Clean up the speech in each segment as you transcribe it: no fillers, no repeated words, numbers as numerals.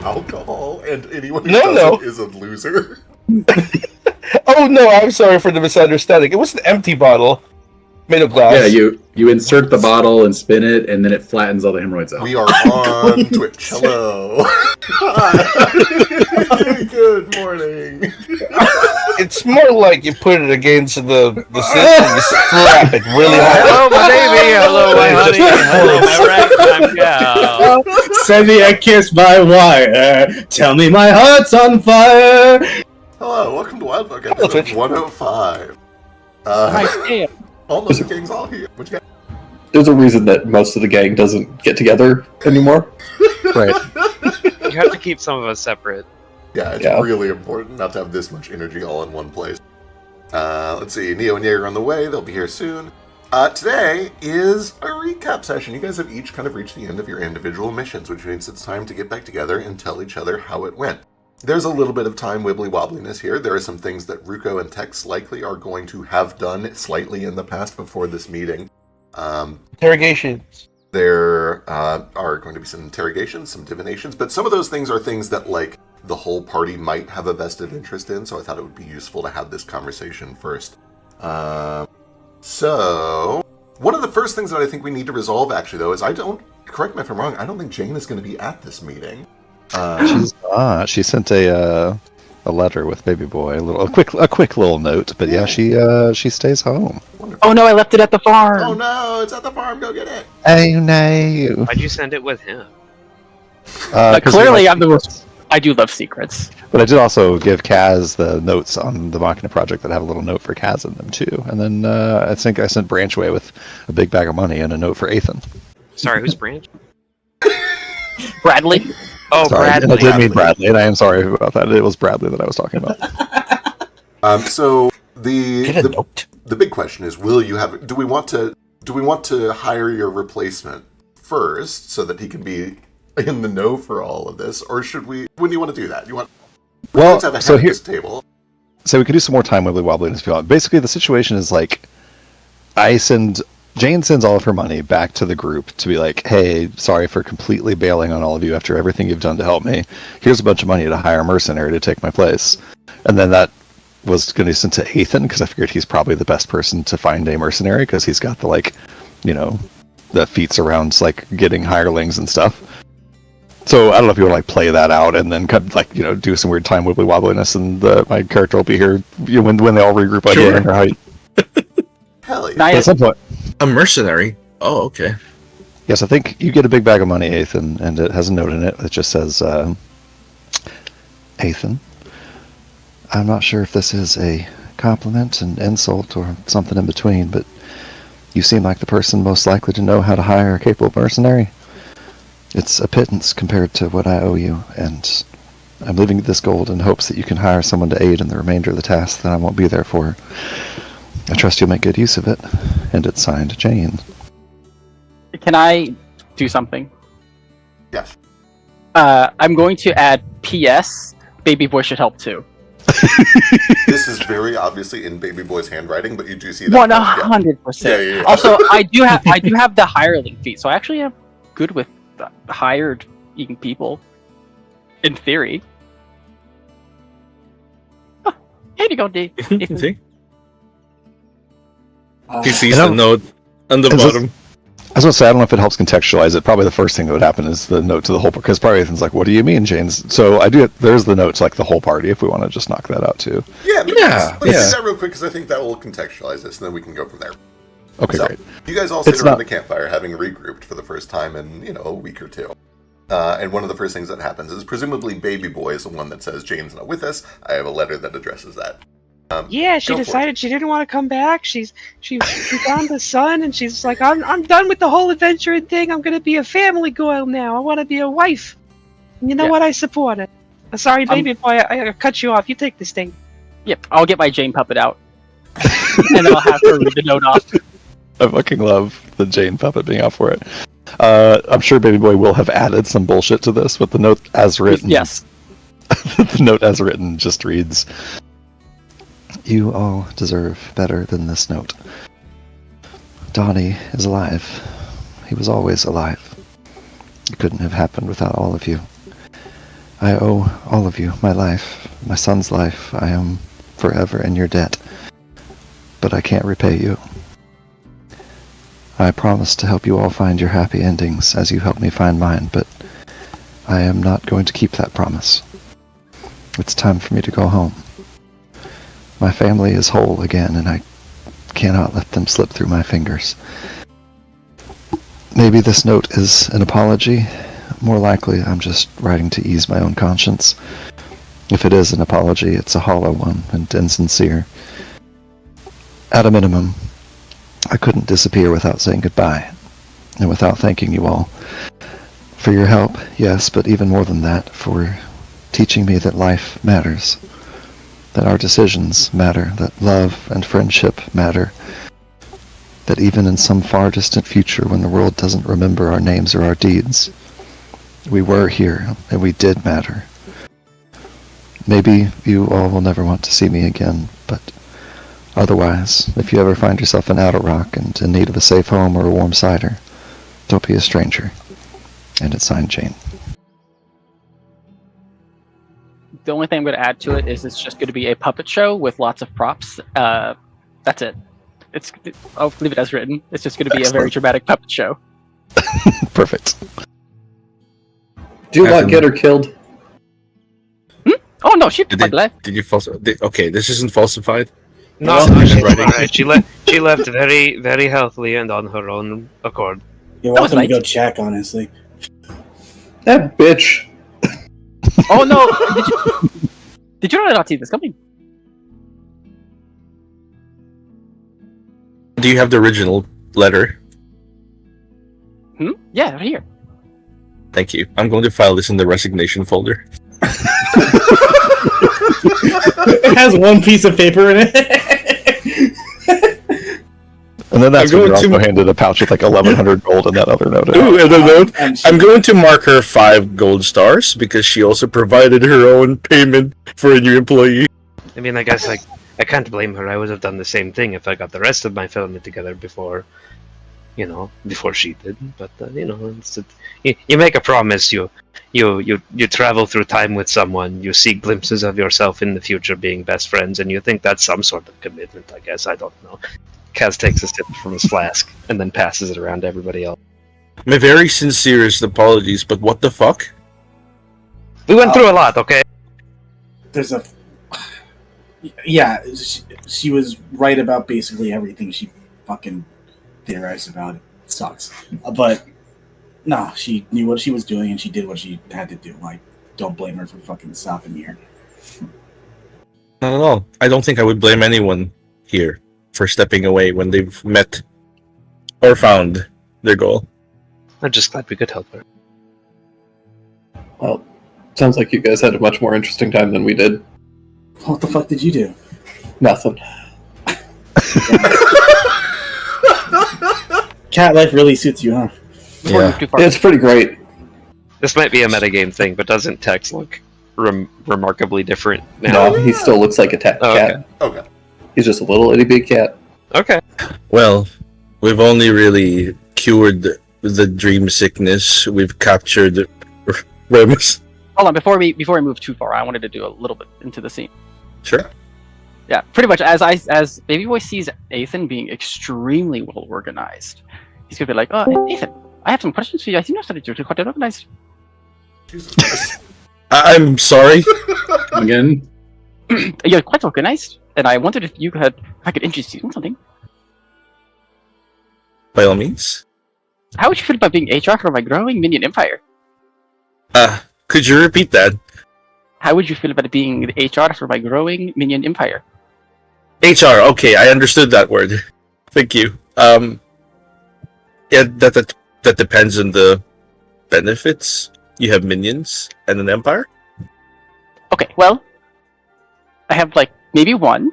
alcohol, and anyone who No. doesn't is a loser. Oh no, I'm sorry for the misunderstanding. It was an empty bottle made of glass. Yeah, you insert the bottle and spin it, and then it flattens all the hemorrhoids out. We are on Twitch. Hello. Hi. Good morning. It's more like you put it against the system, you slap it really hard. Hello, my baby. Hello, my honey. Hello, my ragtime cow. Send me a kiss by wire. Tell me my heart's on fire. Hello, welcome to Wildfolk episode 105. Almost the gang's all here. What you got? There's a reason that most of the gang doesn't get together anymore. Right. You have to keep some of us separate. Yeah, it's really important not to have this much energy all in one place. Let's see, Neo and Jaeger are on the way. They'll be here soon. Today is a recap session. You guys have each kind of reached the end of your individual missions, which means it's time to get back together and tell each other how it went. There's a little bit of time wibbly-wobbliness here. There are some things that Ruko and Tex likely are going to have done slightly in the past before this meeting. Interrogations. There are going to be some interrogations, some divinations, but some of those things are things that, like, the whole party might have a vested interest in, so I thought it would be useful to have this conversation first. So, one of the first things that I think we need to resolve, actually, though, is correct me if I'm wrong, I don't think Jane is going to be at this meeting. She's not. She sent a letter with Baby Boy, a quick little note, but yeah, she stays home. Wonderful. Oh no, I left it at the farm. Oh no, it's at the farm. Go get it. Oh no! Why'd you send it with him? Clearly, I'm the most. I do love secrets. But I did also give Kaz the notes on the Machina project that have a little note for Kaz in them too. And then I think I sent Branch away with a big bag of money and a note for Ethan. Sorry, who's Branch? Bradley. Oh, Sorry, Bradley. I did mean Bradley, and I am sorry about that. It was Bradley that I was talking about. So the big question is, do we want to hire your replacement first so that he can be in the know for all of this, or should we? When do you want to do that? Let's have a head at this table. So we could do some more time wibbly wobbling if you want. Basically, the situation is like, Jane sends all of her money back to the group to be like, hey, sorry for completely bailing on all of you after everything you've done to help me. Here's a bunch of money to hire a mercenary to take my place. And then that was going to be sent to Ethan, because I figured he's probably the best person to find a mercenary, because he's got the, the feats around, getting hirelings and stuff. So I don't know if you want to play that out and then do some weird time wibbly wobbliness, and my character will be here when they all regroup again. Or how you... Hell yeah. At some point. A mercenary? Oh, okay. Yes, I think you get a big bag of money, Ethan, and it has a note in it that just says, Ethan, I'm not sure if this is a compliment, an insult, or something in between, but you seem like the person most likely to know how to hire a capable mercenary. It's a pittance compared to what I owe you, and I'm leaving this gold in hopes that you can hire someone to aid in the remainder of the task that I won't be there for. I trust you'll make good use of it. And it's signed Jane. Can I do something? Yes. I'm going to add P.S. Baby Boy should help too. This is very obviously in Baby Boy's handwriting, but you do see that. 100%. Yeah. Also, I do have the hireling feat, so I actually am good with hired people. In theory. Oh, here you go, D. See? He sees the note on the bottom. I was going to say, I don't know if it helps contextualize it. Probably the first thing that would happen is the note to the whole party, because probably Ethan's like, what do you mean, James? So there's the note to the whole party if we want to just knock that out too. Yeah, let's do that real quick, because I think that will contextualize this, and then we can go from there. Okay, great. You guys all sit around the campfire having regrouped for the first time in, a week or two. And one of the first things that happens is presumably Baby Boy is the one that says, Jane's not with us. I have a letter that addresses that. She decided she didn't want to come back. She's on the sun, and she's like, I'm done with the whole adventuring thing. I'm gonna be a family girl now. I want to be a wife. And you know what? I support it. Sorry, Baby Boy, I cut you off. You take this thing. Yep, I'll get my Jane puppet out, and then I'll have her read the note off. I fucking love the Jane puppet being out for it. I'm sure Baby Boy will have added some bullshit to this, but the note as written. Yes. The note as written just reads, you all deserve better than this note. Donnie is alive. He was always alive. It couldn't have happened without all of you. I owe all of you my life, my son's life. I am forever in your debt. But I can't repay you. I promise to help you all find your happy endings as you help me find mine, but I am not going to keep that promise. It's time for me to go home. My family is whole again, and I cannot let them slip through my fingers. Maybe this note is an apology. More likely, I'm just writing to ease my own conscience. If it is an apology, it's a hollow one and insincere. At a minimum, I couldn't disappear without saying goodbye, and without thanking you all. For your help, yes, but even more than that, for teaching me that life matters, that our decisions matter, that love and friendship matter, that even in some far distant future when the world doesn't remember our names or our deeds, we were here, and we did matter. Maybe you all will never want to see me again, but otherwise, if you ever find yourself in Outer Rock and in need of a safe home or a warm cider, don't be a stranger. And it's signed Jane. The only thing I'm going to add to it is it's just going to be a puppet show with lots of props. That's it. I'll leave it as written. It's just going to be a very dramatic puppet show. Perfect. Do you want get her killed? Oh no, she left. Did you falsify? Okay, this isn't falsified. No, Well, she's writing. fine. She left very, very healthily and on her own accord. You're welcome to go check, honestly. That bitch. Oh no! Did you not see this coming? Do you have the original letter? Yeah, right here. Thank you. I'm going to file this in the resignation folder. It has one piece of paper in it. And then that's I'm when you're going also to- handed a pouch with like 1,100 gold in that other note. Ooh, and a note. And I'm going to mark her 5 gold stars because she also provided her own payment for a new employee. I mean, I guess I can't blame her. I would have done the same thing if I got the rest of my family together before she did. But you make a promise. You travel through time with someone. You see glimpses of yourself in the future being best friends, and you think that's some sort of commitment. I guess I don't know. Kaz takes a sip from his flask and then passes it around to everybody else. My very sincerest apologies, but what the fuck? We went through a lot, okay? there's a yeah, she was right about basically everything she fucking theorized about. It sucks, but no, she knew what she was doing and she did what she had to do. Like, don't blame her for fucking stopping here. Not at all. I don't think I would blame anyone here for stepping away when they've met or found their goal. I'm just glad we could help her. Well, sounds like you guys had a much more interesting time than we did. What the fuck did you do? Nothing. Cat life really suits you, huh? Yeah. It's pretty great. This might be a metagame thing, but doesn't Tex look remarkably different now? No, he still looks like a cat. Okay. Okay. He's just a little itty bitty cat. Okay. Well, we've only really cured the dream sickness. We've captured Remus. Hold on, before we move too far, I wanted to do a little bit into the scene. Sure. Yeah, pretty much as Baby Boy sees Ethan being extremely well organized, he's gonna be like, "Oh, Ethan, I have some questions for you. I think that you're quite organized." Jesus Christ. I'm sorry. Again? You're quite organized, and I wondered if I could interest you in something. By all means. How would you feel about being HR for my growing minion empire? Could you repeat that? How would you feel about being the HR for my growing minion empire? HR. Okay, I understood that word. Thank you. Yeah, that depends on the benefits. You have minions and an empire. Okay, well, I have like maybe one.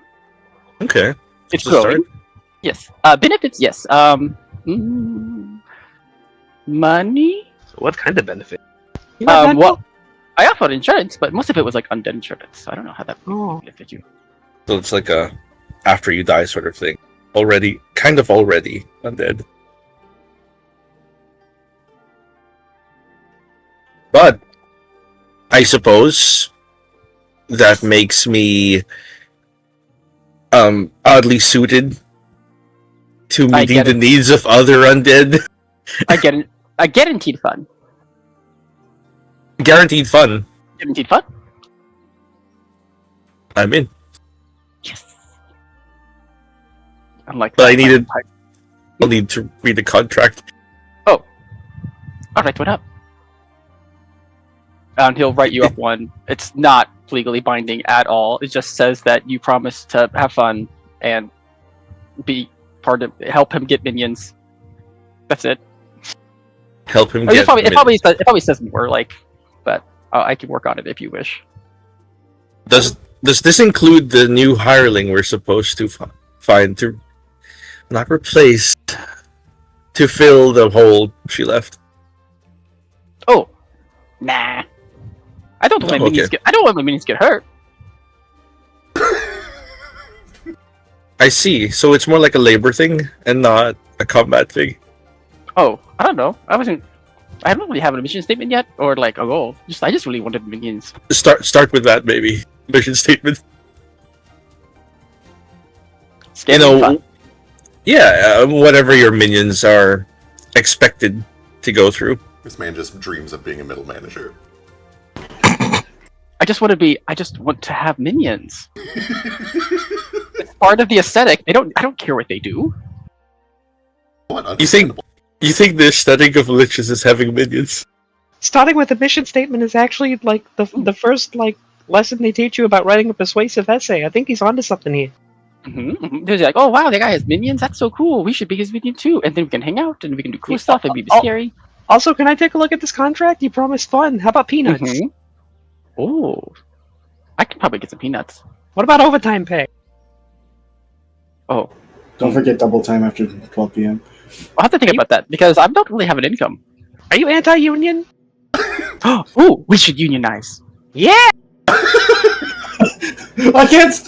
Okay. It's That's a growing. start. Yes. Benefits. Yes. Money. What kind of benefit? Well, I offered insurance, but most of it was like undead insurance. I don't know how that would benefit you. So it's like a after you die sort of thing. Already undead. But I suppose that makes me oddly suited to I meeting get the it. needs of other undead. I get it. I guaranteed fun. Guaranteed fun. Guaranteed fun. I'm in. Yes. Unlike But that, I needed. like, I'll need to read the contract. all right, what up? And he'll write you up one. It's not legally binding at all. It just says that you promise to have fun and be part of help him get minions. That's it. Help him Or get. it probably says more, like, but I can work on it if you wish. Does this include the new hireling we're supposed to find to not replace to fill the hole she left? Oh, nah. I don't want my minions okay. I don't want my minions get hurt. I see. So it's more like a labor thing and not a combat thing. Oh, I don't know. I don't really have a mission statement yet, or like a goal. I just really wanted minions. Start with that, maybe. Mission statement. Scary fun. Yeah, whatever your minions are expected to go through. This man just dreams of being a middle manager. I just want to have minions. It's part of the aesthetic. I don't care what they do. You think the aesthetic of liches is having minions? Starting with a mission statement is actually like the first like lesson they teach you about writing a persuasive essay. I think he's onto something here. Mm-hmm. They're like, oh wow, that guy has minions. That's so cool. We should be his minion too, and then we can hang out and we can do cool stuff and be scary. Also, can I take a look at this contract? You promised fun. How about peanuts? Mm-hmm. Oh, I can probably get some peanuts. What about overtime pay? Oh, Don't forget double time after 12 p.m. I'll have to think about that because I don't really have an income. Are you anti-union? Oh, we should unionize. Yeah. Against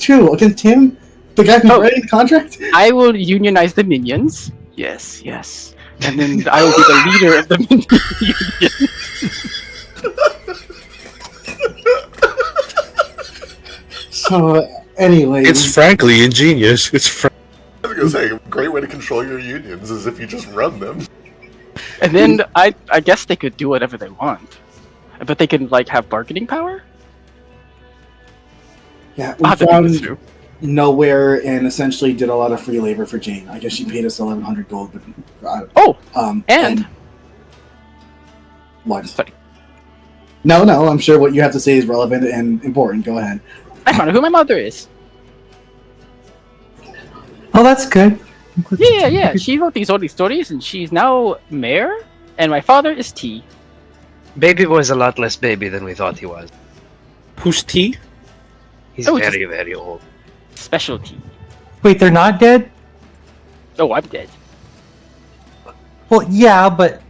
who? Against him? The guy who's writing the contract? I will unionize the minions. Yes, yes. And then I will be the leader of the minion union. So, anyway. It's frankly ingenious. I was gonna say, a great way to control your unions is if you just run them. And then I guess they could do whatever they want. But they can, like, have bargaining power? Yeah, we found nowhere and essentially did a lot of free labor for Jane. I guess she paid us 1,100 gold. But, and what? Sorry. No, I'm sure what you have to say is relevant and important. Go ahead. I found out who my mother is. Oh, that's good. Yeah. She wrote these stories, and she's now mayor. And my father is T. Baby was a lot less baby than we thought he was. Who's T? He's very, very old. Special T. Wait, they're not dead? Oh, I'm dead. Well, yeah, but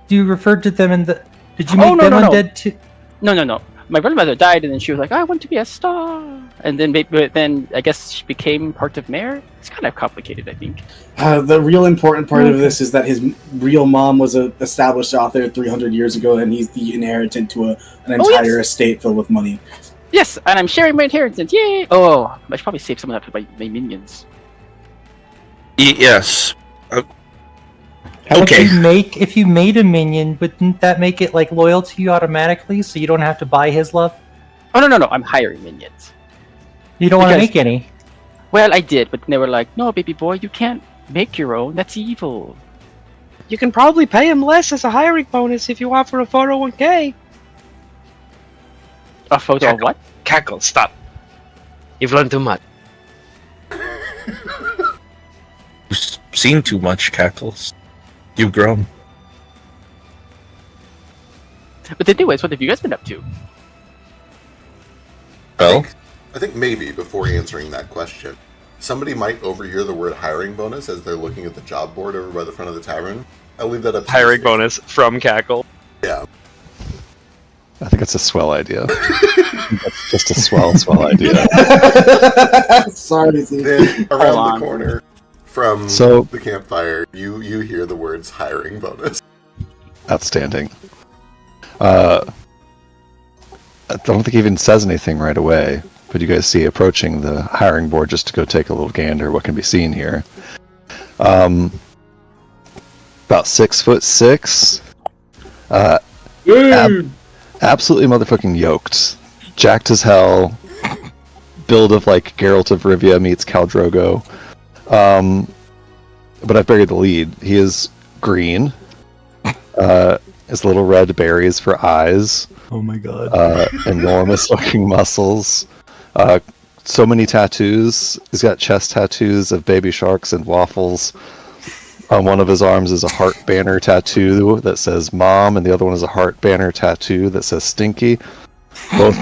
you referred to them in the... Did you make them undead too? No. My grandmother died, and then she was like, I want to be a star. And then I guess she became part of mayor. It's kind of complicated, I think. The real important part of this is that his real mom was an established author 300 years ago, and he's the inheritant to an entire estate filled with money. Yes, and I'm sharing my inheritance. Yay! Oh, I should probably save some of that for my minions. Yes. Okay. If you made a minion, wouldn't that make it like loyal to you automatically, so you don't have to buy his love? Oh no! I'm hiring minions. You don't want to make any. Well, I did, but they were like, "No, baby boy, you can't make your own. That's evil." You can probably pay him less as a hiring bonus if you offer a 401k. A photo of what? Cackle, stop. You've learned too much. You've seen too much, Cackles. You've grown. But anyways, what have you guys been up to? Well, I think maybe before answering that question, somebody might overhear the word hiring bonus as they're looking at the job board over by the front of the tavern. I'll leave that up to hiring bonus from Cackle. Yeah. I think it's a swell idea. That's just a swell idea. Sorry, Then around the corner from So- the campfire, you hear the words hiring bonus. Outstanding. I don't think he even says anything right away, but you guys see approaching the hiring board just to go take a little gander what can be seen here. About 6'6". Absolutely motherfucking yoked. Jacked as hell. Build of like Geralt of Rivia meets Khal Drogo. But I've buried the lead. He is green. His little red berries for eyes. Oh my god. Enormous fucking muscles. So many tattoos. He's got chest tattoos of baby sharks and waffles. On one of his arms is a heart banner tattoo that says Mom, and the other one is a heart banner tattoo that says Stinky. Both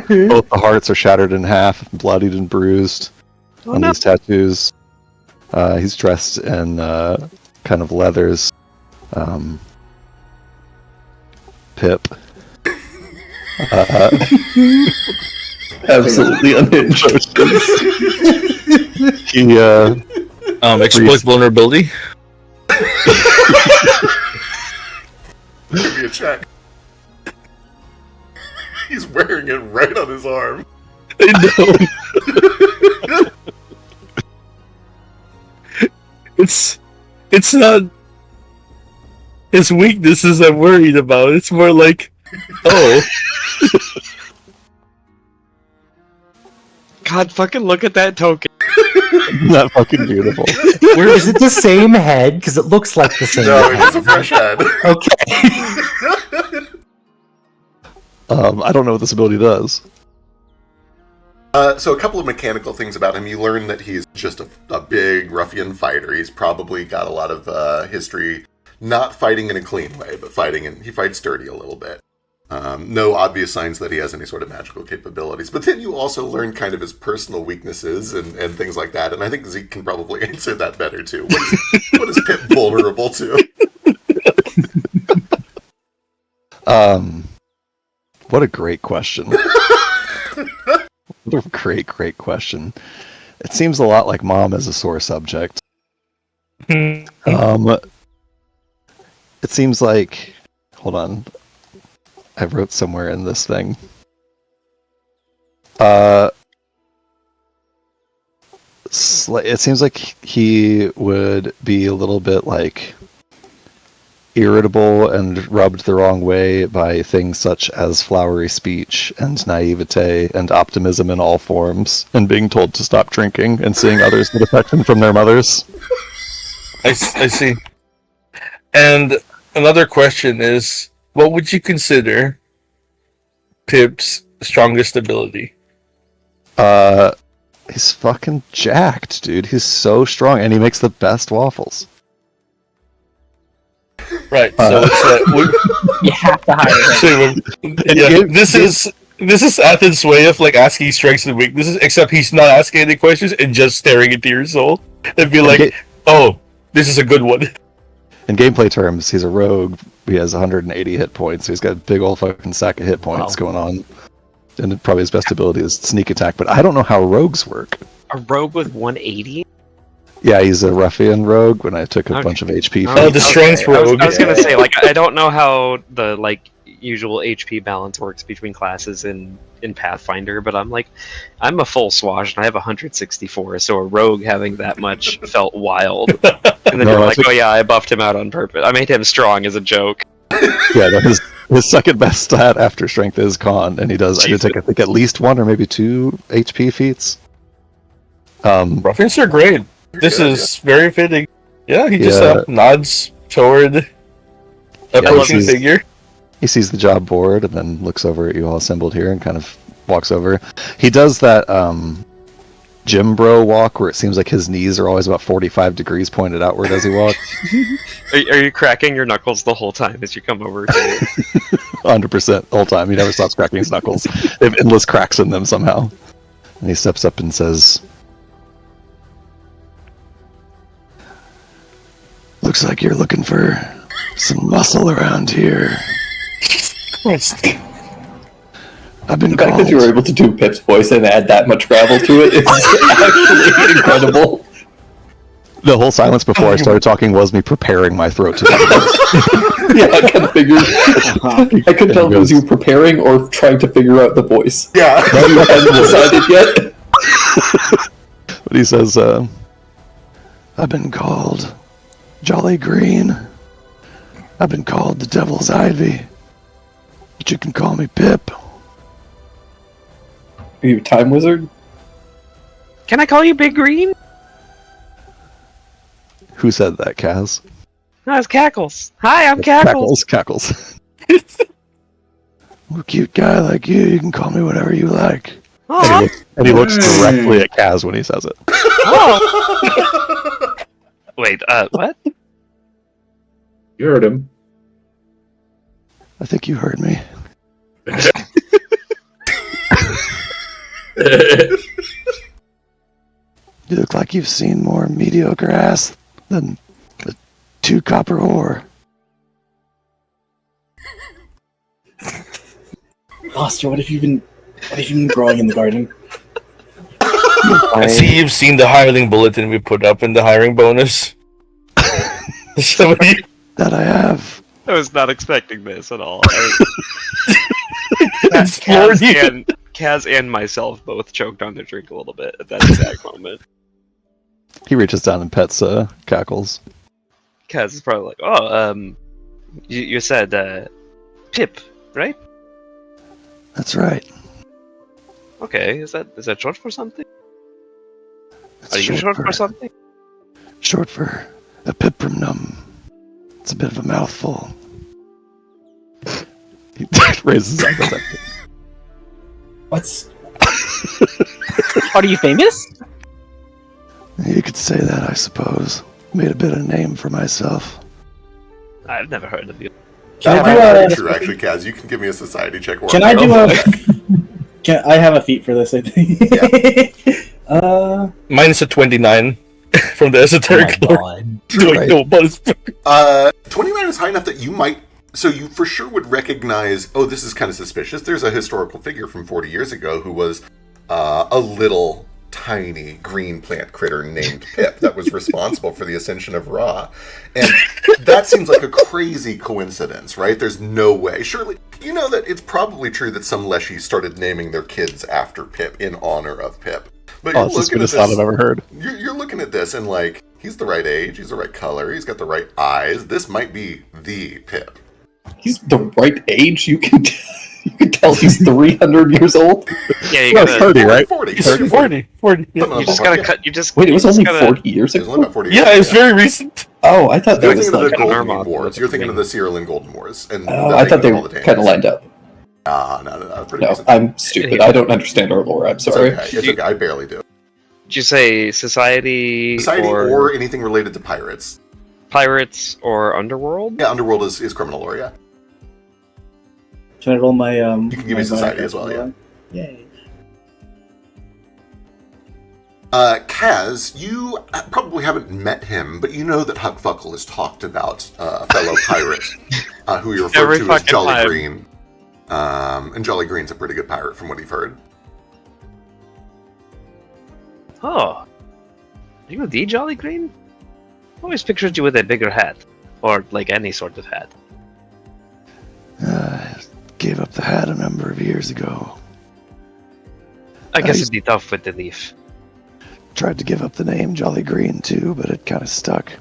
the hearts are shattered in half, bloodied and bruised on these tattoos. He's dressed in kind of leathers. Pip. Absolutely unhinged. He exploit vulnerability. Give me a check. He's wearing it right on his arm. I know. It's not his weaknesses I'm worried about. It's more like, oh. God, fucking look at that token. That fucking beautiful. Is it the same head? Because it looks like the same No, head. it is a fresh head. Okay. I don't know what this ability does. So a couple of mechanical things about him. You learn that he's just a big ruffian fighter. He's probably got a lot of history, not fighting in a clean way, but he fights dirty a little bit. No obvious signs that he has any sort of magical capabilities. But then you also learn kind of his personal weaknesses and things like that. And I think Zeke can probably answer that better too. What is Pip vulnerable to? What a great question. What a great question. It seems a lot like Mom as a sore subject. It seems like... Hold on. I wrote somewhere in this thing. It seems like he would be a little bit like irritable and rubbed the wrong way by things such as flowery speech and naivete and optimism in all forms, and being told to stop drinking and seeing others get affection from their mothers. I see. And another question is, what would you consider Pip's strongest ability? He's fucking jacked, dude. He's so strong, and he makes the best waffles. Right, so it's You have to hire him. this is Athens' way of like asking strengths and weaknesses, except he's not asking any questions and just staring into your soul and be like, "Oh, this is a good one." In gameplay terms, he's a rogue. He has 180 hit points, so he's got a big old fucking sack of hit points going on. And probably his best ability is sneak attack, but I don't know how rogues work. A rogue with 180? Yeah, he's a ruffian rogue when I took a bunch of HP. Oh, the strength rogue. I was gonna say, like, I don't know how the usual HP balance works between classes in Pathfinder, but I'm a full swash and I have 164, so a rogue having that much felt wild. And then you're like, oh yeah, I buffed him out on purpose. I made him strong as a joke. Yeah, no, his second best stat after strength is con, and he does. I did take, I think, at least 1 or maybe 2 HP feats. Ruffians are great. This is very fitting. Yeah, he just nods toward approaching figure. He sees the job board and then looks over at you all assembled here and kind of walks over. He does that gym bro walk where it seems like his knees are always about 45 degrees pointed outward as he walks. Are you cracking your knuckles the whole time as you come over to 100% the whole time. He never stops cracking his knuckles. They have endless cracks in them somehow. And he steps up and says, "Looks like you're looking for some muscle around here." Christ. I've been The fact that you were able to do Pip's voice and add that much gravel to it is actually incredible. The whole silence before I started talking was me preparing my throat to do this. Yeah, I couldn't figure. I couldn't tell if it was you preparing or trying to figure out the voice. Yeah. You haven't decided yet. But he says, I've been called Jolly Green. I've been called the Devil's Ivy. But you can call me Pip. Are you a time wizard? Can I call you Big Green? Who said that, Kaz? No, it's Cackles. Hi, I'm Cackles. Cackles. I'm a cute guy like you can call me whatever you like. Aw. And he looks directly at Kaz when he says it. Oh. Wait, what? You heard him. I think you heard me. You look like you've seen more mediocre ass than a 2 copper whore. Foster, what have you been growing in the garden? I see you've seen the hiring bulletin we put up in the hiring bonus. Somebody... That I have. I was not expecting this at all. Kaz and myself both choked on their drink a little bit at that exact moment. He reaches down and pets Cackles. Kaz is probably like, "Oh, you said Pip, right? That's right. Okay, is that short for something? It's Are you short for something? Short for a pipramnum. It's a bit of a mouthful." He raises his eyebrows. What's... Are you famous? You could say that, I suppose. Made a bit of a name for myself. I've never heard of you. Can I do True, actually, Kaz. You can give me a society check. Can I do a... I have a feat for this, I think. Yeah. Mine is a 29 from the esoteric lore. Right. 29 is high enough that you might... So you for sure would recognize, oh, this is kind of suspicious. There's a historical figure from 40 years ago who was a little tiny green plant critter named Pip that was responsible for the ascension of Ra. And that seems like a crazy coincidence, right? There's no way. Surely, you know that it's probably true that some Leshy started naming their kids after Pip in honor of Pip. But Oh, it's the sweetest thought I've ever heard. You're looking at this and like, he's the right age, he's the right color, he's got the right eyes. This might be the Pip. He's the right age. You can tell he's 300 years old. Yeah, you No, gotta. 30, right? 40. 40. You just gotta cut. You just. Wait, it was you just only gotta- 40 years It was only ago? about 40 years Yeah, it was ago. very recent. Oh, I thought You're that was thinking of like... the Golden Armagh Wars. You're thinking of thing. the Sierra Leone Golden Wars. And Oh, I thought they were kind of lined up. No. Pretty No, recent. I'm stupid. I don't understand our lore. I'm It's sorry. okay. It's okay. I barely do. Did you say society, Society or anything related to pirates. pirates or underworld? Yeah, Underworld is criminal lore, yeah. Can I roll my... You can give me society as well, yeah. Yay. Kaz, you probably haven't met him, but you know that Huckfuckle has talked about a fellow pirate who he referred Every to as fucking Jolly time. Green. And Jolly Green's a pretty good pirate from what you've heard. Oh, are you the Jolly Green? I always pictured you with a bigger hat, or like any sort of hat. Gave up the hat a number of years ago. I guess I- it'd be tough with the leaf. Tried to give up the name Jolly Green too, but it kind of stuck.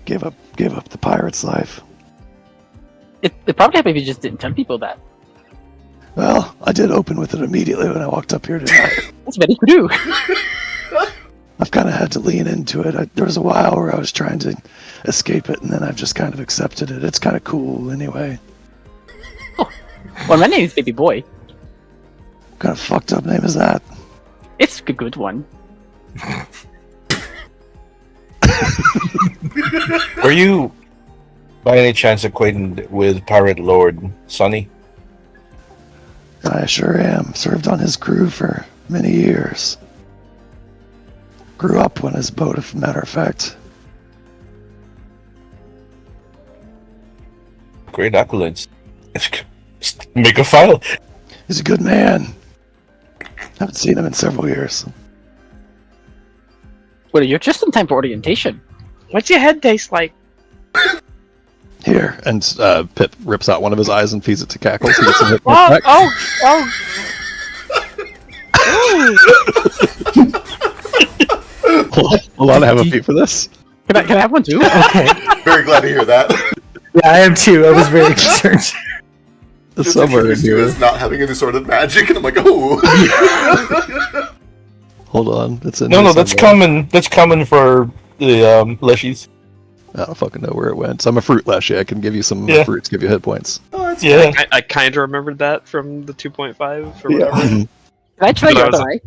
Gave up the pirate's life. It probably happened if you just didn't tell people that. Well, I did open with it immediately when I walked up here tonight. That's very true. I've kind of had to lean into it. There was a while where I was trying to escape it, and then I've just kind of accepted it. It's kind of cool anyway. Well, my name is Baby Boy. What kind of fucked up name is that? It's a good one. Were you, by any chance, acquainted with Pirate Lord Sonny? I sure am. Served on his crew for many years. Grew up on his boat, as a matter of fact. Great accolades. Make a file. He's a good man. Haven't seen him in several years. Well, you're just in time for orientation. What's your head taste like? Here, and Pip rips out one of his eyes and feeds it to Cackles. He gets some hit points Oh, back. oh, oh. Hold on, I have a feat for this. Can I have one too? Okay. Very glad to hear that. Yeah, I am too. I was very concerned. Just Somewhere in introduced you here. as not having any sort of magic, and I'm like, oh. Hold on, it's in No, here no, that's somewhere. coming. That's coming for the leshies. I don't fucking know where it went. So I'm a fruit leshy. I can give you some Yeah. fruits, give you hit points. Oh, that's Yeah. I kind of remembered that from the 2.5 or Yeah. whatever. Can I try But your I was- other eye?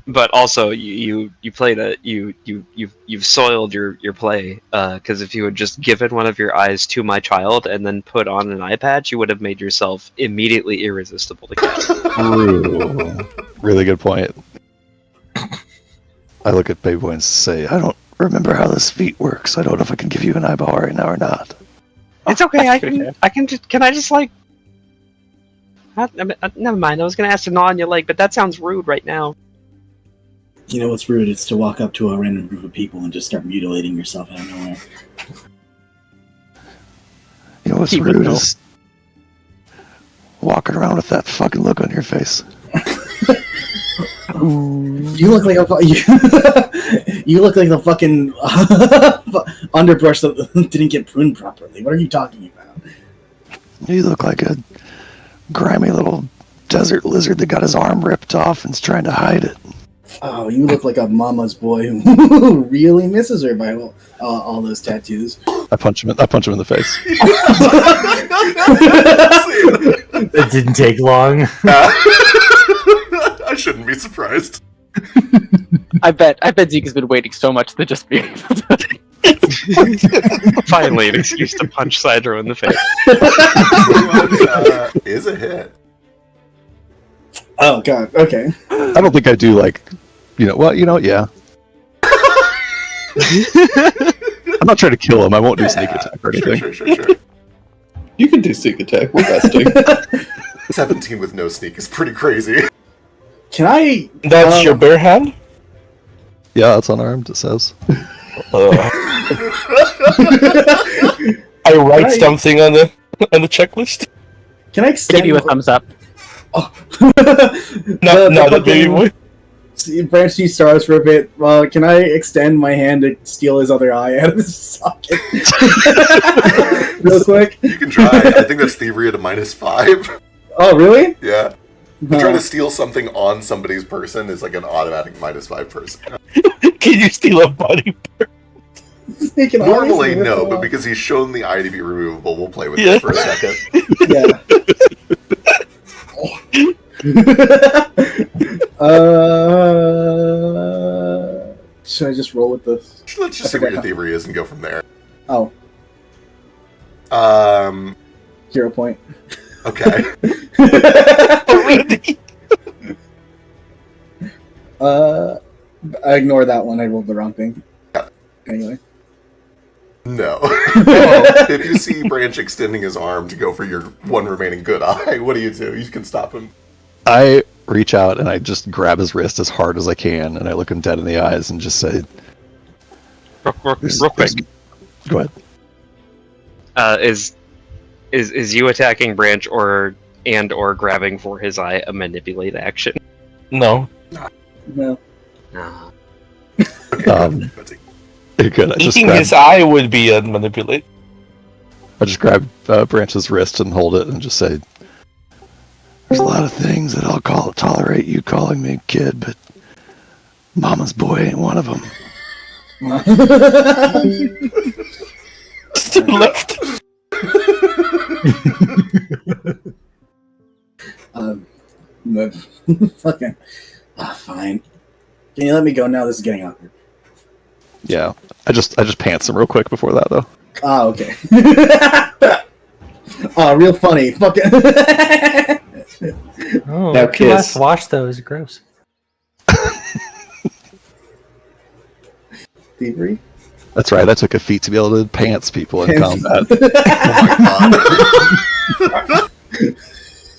But also, you played you've soiled your play because if you had just given one of your eyes to my child and then put on an eye patch, you would have made yourself immediately irresistible to catch. True. Really good point. I look at Baby Boy and say, I don't remember how this feat works. I don't know if I can give you an eyeball right now or not. It's okay. I can just. Can I just like? Never mind. I was gonna ask to gnaw on your leg, but that sounds rude right now. You know what's rude? It's to walk up to a random group of people and just start mutilating yourself out of nowhere. You know what's Keep it rude low. is walking around with that fucking look on your face. You look like you look like the fucking underbrush that didn't get pruned properly. What are you talking about? You look like a grimy little desert lizard that got his arm ripped off and's trying to hide it. Oh, you look like a mama's boy who really misses her by all those tattoos. I punch him in the face. It didn't take long. I shouldn't be surprised. I bet Zeke has been waiting so much to just be able to. Finally, an excuse to punch Sidro in the face. Is a hit. Oh god, okay. I don't think I do yeah. I'm not trying to kill him. I won't do sneak attack or anything. Sure. You can do sneak attack. We're besting. 17 with no sneak is pretty crazy. Can I? That's your bare hand. Yeah, it's unarmed, it says. I write Right. something on the checklist. Can I I extend give you a thumbs up. Not that baby boy. Branch needs stars for a bit. Can I extend my hand to steal his other eye out of his socket? Real quick. You can try. I think that's thievery at a -5. Oh, really? Yeah. Trying to steal something on somebody's person is like an automatic -5 person. Can you steal a body? Normally, no, but because he's shown the eye to be removable, we'll play with Yeah. it for a second. Yeah. Should I just roll with this? Let's just see what your thievery is and go from there. Oh, 0 point. Okay. I ignore that one. I rolled the wrong thing. Anyway. No. If you see Branch extending his arm to go for your one remaining good eye, what do? You can stop him. I reach out and I just grab his wrist as hard as I can, and I look him dead in the eyes and just say, Real quick, go ahead. is you attacking Branch or grabbing for his eye a manipulate action? No. No. No. Good. I just Eating grab, his eye would be a manipulate. I just grab Branch's wrist and hold it and just say, there's a lot of things that I'll tolerate you calling me kid, but Mama's boy ain't one of them. Still left. Fucking. Fine. Can you let me go now? This is getting awkward. Yeah, I just pants him real quick before that though. Oh, okay. Oh, real funny. Fucking. Oh, Now too kiss. much wash those. Gross. Thievery? That's right. I took a feat to be able to pants people in combat. Oh my god.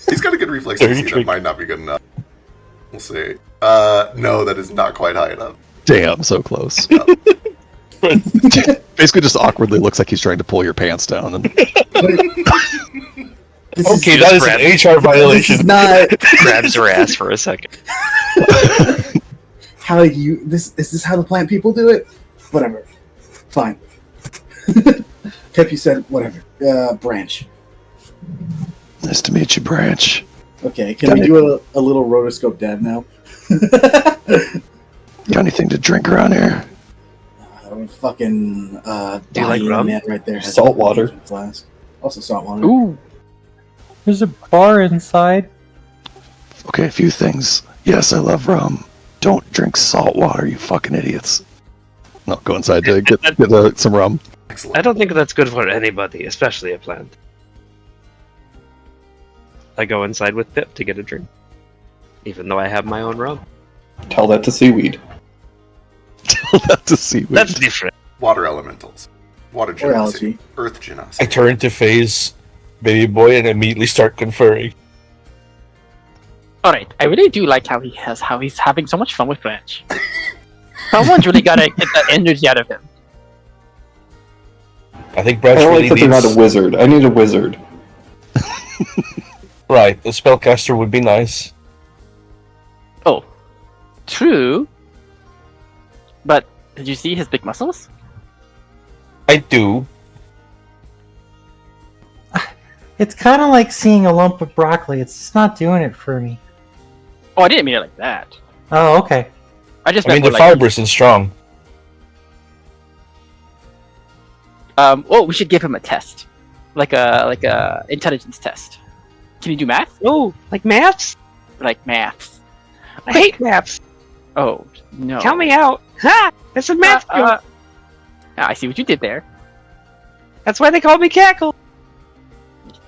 He's got a good reflex Dirty DC. That trick. might not be good enough. We'll see. No, that is not quite high enough. Damn, so close. Basically, just awkwardly looks like he's trying to pull your pants down. And Okay, that is an HR violation. This is not Grabs her ass for a second. how you. Is this how the plant people do it? Whatever. Fine. Pip, you said whatever. Branch. nice to meet you, Branch. Okay, can we do a little rotoscope dab now? Got anything to drink around here? Fucking Do you like rum? man right there has Salt water. a flask. Also salt water. Ooh. There's a bar inside. Okay, a few things. Yes, I love rum. Don't drink salt water, you fucking idiots. No, go inside to get some rum. Excellent. I don't think that's good for anybody, especially a plant. I go inside with Pip to get a drink, even though I have my own rum. Tell that to seaweed. Tell that to seaweed. That's different. Water elementals. Water Or genocide. algae. Earth I genocide. turn to face baby boy and immediately start conferring. All right, I really do like how he's having so much fun with Branch. Someone's really gotta get that energy out of him. I think I Branch don't really like that they're needs... not a wizard. I need a wizard. Right, a spellcaster would be nice. Oh, true. But did you see his big muscles? I do. It's kind of like seeing a lump of broccoli. It's just not doing it for me. Oh, I didn't mean it like that. Oh, okay. I just I mean, meant the more like. fibrous and strong. Oh, we should give him a test, like a intelligence test. Can you do math? Oh, like maths? Like maths? I hate maths. Oh no! Count me out. Ha! That's a math joke. I see what you did there. That's why they call me Cackle.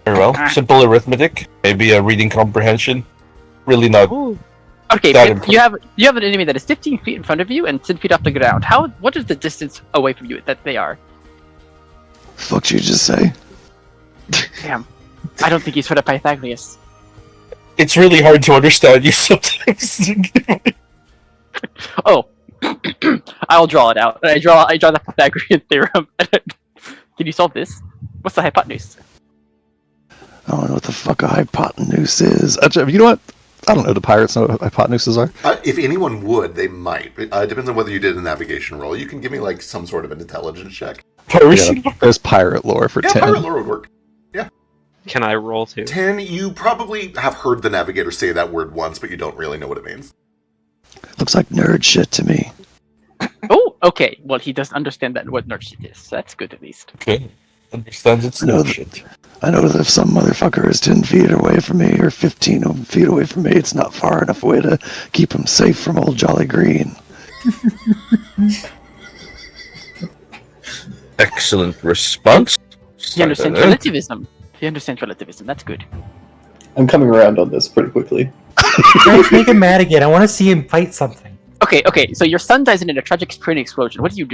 Very well. Simple arithmetic. Maybe a reading comprehension. Really not. Ooh. Okay, That Pip, impressive. you have an enemy that is 15 feet in front of you and 10 feet off the ground. What is the distance away from you that they are? Fuck you just say? Damn, I don't think he's heard of Pythagoras. It's really hard to understand you sometimes. Oh, I'll draw it out. I draw the Pythagorean theorem. Can you solve this? What's the hypotenuse? I don't know what the fuck a hypotenuse is. You know what? I don't know. Do pirates know what hypotenuses are? If anyone would, they might. It depends on whether you did a navigation roll. You can give me like some sort of an intelligence check. Piracy? There's pirate lore for Yeah, 10. pirate lore would work. Can I roll too? 10, you probably have heard the navigator say that word once, but you don't really know what it means. Looks like nerd shit to me. Oh, okay. Well, he doesn't understand that what nerd shit is. That's good, at least. Okay. Understands it's No, no shit. I know that if some motherfucker is 10 feet away from me or 15 feet away from me, it's not far enough away to keep him safe from old Jolly Green. Excellent response. He understands relativism. He understands relativism. That's good. I'm coming around on this pretty quickly. Branch, make him mad again. I want to see him fight something. Okay. So your son dies in a tragic train explosion. What do?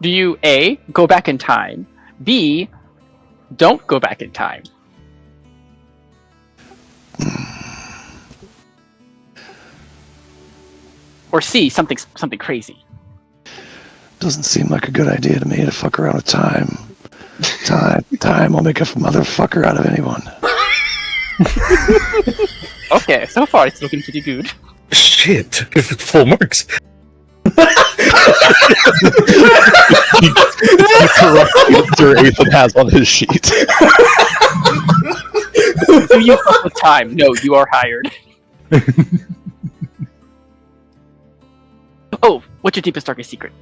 Do you A, go back in time? B, don't go back in time? Or C, something crazy? Doesn't seem like a good idea to me to fuck around with time. Time will make a motherfucker out of anyone. Okay, so far it's looking pretty good. Shit. Full marks. The correct answer Ethan has on his sheet. Do you fuck with time? No, you are hired. Oh, what's your deepest, darkest secret?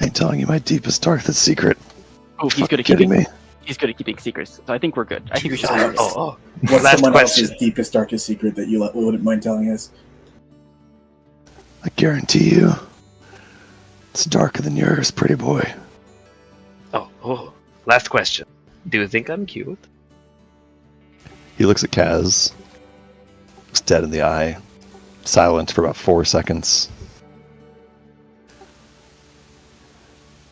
I ain't telling you my deepest, darkest secret. Oh, he's Fuck good at kidding keeping. me. He's good at keeping secrets. So I think we're good. I think we should. Jesus. Oh. What's Last someone question. else's deepest, darkest secret that you wouldn't mind telling us? I guarantee you, it's darker than yours, pretty boy. Oh. Last question. Do you think I'm cute? He looks at Kaz. Looks dead in the eye. Silent for about 4 seconds.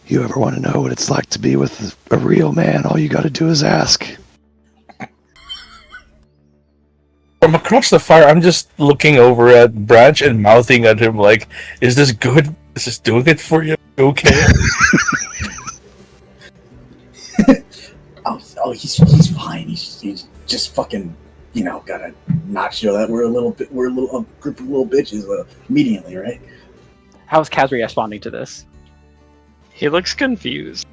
You ever want to know what it's like to be with a real man? All you gotta do is ask. From across the fire, I'm just looking over at Branch and mouthing at him like, is this good? This is doing it for you. Okay. He's fine. He's just fucking, gotta not show that we're a group of little bitches immediately, right? How's Kazri responding to this? He looks confused.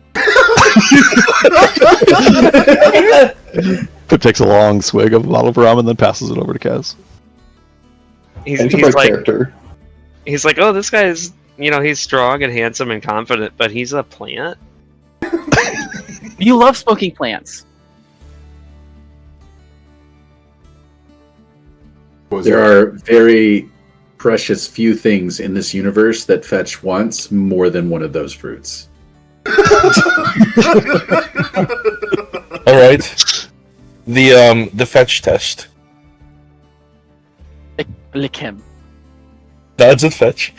Pip takes a long swig of a bottle of rum and then passes it over to Kaz. He's Interbred like, character. he's like, oh, this guy's, he's strong and handsome and confident, but he's a plant. You love smoking plants. There are very precious few things in this universe that fetch once more than one of those fruits. All right. The fetch test. Lick him. That's a fetch.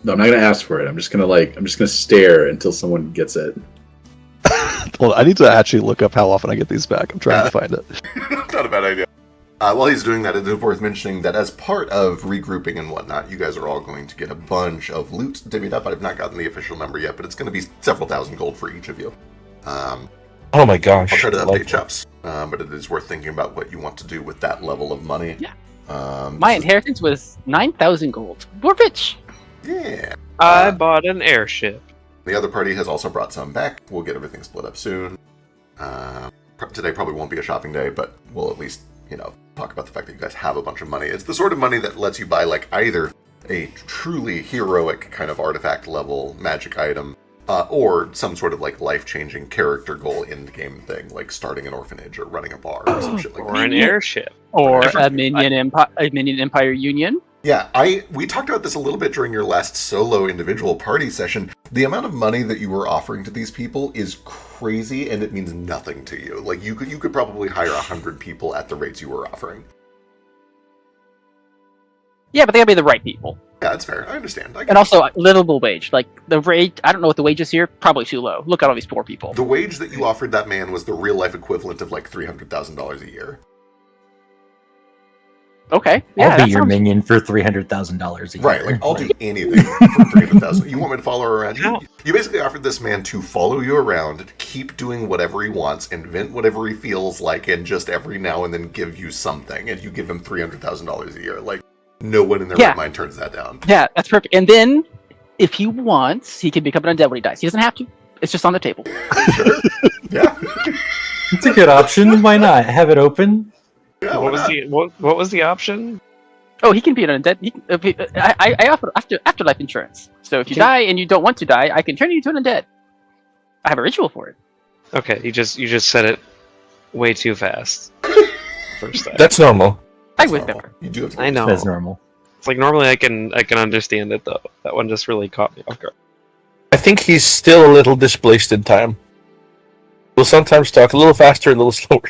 No, I'm not gonna ask for it. I'm just gonna stare until someone gets it. Well, I need to actually look up how often I get these back. I'm trying to find it. Not a bad idea. While he's doing that, it is worth mentioning that as part of regrouping and whatnot, you guys are all going to get a bunch of loot divvied up. I've not gotten the official number yet, but it's going to be several thousand gold for each of you. Oh my gosh. I'll try to I update like Chops, but it is worth thinking about what you want to do with that level of money. Yeah. My inheritance was 9,000 gold. We're rich. Yeah. I bought an airship. The other party has also brought some back. We'll get everything split up soon. Today probably won't be a shopping day, but we'll at least, talk about the fact that you guys have a bunch of money. It's the sort of money that lets you buy, either a truly heroic kind of artifact level magic item, or some sort of, life-changing character goal in-game thing, like starting an orphanage or running a bar or some shit like that. Or an airship. Or a minion empire union. Yeah, we talked about this a little bit during your last solo individual party session. The amount of money that you were offering to these people is crazy, and it means nothing to you. You could probably hire 100 people at the rates you were offering. Yeah, but they gotta be the right people. Yeah, that's fair. I understand. And also, livable wage. The rate, I don't know what the wage is here, probably too low. Look at all these poor people. The wage that you offered that man was the real-life equivalent of, $300,000 a year. Okay. Yeah, I'll be your minion for $300,000 a year. Right, I'll do anything for 300,000. You want me to follow her around? You basically offered this man to follow you around, keep doing whatever he wants, invent whatever he feels like, and just every now and then give you something, and you give him $300,000 a year. No one in their right mind turns that down. Yeah, that's perfect. And then, if he wants, he can become an undead when he dies. He doesn't have to. It's just on the table. Sure. Yeah. It's a good option. Why not? Have it open. Yeah, what was the option? Oh, he can be an undead. I offer afterlife insurance. So if you die and you don't want to die, I can turn you into an undead. I have a ritual for it. Okay, you just said it way too fast. First time. That's normal. I would never. You do have to. I know. That's normal. It's normally I can understand it though. That one just really caught me off guard. I think he's still a little displaced in time. We'll sometimes talk a little faster, a little slower.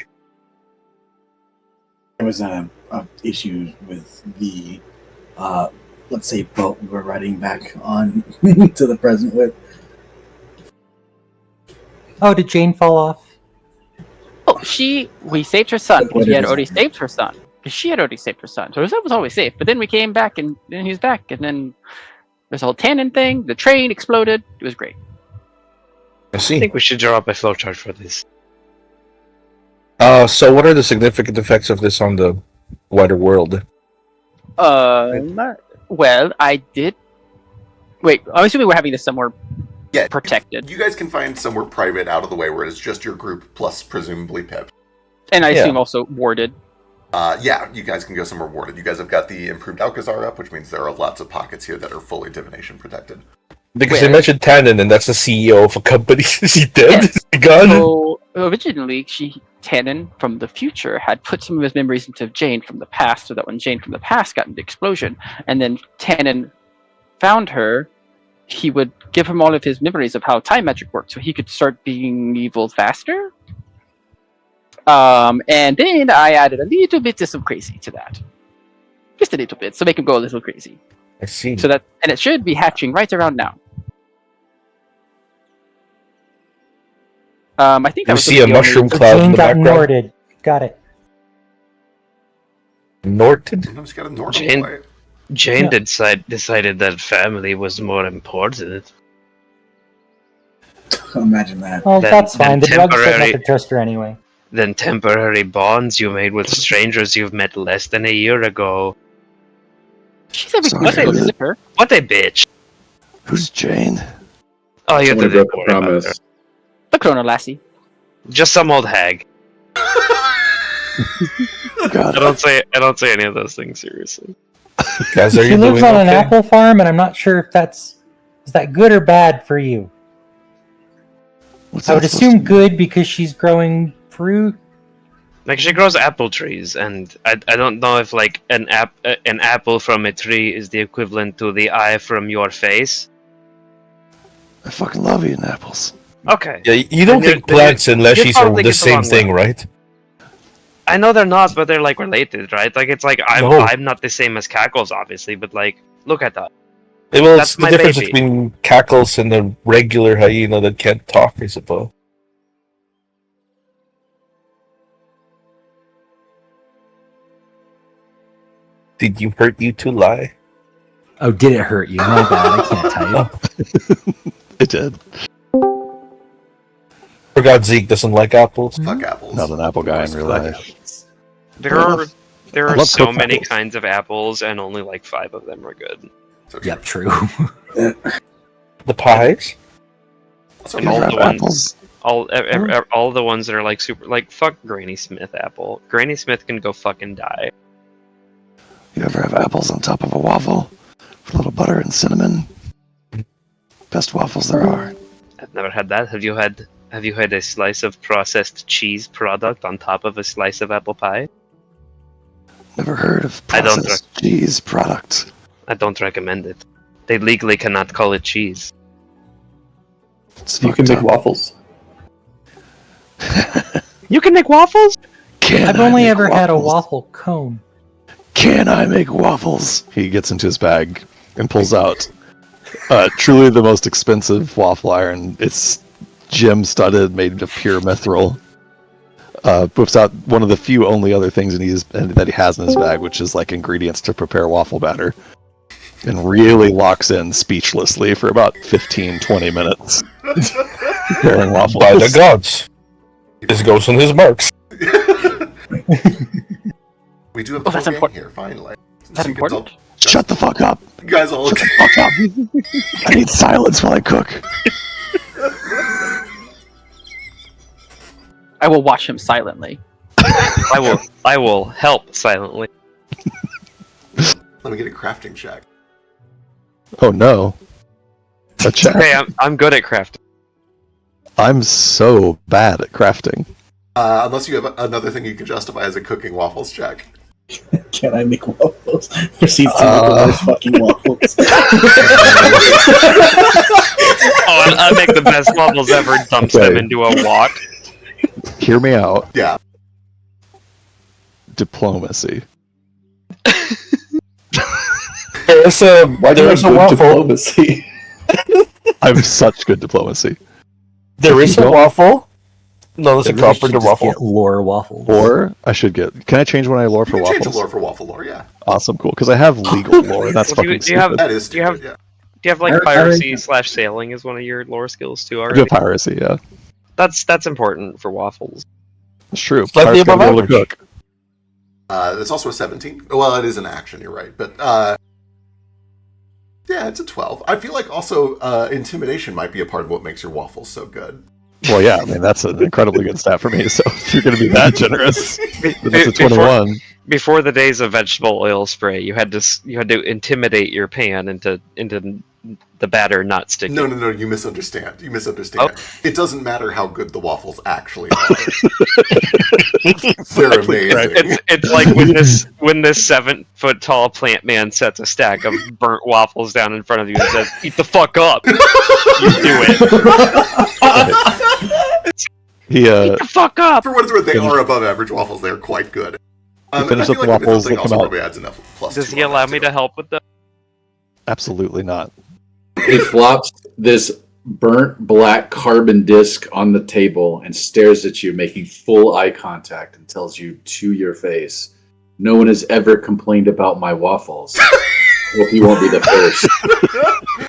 There was an issue with the, let's say, boat we were riding back on to the present with. Oh, did Jane fall off? Oh, we saved her son because we had already saved her son. Because she had already saved her son. So her son was always safe. But then we came back and then he's back. And then there's a whole tannin thing. The train exploded. It was great. I see. I think we should draw up a flowchart for this. So what are the significant effects of this on the wider world? Well, I did. Wait, I'm assuming we're having this somewhere protected. You guys can find somewhere private out of the way where it's just your group plus presumably Pip. And I assume also warded. Yeah, you guys can go somewhere warded. You guys have got the improved Alcazar up, which means there are lots of pockets here that are fully divination protected. Because they mentioned Tannen, and that's the CEO of a company. Is he dead? Yes. Is he gone? So originally, Tannen from the future had put some of his memories into Jane from the past, so that when Jane from the past got into the explosion, and then Tannen found her, he would give him all of his memories of how time magic worked, so he could start being evil faster. And then I added a little bit of some crazy to that. Just a little bit, so make him go a little crazy. I see. So that, and it should be hatching right around now. I think that We was see a mushroom cloud in Jane the got background. Norted. Got it. Norted? Sometimes you got a Jane- normal way. Jane decided that family was more important. Imagine that. Oh, Then- that's fine. then The drugs said not temporary- to trust her anyway. Than temporary bonds you made with strangers you've met less than a year ago. She's a Sorry, recruiter, who's it? zipper. What a bitch! Who's Jane? Oh, you Someone who didn't broke a worry about her. promise. The Chrono Lassie. Just some old hag. God, I don't say any of those things seriously. Guys, are She you lives doing on an okay? apple farm, and I'm not sure if is that good or bad for you. what's I would that supposed assume to mean? good because she's growing fruit. Like she grows apple trees, and I don't know if like an apple from a tree is the equivalent to the eye from your face. I fucking love eating apples. Okay. Yeah, you don't Then think you're- plants and you'd leshies are probably the get same along thing, well. right? I know they're not, but they're like related, right? Like it's like No. I'm not the same as Cackles, obviously, but like look at that. Well, That's it's the my difference baby. between cackles and a regular hyena that can't talk, I suppose. Did you hurt you to lie? Oh, did it hurt you? My bad. I can't tell you. It did. Forgot Zeke doesn't like apples. Fuck apples. Not an apple guy in real Fuck life. apples. There I are love- there I are love so cooked many apples. kinds of apples, and only like 5 of them are good. So Yep, true. The pies? So And You all ever the have ones- apples? All the ones that are like super like fuck Granny Smith apple. Granny Smith can go fucking die. You ever have apples on top of a waffle? With a little butter and cinnamon? Best waffles there are. I've never had that. Have you had a slice of processed cheese product on top of a slice of apple pie? Never heard of I don't processed cheese product. I don't recommend it. They legally cannot call it cheese. It's You can fucked make up. waffles. You can make waffles? Can I've I only make ever had a waffles? waffle cone. Can I make waffles? He gets into his bag and pulls out truly the most expensive waffle iron. It's gem-studded, made of pure mithril. Whips out one of the few only other things that he has in his bag, which is like ingredients to prepare waffle batter. And really locks in speechlessly for about 15-20 minutes. Preparing waffles. By the gods. This goes on his marks. We do have Oh, the that's whole gang important. here, finally. That's you can tell- important. Shut the fuck up! You guys all Shut the fuck up! I need silence while I cook. I will watch him silently. I will help silently. Let me get a crafting check. Oh no. A check. Hey, I'm good at crafting. I'm so bad at crafting. Unless you have another thing you can justify as a cooking waffles check. Can I make waffles? Proceeds to make the worst fucking waffles. Oh, I make the best waffles ever. Dumps them Okay. into a wok. Hear me out. Yeah. Diplomacy. There's a Why do you there's have a good waffle. diplomacy? I'm such good diplomacy. There is a Don't- waffle. No, there's a Really should carpenter just waffle. Get lore waffles. Or I should get. Can I change when I lore You for can change the waffles? lore for waffle lore, yeah. Awesome, cool. Because I have legal lore. That's Well, do you- fucking do you have- stupid. That is Do you stupid, have- yeah. Do you have like I piracy already- / sailing as one of your lore skills too I do already? have piracy, yeah. That's important for waffles. It's true. Slightly Pirates gotta above be able to average. cook. It's also a 17. Well, it is an action, you're right. But, yeah, it's a 12. I feel like also intimidation might be a part of what makes your waffles so good. Well, yeah, I mean, that's an incredibly good stat for me. So if you're going to be that generous, then it's a Before- 21. Before the days of vegetable oil spray, you had to intimidate your pan into the batter not sticking. No, you misunderstand. You misunderstand. It doesn't matter how good the waffles actually are. They're amazing. It's like when this 7-foot tall plant man sets a stack of burnt waffles down in front of you and says, "Eat the fuck up." You do it. He Eat the fuck up. For what it's worth, they are above average waffles. They're quite good. finish I up feel the like waffles thing that also come out. probably adds enough plus Does 2 he on allow that, me too. to help with them? absolutely not. He flops this burnt black carbon disc on the table and stares at you, making full eye contact, and tells you to your face, "No one has ever complained about my waffles." Hope you won't be the first.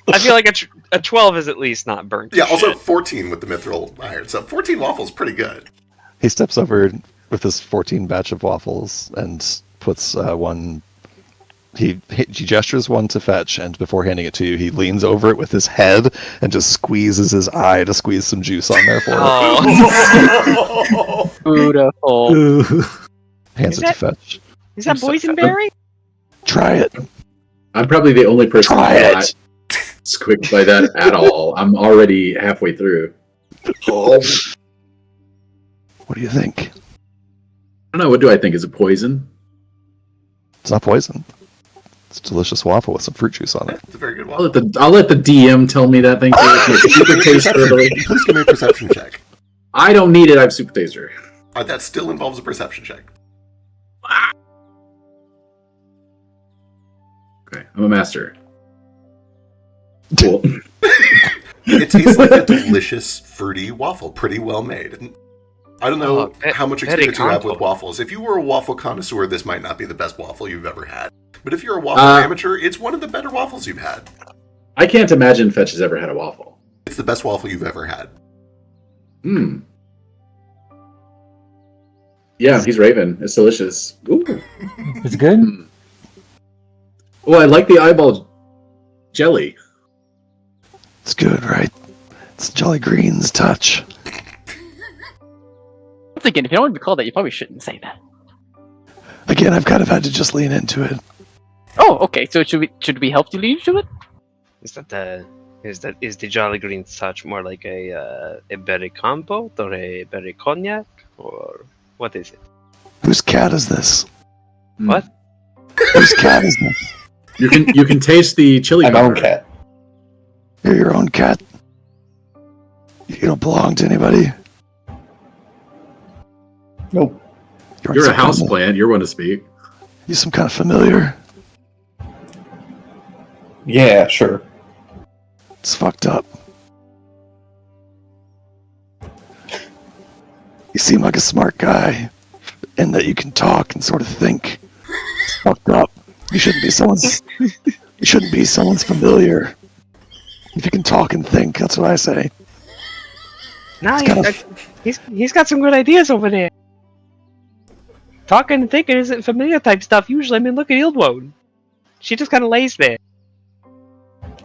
I feel like a 12 is at least not burnt. Yeah, also 14 with the mithril iron. So 14 waffles, pretty good. He steps over with his 14 batch of waffles and puts one. He gestures one to fetch, and before handing it to you, he leans over it with his head and just squeezes his eye to squeeze some juice on there for it. Oh. Beautiful. Hands it to fetch. Is that boysenberry? Try it. I'm probably the only person Try it. squicked by that at all. I'm already halfway through. What do you think? I don't know. What do I think? Is it poison? It's not poison. It's a delicious waffle with some fruit juice on it. It's a very good I'll waffle. let the DM tell me that thing. Super taste verbally. Please give me a perception check. I don't need it. I have super taster. That still involves a perception check. Okay, I'm a master. Cool. It tastes like a delicious, fruity waffle. Pretty well made. I don't know how much experience you have with waffles. If you were a waffle connoisseur, this might not be the best waffle you've ever had. But if you're a waffle amateur, it's one of the better waffles you've had. I can't imagine Fetch has ever had a waffle. It's the best waffle you've ever had. Hmm. Yeah, he's Raven. It's delicious. Ooh. It's good? Mm. Well, I like the eyeball jelly. It's good, right? It's Jolly Green's touch. I'm thinking, if you don't want to be called that, you probably shouldn't say that. Again, I've kind of had to just lean into it. Oh, okay. So should we help you lead to it? Is the Jolly Green touch more like a berry compote or a berry cognac, or what is it? Whose cat is this? What? Whose cat is this? You can taste the chili My own pepper. cat. You're your own cat. You don't belong to anybody. Nope. You're a houseplant. You're one to speak. You some kind of familiar. Yeah, sure. It's fucked up. You seem like a smart guy, in that you can talk and sort of think. It's fucked up. You shouldn't be someone's. You shouldn't be someone's familiar. If you can talk and think, that's what I say. No, It's he's got some good ideas over there. Talking and thinking isn't familiar type stuff usually. I mean, look at Ildwoad. She just kind of lays there.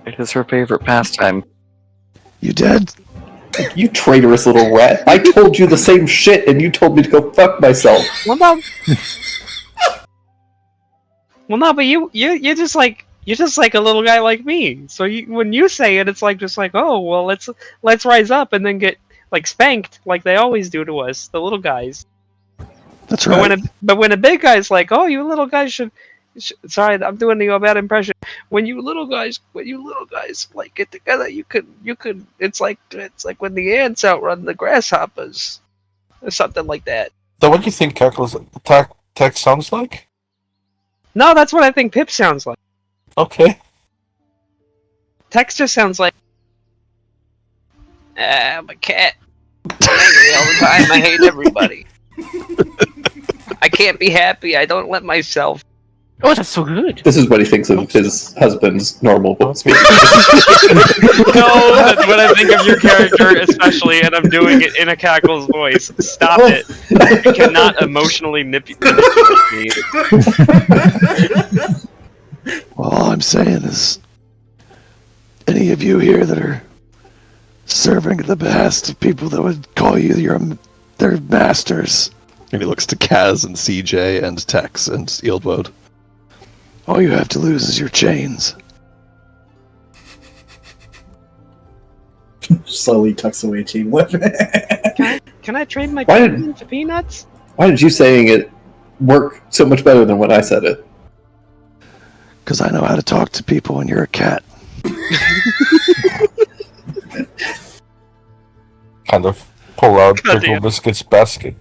It is her favorite pastime. You dead? You traitorous little rat. I told you the same shit and you told me to go fuck myself. Well, no. Well, no, but you're just like a little guy like me. So when you say it, it's like just like, oh well, let's rise up and then get like spanked like they always do to us, the little guys. That's right. But when a big guy's like, oh, you little guys should sorry, I'm doing a bad impression. When you little guys like get together, you could. It's like when the ants outrun the grasshoppers, or something like that. So what do you think Cackle's text sounds like? No, that's what I think Pip sounds like. Okay. Tex just sounds like, I'm a cat. I'm angry all the time. I hate everybody. I can't be happy. I don't let myself. Oh, that's so good. This is what he thinks of his husband's normal speech. No, that's what I think of your character, especially, and I'm doing it in a Cackle's voice. Stop it. You cannot emotionally manipulate me. Well, all I'm saying is, any of you here that are serving at the behest of people that would call you their masters, and he looks to Kaz and CJ and Tex and Eildwood, all you have to lose is your chains. Slowly tucks away a chain weapon. Can I trade my Why chicken for peanuts? Why did you saying it work so much better than when I said it? Because I know how to talk to people when you're a cat. Kind of pull out God Pickle damn. Biscuit's basket.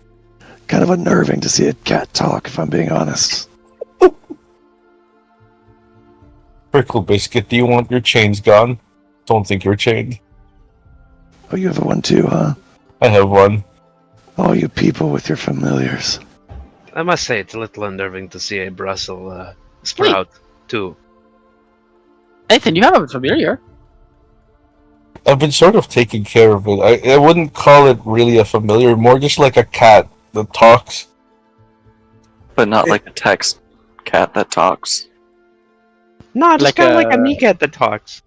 Kind of unnerving to see a cat talk, if I'm being honest. Pickle Biscuit, do you want your chains gone? Don't think you're chained. Oh, you have one too, huh? I have one. All you people with your familiars. I must say, it's a little unnerving to see a Brussels sprout, too. Nathan, you have a familiar. I've been sort of taking care of it. I wouldn't call it really a familiar, more just like a cat that talks. But not like a text cat that talks. No, just Like kind of like a a- Niket that talks.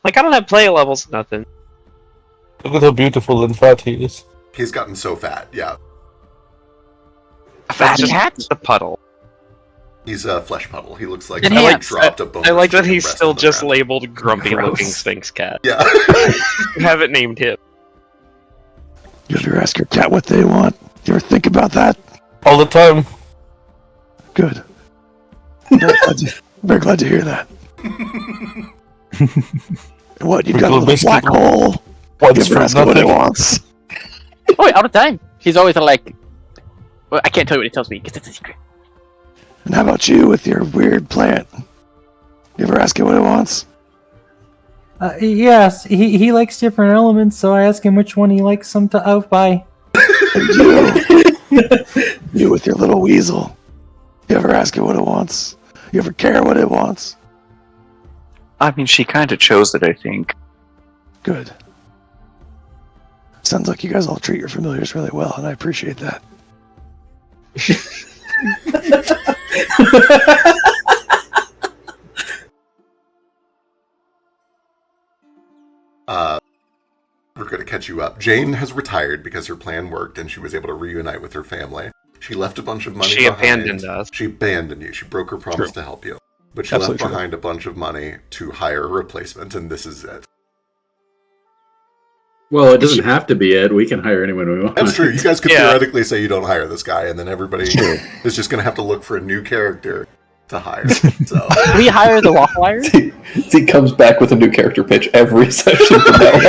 Like I don't have play levels, nothing. Look at how beautiful and fat he is. He's gotten so fat. Yeah, A fat Just cat? a puddle. he's a flesh puddle. He looks like And someone hands. dropped a bone. I like that chicken he's breast still on the just ground. labeled grumpy-looking Gross. Sphinx cat. Yeah. You haven't named him. You ever ask your cat what they want? You ever think about that? All the time. Good. Very glad to hear that. What, you've got a little black hole? Once You ever for ask it what it nothing. wants? Oh, wait, all the time. He's always like, well, I can't tell you what he tells me because it's a secret. And how about you with your weird plant? You ever ask it what it wants? Yes, he likes different elements, so I ask him which one he likes some to buy. You with your little weasel. You ever ask it what it wants? You ever care what it wants? I mean, she kind of chose it, I think. Good. Sounds like you guys all treat your familiars really well, and I appreciate that. We're going to catch you up. Jane has retired because her plan worked and she was able to reunite with her family. She left a bunch of money She behind. abandoned us. She abandoned you. She broke her promise to help you. But she Absolutely left true. behind a bunch of money to hire a replacement, and this is it. Well, it doesn't have to be Ed. We can hire anyone we want. That's true. You guys could Yeah. theoretically say you don't hire this guy, and then everybody is just going to have to look for a new character to hire. So We hire the waffle iron. He comes back with a new character pitch every session from now on.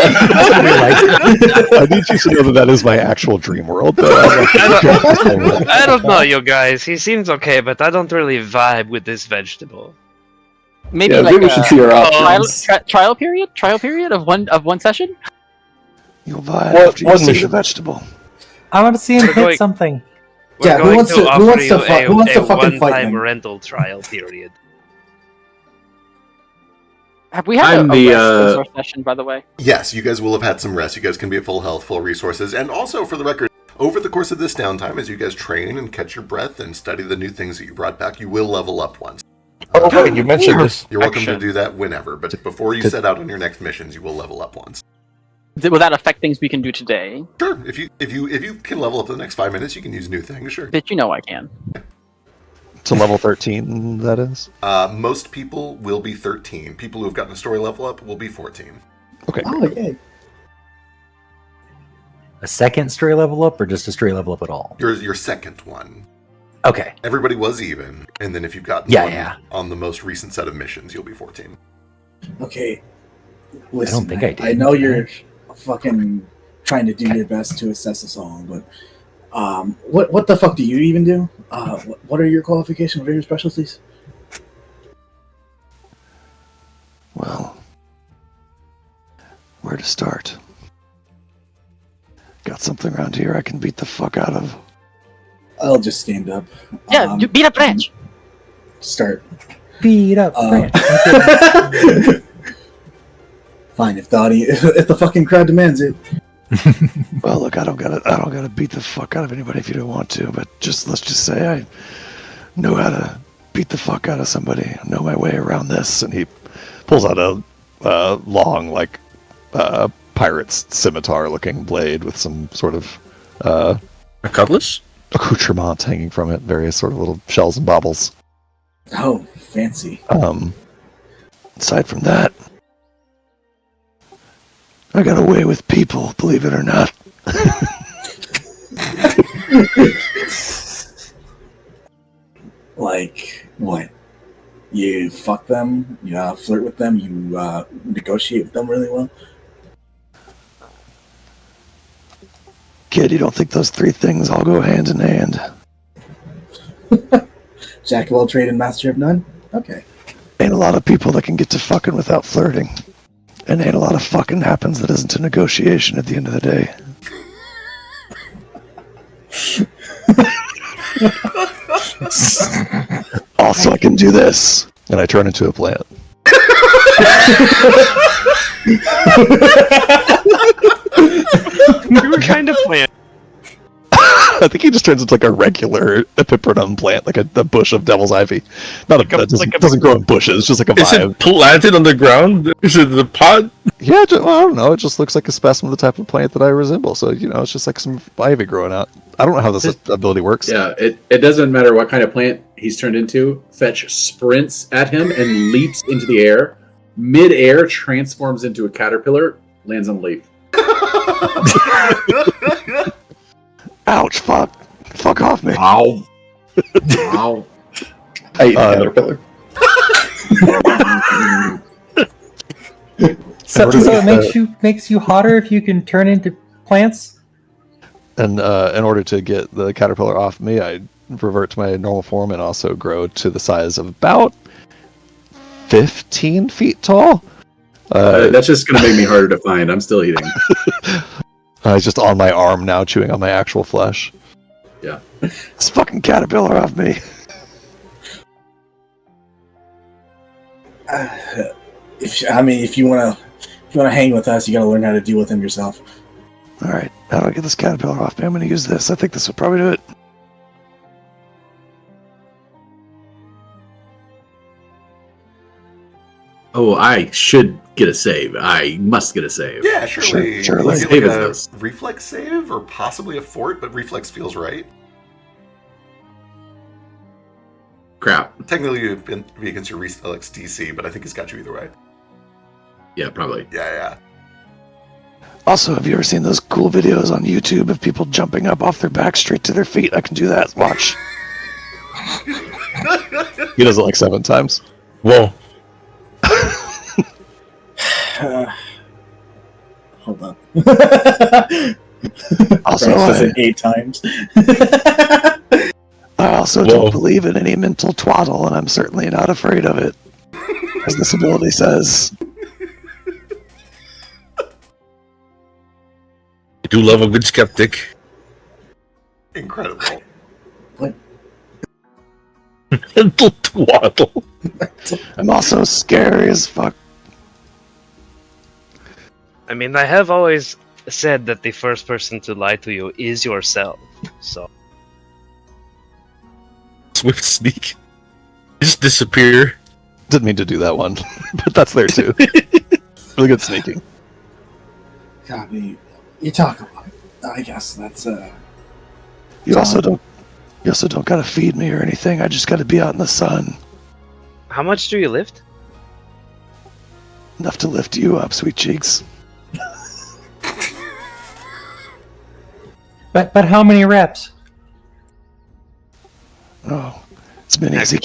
I need you to know that is my actual dream world, though. I don't know, you guys. He seems okay, but I don't really vibe with this vegetable. Maybe Yeah, like maybe we should see our trial, options. trial period of one session. You'll vibe What- after you what see the mission? vegetable. I want to see him We're hit going- something. We're Yeah, who going wants to to- who offer wants you to fu- who wants to a fucking fight one-time them? rental trial period. Have we had I'm a the, rest resource session, by the way? yes, you guys will have had some rest. You guys can be at full health, full resources, and also for the record, over the course of this downtime, as you guys train and catch your breath and study the new things that you brought back, you will level up once. Oh, wait, you mentioned this. You're welcome to Action. do that whenever, but before you set out on your next missions, you will level up once. Will that affect things we can do today? Sure, if you can level up in the next 5 minutes, you can use new things. Sure. That you know I can. To level 13, that is? Most people will be 13. People who have gotten a story level up will be 14. Okay. Oh, yay. A second stray level up, or just a stray level up at all? Your second one. Okay. Everybody was even, and then if you've gotten Yeah, one yeah. on the most recent set of missions, you'll be 14. Okay. Listen, I don't think I did. I know you're fucking trying to do your best to assess us all, but what the fuck do you even do? What are your qualifications? What are your specialties? Well, where to start? Got something around here I can beat the fuck out of. I'll just stand up. Yeah, you beat a branch. Start. Beat up. Brant. Fine, if the fucking crowd demands it. Well, look, I don't gotta beat the fuck out of anybody if you don't want to, but let's just say I know how to beat the fuck out of somebody. I know my way around this. And he pulls out a long, like, pirate's scimitar-looking blade with some sort of A cutlass? accoutrement hanging from it, various sort of little shells and baubles. Oh, fancy. Aside from that, I got away with people, believe it or not. Like, what? You fuck them, you flirt with them, you negotiate with them really well? Kid, you don't think those three things all go hand in hand? Jack of all trade and master of none? Okay. Ain't a lot of people that can get to fucking without flirting. And ain't a lot of fucking happens that isn't a negotiation at the end of the day. Also, I can do this. And I turn into a plant. We were kind of playing. I think he just turns into like a regular Epiprenum plant, like a bush of devil's ivy. Not Like that doesn't grow in bushes, just like a Is vibe. it planted on the ground? Is it the pot? Yeah, well, I don't know. It just looks like a specimen of the type of plant that I resemble. So it's just like some ivy growing out. I don't know how this ability works. Yeah, it doesn't matter what kind of plant he's turned into. Fetch sprints at him and leaps into the air. Mid-air, transforms into a caterpillar, lands on a leaf. Ouch! Fuck off me! Ow! Ow! I ate the caterpillar. So it makes you hotter if you can turn into plants. And in order to get the caterpillar off me, I revert to my normal form and also grow to the size of about 15 feet tall. That's just going to make me harder to find. I'm still eating. He's just on my arm now, chewing on my actual flesh. Yeah. This fucking caterpillar off me. If you want to hang with us, you got to learn how to deal with him yourself. All right, how do I get this caterpillar off me? I'm going to use this. I think this will probably do it. Oh, I should get a save. I must get a save. Yeah, surely. Sure, Like save a this. reflex save or possibly a fort, but reflex feels right. Crap. Technically, you'd be against your reflex DC, but I think he's got you either way. Yeah, probably. Yeah. Also, have you ever seen those cool videos on YouTube of people jumping up off their back straight to their feet? I can do that. Watch. He does it like 7 times. Whoa. Hold on. Also, does it 8 times. I also don't believe in any mental twaddle, and I'm certainly not afraid of it, as this ability says. I do love a good skeptic. Incredible. Mental twaddle. I'm also scary as fuck. I mean, I have always said that the first person to lie to you is yourself. So Swift sneak. Just disappear. Didn't mean to do that one, but that's there too. Really good sneaking. God, you talk about it. I guess that's You also don't gotta feed me or anything. I just gotta be out in the sun. how much do you lift? Enough to lift you up, sweet cheeks. But how many reps? Oh, it's been easy.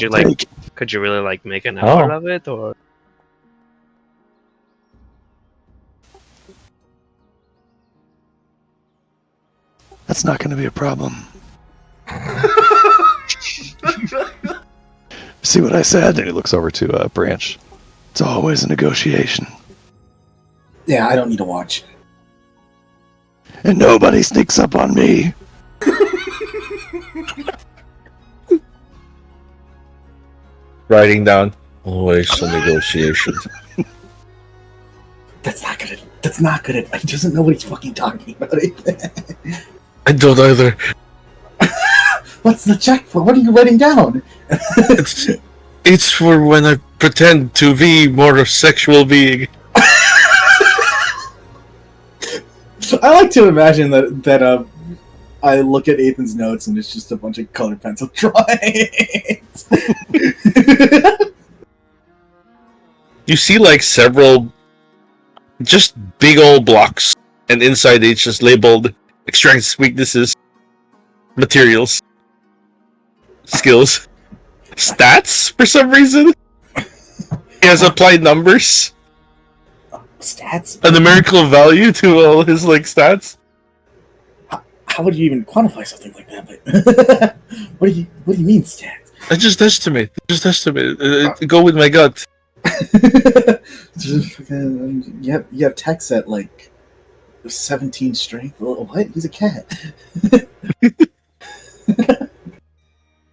Could you really make an hour of it, or? That's not going to be a problem. See what I said? And he looks over to Branch. It's always a negotiation. Yeah, I don't need to watch. And nobody sneaks up on me. Writing down. Always a negotiation. That's not good. He doesn't know what he's fucking talking about. I don't either. What's the check for? What are you writing down? It's for when I pretend to be more a sexual being. I like to imagine that I look at Ethan's notes and it's just a bunch of colored pencil drawings. You see several just big old blocks, and inside it's just labeled strengths, weaknesses, materials, skills, stats for some reason. He has applied numbers. Stats? A numerical value to all his stats. How would you even quantify something like that? What do you mean stats? I just estimate. Go with my gut. You have text at 17 strength. What? He's a cat.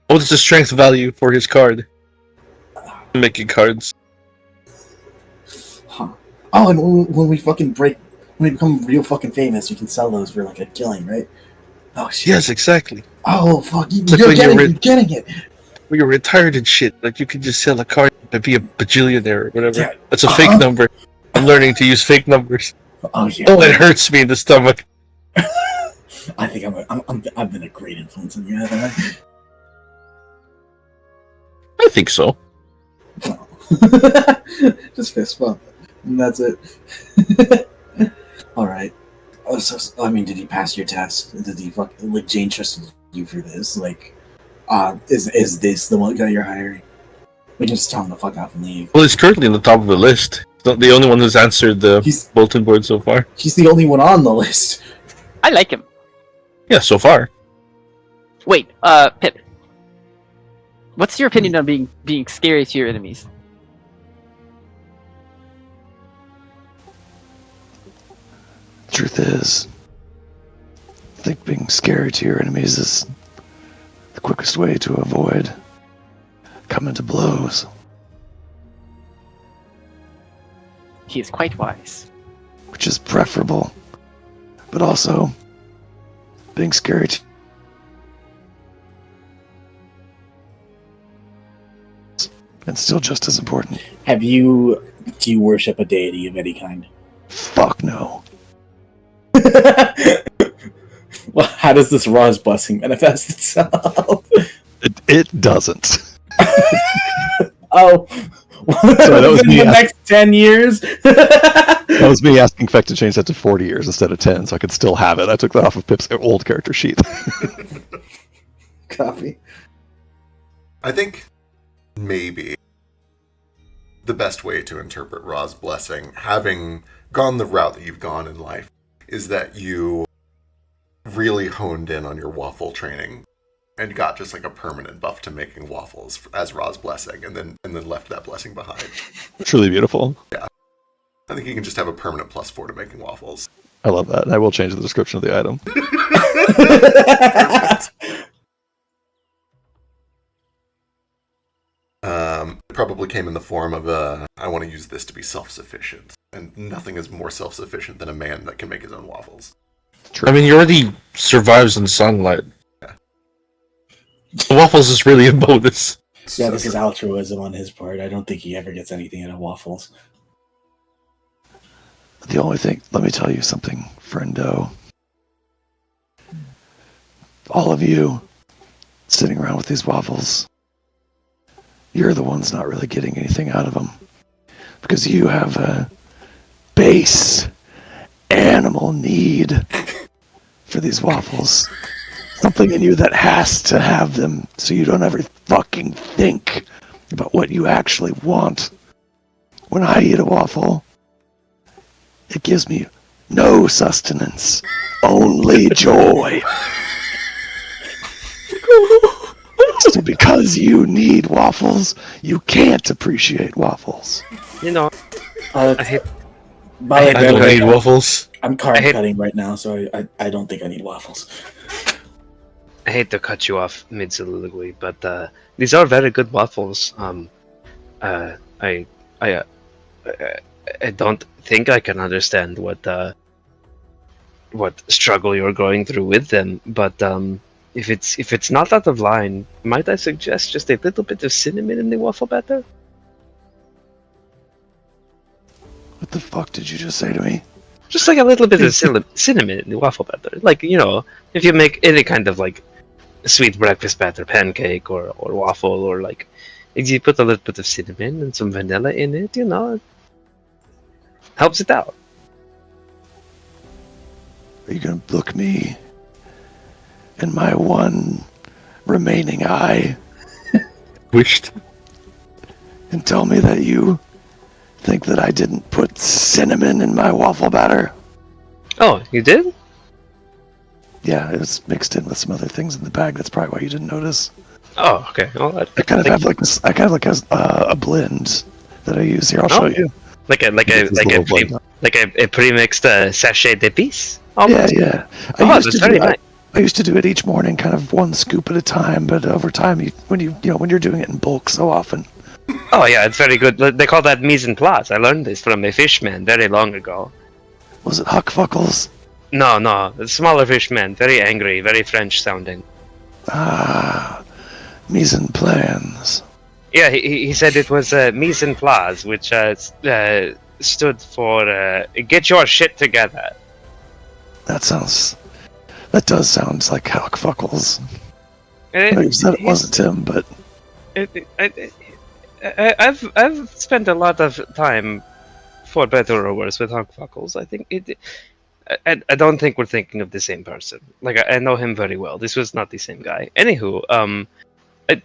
What's the strength value for his card? Making cards. Oh, and when we become real fucking famous, you can sell those for like a killing, right? Oh shit. Yes, exactly. Oh fuck, Like you're when getting it. when you're retired and shit, like you can just sell a car and be a bajillionaire or whatever. Yeah. That's a fake number. I'm learning to use fake numbers. Oh yeah. Oh, it hurts me in the stomach. I think I've been a great influence on you, haven't I? I think so. Just fist bump, and that's it. All right. Oh, so, I mean, did you pass your test? Did he like Jane trusted you for this? Like, is this the one guy you're hiring? We can just tell him to fuck off and leave. Well, he's currently on the top of the list. He's not the only one who's answered the bulletin board so far. He's the only one on the list. I like him. Yeah, so far. Wait, Pip. What's your opinion on being scary to your enemies? Truth is, I think being scary to your enemies is the quickest way to avoid coming to blows. He is quite wise. Which is preferable, but also being scary to and still just as important. Do you worship a deity of any kind? Fuck no. Well, how does this Ra's blessing manifest itself? It doesn't. Oh, so that was in me the next 10 years. That was me asking Feck to change that to 40 years instead of 10, so I could still have it. I took that off of Pip's old character sheet. Copy. I think maybe the best way to interpret Ra's blessing, having gone the route that you've gone in life, is that you really honed in on your waffle training and got just like a permanent buff to making waffles as Ra's blessing, and then left that blessing behind. Truly beautiful. Yeah. I think you can just have a permanent +4 to making waffles. I love that. And I will change the description of the item. It probably came in the form of I want to use this to be self-sufficient. And nothing is more self-sufficient than a man that can make his own waffles. True. I mean, he already survives in sunlight. Yeah. The waffles is really a bonus. Yeah, this is altruism on his part. I don't think he ever gets anything out of waffles. The only thing, let me tell you something, friendo. All of you sitting around with these waffles, you're the ones not really getting anything out of them. Because you have a base animal need for these waffles. Something in you that has to have them so you don't ever fucking think about what you actually want. When I eat a waffle, it gives me no sustenance, only joy. So because you need waffles, you can't appreciate waffles. You know, I hate. I don't need waffles. I'm carb cutting right now, so I don't think I need waffles. I hate to cut you off mid soliloquy, but these are very good waffles. I don't think I can understand what struggle you're going through with them, but if it's not out of line, might I suggest just a little bit of cinnamon in the waffle batter? What the fuck did you just say to me? Just like a little bit of cinnamon in the waffle batter. Like, you know, if you make any kind of like sweet breakfast batter, pancake or waffle, or like if you put a little bit of cinnamon and some vanilla in it, you know, it helps it out. Are you gonna look me in my one remaining eye Wished. and tell me that you think that I didn't put cinnamon in my waffle batter? Oh, you did? Yeah, it was mixed in with some other things in the bag. That's probably why you didn't notice. Oh, okay. Well, I kind of have like this. I kind of like a blend that I use here. I'll show you. Like a pre-mixed sachet de piece. Almost. Yeah. I used to do it each morning, kind of one scoop at a time. But over time, when you're doing it in bulk so often, Oh yeah, it's very good. They call that mise en place. I learned this from a fishman very long ago. Was it Huckfuckles? No, a smaller fishman, very angry, very French sounding. Ah, mise en plans. Yeah, he said it was mise en place, which stood for get your shit together. That does sound like Huckfuckles. I know you said it wasn't him, but I've spent a lot of time, for better or worse, with Huckfuckles. I think I don't think we're thinking of the same person. Like I know him very well. This was not the same guy. Anywho,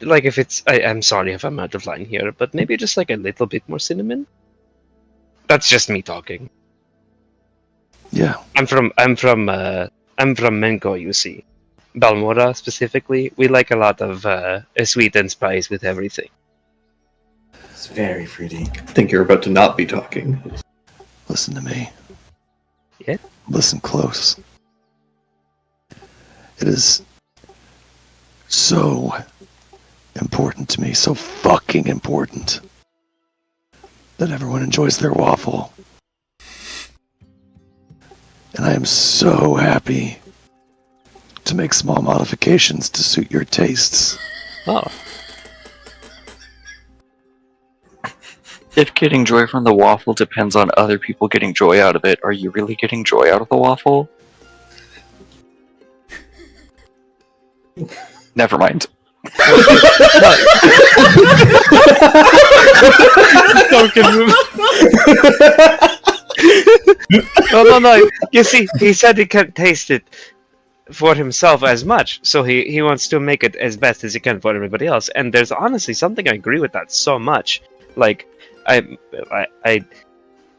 like if it's, I'm sorry if I'm out of line here, but maybe just like a little bit more cinnamon. That's just me talking. yeah. I'm from Menko, you see. Balmora specifically. We like a lot of sweet and spice with everything. It's very fruity. I think you're about to not be talking. Listen to me. Yeah? Listen close. It is so important to me, so fucking important, that everyone enjoys their waffle. And I am so happy to make small modifications to suit your tastes. Oh. If getting joy from the waffle depends on other people getting joy out of it, are you really getting joy out of the waffle? Never mind. No. You see, he said he can't taste it for himself as much, so he wants to make it as best as he can for everybody else. And there's honestly something I agree with that so much. Like, I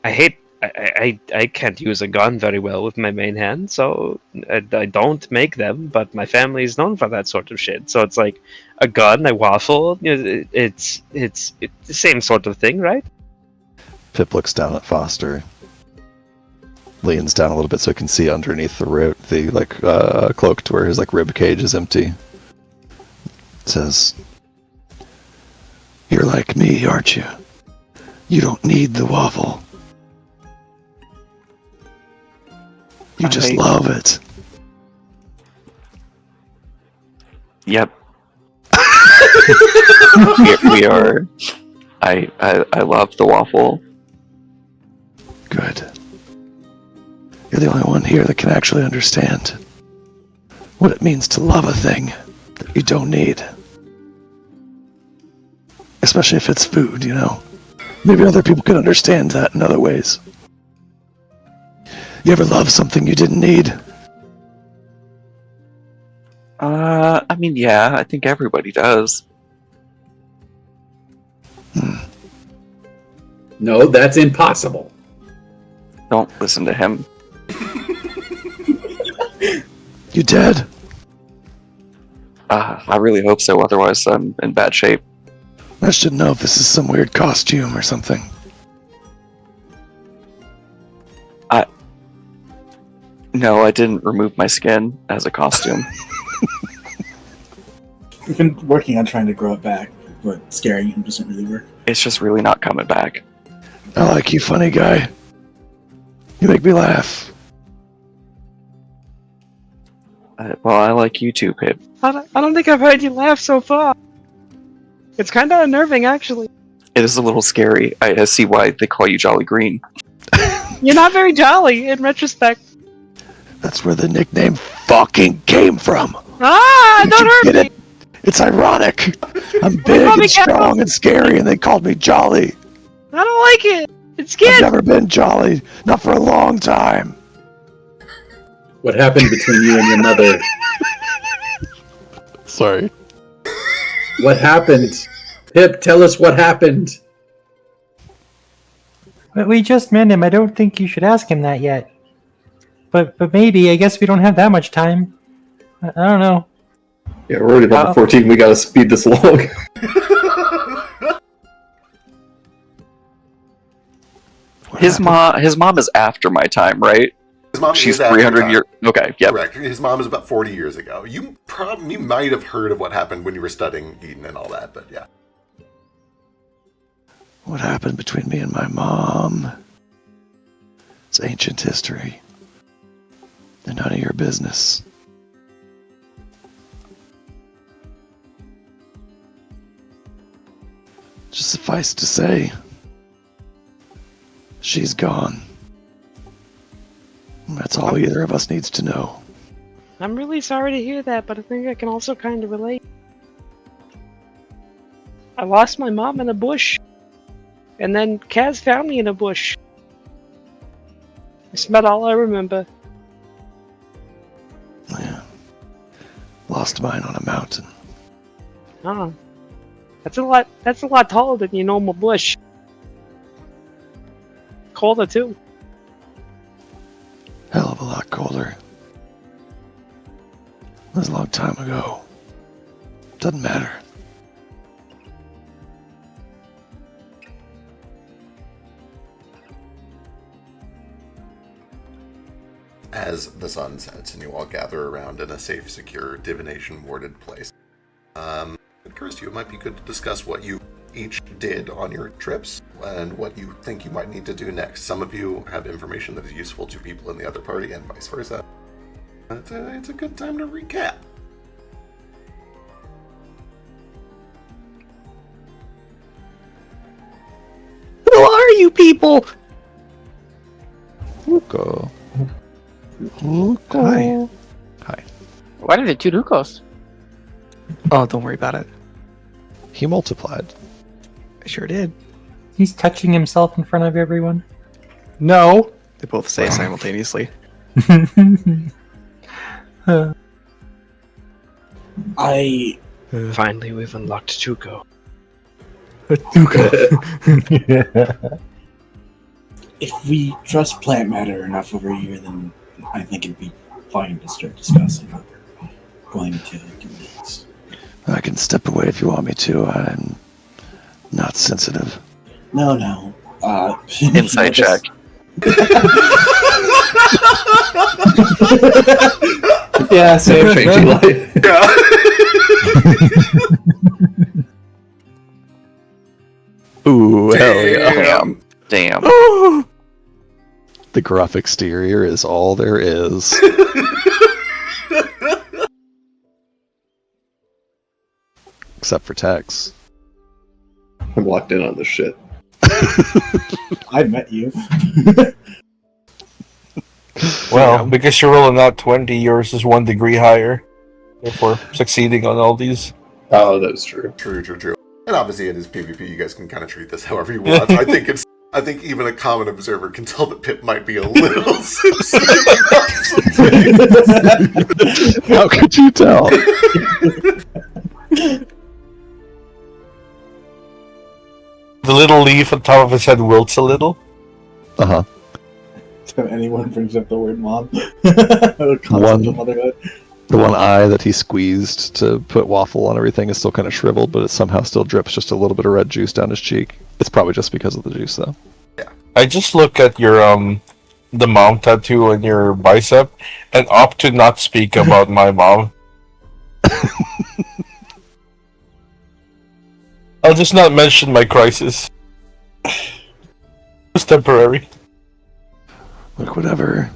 hate. I can't use a gun very well with my main hand, so I don't make them. But my family is known for that sort of shit. So it's like a gun, a waffle. It's the same sort of thing, right? Pip looks down at Foster, leans down a little bit so he can see underneath the cloak to where his rib cage is empty. Says, "You're like me, aren't you? You don't need the waffle. You just love it." Yep. we are. I love the waffle. Good. You're the only one here that can actually understand what it means to love a thing that you don't need. Especially if it's food, you know. Maybe other people can understand that in other ways. You ever love something you didn't need? I mean, yeah, I think everybody does. No, that's impossible. Don't listen to him. You dead? I really hope so, otherwise I'm in bad shape. I should know if this is some weird costume or something. No, I didn't remove my skin as a costume. We've been working on trying to grow it back, but scaring him doesn't really work. It's just really not coming back. I like you, funny guy. You make me laugh. Well, I like you too, Pip. I don't think I've heard you laugh so far. It's kind of unnerving, actually. It is a little scary. I see why they call you Jolly Green. You're not very jolly, in retrospect. That's where the nickname fucking came from. Ah, don't hurt me! It's ironic. I'm big and strong and scary, and they called me Jolly. I don't like it. It's scary. I've never been Jolly. Not for a long time. What happened between you and your mother? Sorry. What happened? Pip, tell us what happened. But we just met him. I don't think you should ask him that yet. But maybe. I guess we don't have that much time. I don't know. Yeah, we're already level 14. We gotta speed this along. His mom is after my time, right? His mom She's is after 300 years. Okay, yeah. Correct. His mom is about 40 years ago. You might have heard of what happened when you were studying Eden and all that, but yeah. What happened between me and my mom? It's ancient history. And none of your business. Just suffice to say, she's gone. That's all either of us needs to know. I'm really sorry to hear that, but I think I can also kind of relate. I lost my mom in a bush, and then Kaz found me in a bush. That's about all I remember. Yeah. Lost mine on a mountain. Oh. That's a lot taller than your normal bush. Colder too. Hell of a lot colder. It was a long time ago. Doesn't matter. As the sun sets and you all gather around in a safe, secure, divination-warded place, it occurs to you it might be good to discuss what you each did on your trips and what you think you might need to do next. Some of you have information that is useful to people in the other party and vice versa. It's a good time to recap. Who are you people? Luco. Hi. Hi. Why did it two Lucos? Oh, don't worry about it. He multiplied. I sure did. He's touching himself in front of everyone. No! They both say simultaneously. Finally, we've unlocked Tuco. If we trust plant matter enough over here, then I think it'd be fine to start discussing what we're going to do next. I can step away if you want me to. I'm not sensitive. No. Insight check. Yeah, same changing life. Yeah. Ooh, hell yeah. Damn. The gruff exterior is all there is. Except for Tex. I'm locked in on this shit. I met you. Well, because you're rolling out 20, yours is 1 degree higher. Therefore, succeeding on all these. Oh, that's true. True. And obviously it is PvP, you guys can kind of treat this however you want. I think even a common observer can tell that Pip might be a little sensitive about some things. How could you tell? The little leaf on top of his head wilts a little. Uh-huh. So anyone brings up the word mom. The concept of motherhood. The one eye that he squeezed to put waffle on everything is still kind of shriveled, but it somehow still drips just a little bit of red juice down his cheek. It's probably just because of the juice, though. Yeah. I just look at your the mom tattoo on your bicep and opt to not speak about my mom. I'll just not mention my crisis. It's temporary. Look, whatever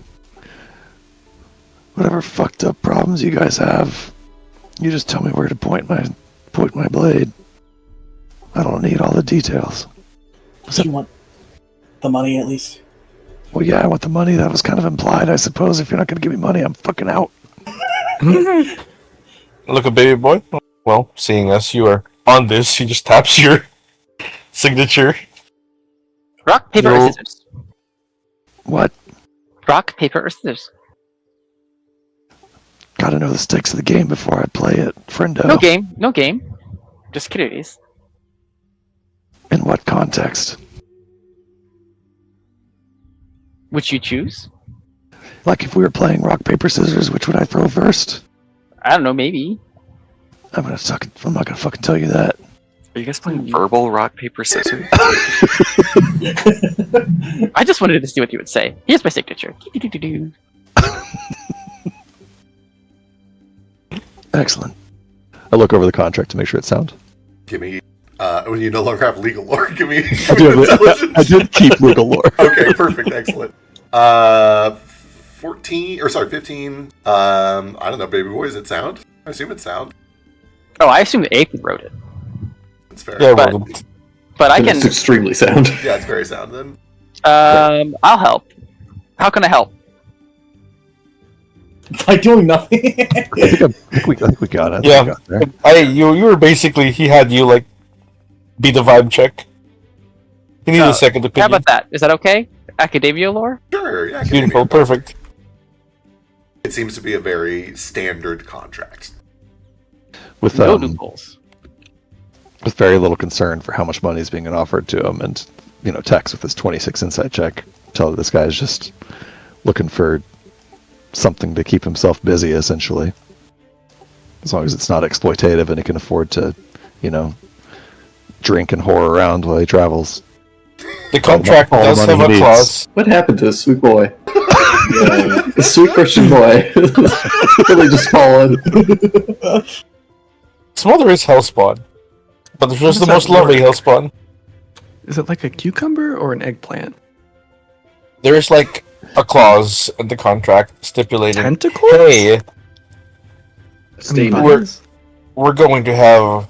fucked up problems you guys have, you just tell me where to point my blade. I don't need all the details. Do you want the money at least? Well, yeah, I want the money. That was kind of implied, I suppose. If you're not going to give me money, I'm fucking out. Look, a baby boy. Well, seeing as you are on this, he just taps your signature. Rock, paper, or scissors? What? Rock, paper, or scissors? Gotta know the stakes of the game before I play it, friendo. No game. Just curious. In what context? Which you choose? Like if we were playing rock, paper, scissors, which would I throw first? I don't know, maybe. I'm not gonna fucking tell you that. Are you guys playing verbal rock, paper, scissors? I just wanted to see what you would say. Here's my signature. Excellent. I look over the contract to make sure it's sound. Give me When you no longer have legal lore, give me I did keep legal lore. Okay, perfect, excellent. 14 or sorry, 15. I don't know, baby boy. Is it sound? I assume it's sound. Oh, I assume Aiden wrote it. It's fair. Yeah, But- well, But I Then can. It's extremely sound. Yeah, it's very sound then. I'll help. How can I help? By doing nothing. I think we got it. Yeah. We got there. you were basically, he had you like be the vibe check. He needed a second How opinion. about that? Is that okay? Academia lore? Sure, yeah. Beautiful, perfect. It seems to be a very standard contract. With No loopholes. with very little concern for how much money is being offered to him, and Tex with his 26 insight check tell that this guy is just looking for something to keep himself busy, essentially. As long as it's not exploitative and he can afford to, drink and whore around while he travels. The contract all the does money have he a needs. clause. What happened to this sweet boy? The sweet Christian boy. Really just fallen. Smother is Hellspawn, but it's just How the does most that lovely work? Hellspawn. Is it like a cucumber or an eggplant? There is like a clause in the contract stipulating, Tentacles? hey, Stamen. we're going to have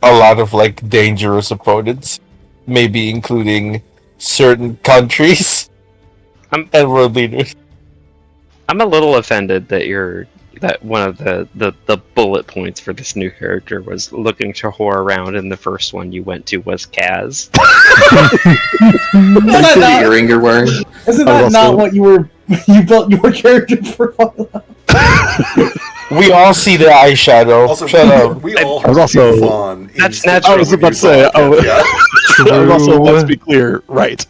a lot of like dangerous opponents, maybe including certain countries and world leaders. I'm a little offended that one of the bullet points for this new character was looking to whore around, and the first one you went to was Kaz. Is it the earring you're wearing? Isn't that not what you built your character for? We all see the eyeshadow. Also, Shut up. we all I was heard also- you fawn. That's in natural. I was when about you to say, saw it, yeah. I was also, let's be clear, right.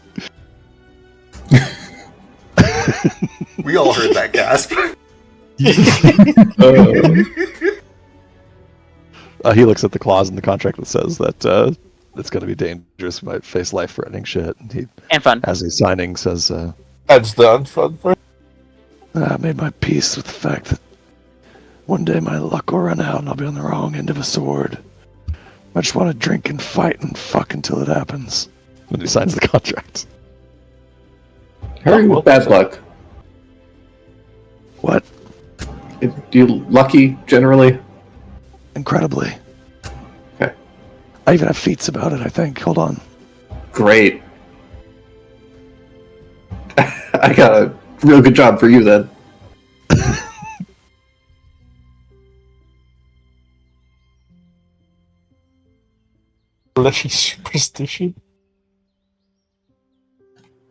We all heard that gasp. He looks at the clause in the contract that says that it's going to be dangerous, might face life-threatening shit. And he, And fun. as he's signing, says, That's done. Fun for I made my peace with the fact that one day my luck will run out and I'll be on the wrong end of a sword. I just want to drink and fight and fuck until it happens. When he signs the contract. How are you with bad luck? What? Do you lucky generally? Incredibly. Okay. I even have feats about it, I think. Hold on. Great. I got a real good job for you then. Leshy superstition.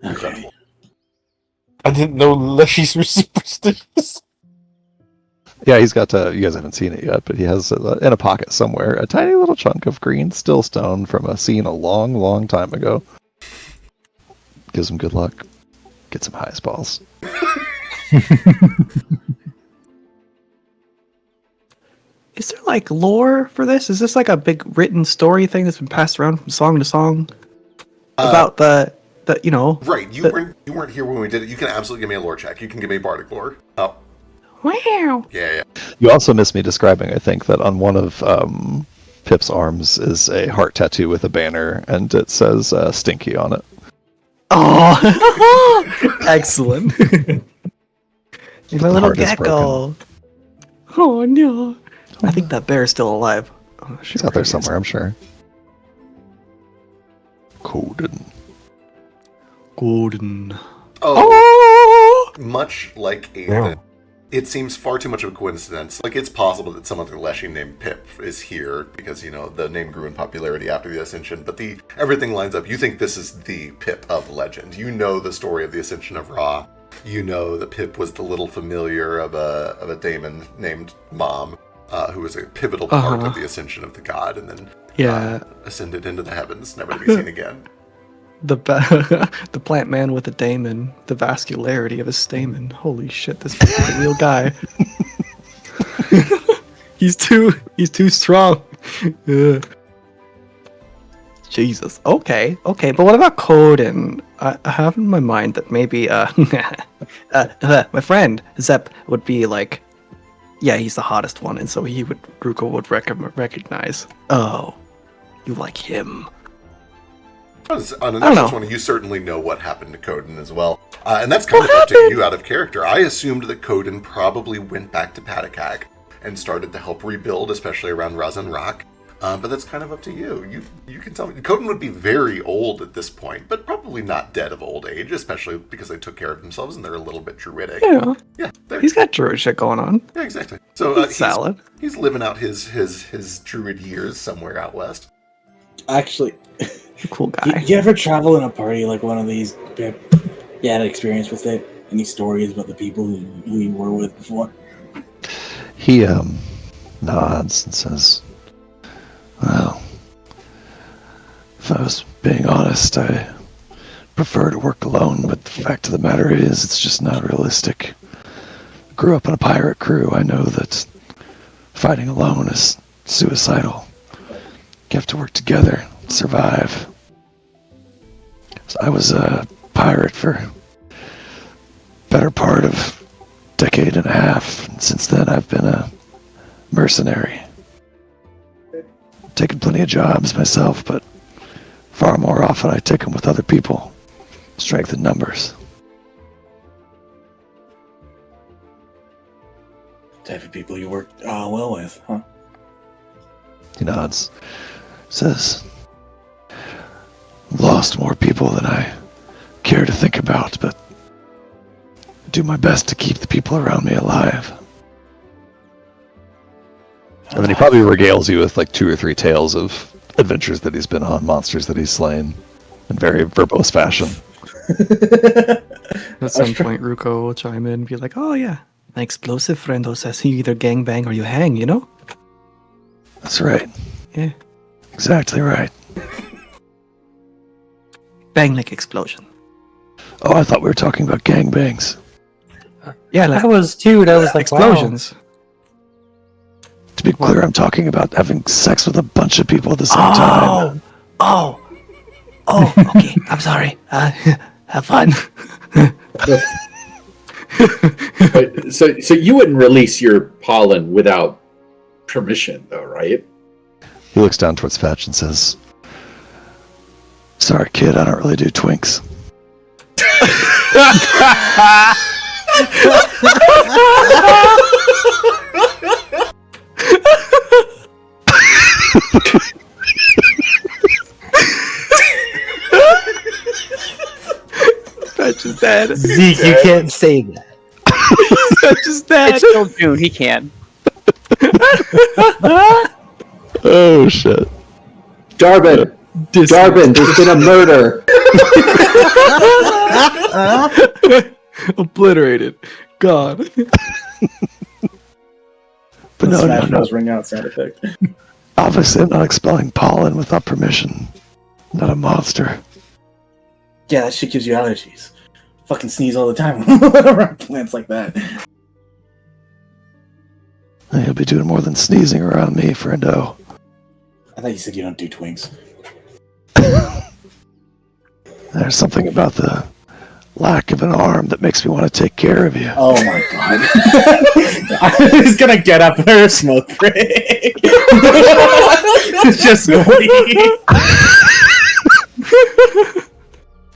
Okay. I didn't know Leshies were superstitious. Yeah, he's got you guys haven't seen it yet, but he has in a pocket somewhere a tiny little chunk of green still stone from a scene a long, long time ago. Gives him good luck. Gets him high as balls. Is there like lore for this? Is this like a big written story thing that's been passed around from song to song about the Right, you weren't here when we did it. You can absolutely give me a lore check. You can give me bardic lore. Oh, Wow. yeah. You also missed me describing, I think, that on one of Pip's arms is a heart tattoo with a banner, and it says Stinky on it. Oh, excellent. He's my The little heart is gecko. Oh no. I think that bear is still alive. Oh, She's out there somewhere, I'm sure. Coded. Golden. Oh, much like Ethan, it seems far too much of a coincidence. Like, it's possible that some other Leshy named Pip is here because, the name grew in popularity after the Ascension, but everything lines up. You think this is the Pip of legend. You know the story of the Ascension of Ra. You know that Pip was the little familiar of a daemon named Mom, who was a pivotal part of the Ascension of the god, and then ascended into the heavens, never to be seen again. The plant man with a daemon, the vascularity of his stamen. Holy shit, this is a real guy. he's too strong. Ugh. Jesus. Okay, but what about Coden? I have in my mind that maybe my friend Zep would be like, yeah, he's the hottest one, and so Ruko would recognize. Oh, you like him. On the I don't next know. one, you certainly know what happened to Coden as well. And that's kind of up to you out of character. I assumed that Coden probably went back to Patakak and started to help rebuild, especially around Razan Rock. But that's kind of up to you. You can tell me. Coden would be very old at this point, but probably not dead of old age, especially because they took care of themselves and they're a little bit druidic. Yeah. Yeah, He's got druid shit going on. yeah, exactly. So He's salad. He's living out his druid years somewhere out west. Actually, cool guy. You ever travel in a party like one of these? You had an experience with it? Any stories about the people who you were with before? He nods and says, "Well, if I was being honest, I prefer to work alone, but the fact of the matter is, it's just not realistic. I grew up on a pirate crew. I know that fighting alone is suicidal. You have to work together, survive. So I was a pirate for better part of decade and a half, and since then I've been a mercenary. Taken plenty of jobs myself, but far more often I take them with other people. Strength in numbers." Type of people you work well with, huh? He nods. Says, "Lost more people than I care to think about, but I do my best to keep the people around me alive." And then he probably regales you with like 2 or 3 tales of adventures that he's been on, monsters that he's slain, in very verbose fashion. At some point, Ruko will chime in and be like, "Oh yeah, my explosive friend who says you either gangbang or you hang, you know?" That's right. Yeah. Exactly right. Bang like explosion. Oh, I thought we were talking about gangbangs. Yeah, like I was too. That was like explosions. To be clear, I'm talking about having sex with a bunch of people at the same time. Oh, okay. I'm sorry. Have fun. So you wouldn't release your pollen without permission, though, right? He looks down towards Fetch and says, "Sorry, kid, I don't really do twinks." Fetch is dead. Zeke, you can't say that. Fetch is dead. It's still June. He can. Oh shit. Darbin, there's been a murder. Obliterated. God. But no, Smash Bros. Ring out sound effect. Obviously, I'm not expelling pollen without permission. Not a monster. Yeah, that shit gives you allergies. Fucking sneeze all the time around plants like that. You'll be doing more than sneezing around me, friendo. I thought you said you don't do twinks. There's something about the lack of an arm that makes me want to take care of you. Oh my god. I was gonna get up for a smoke break. Just leave.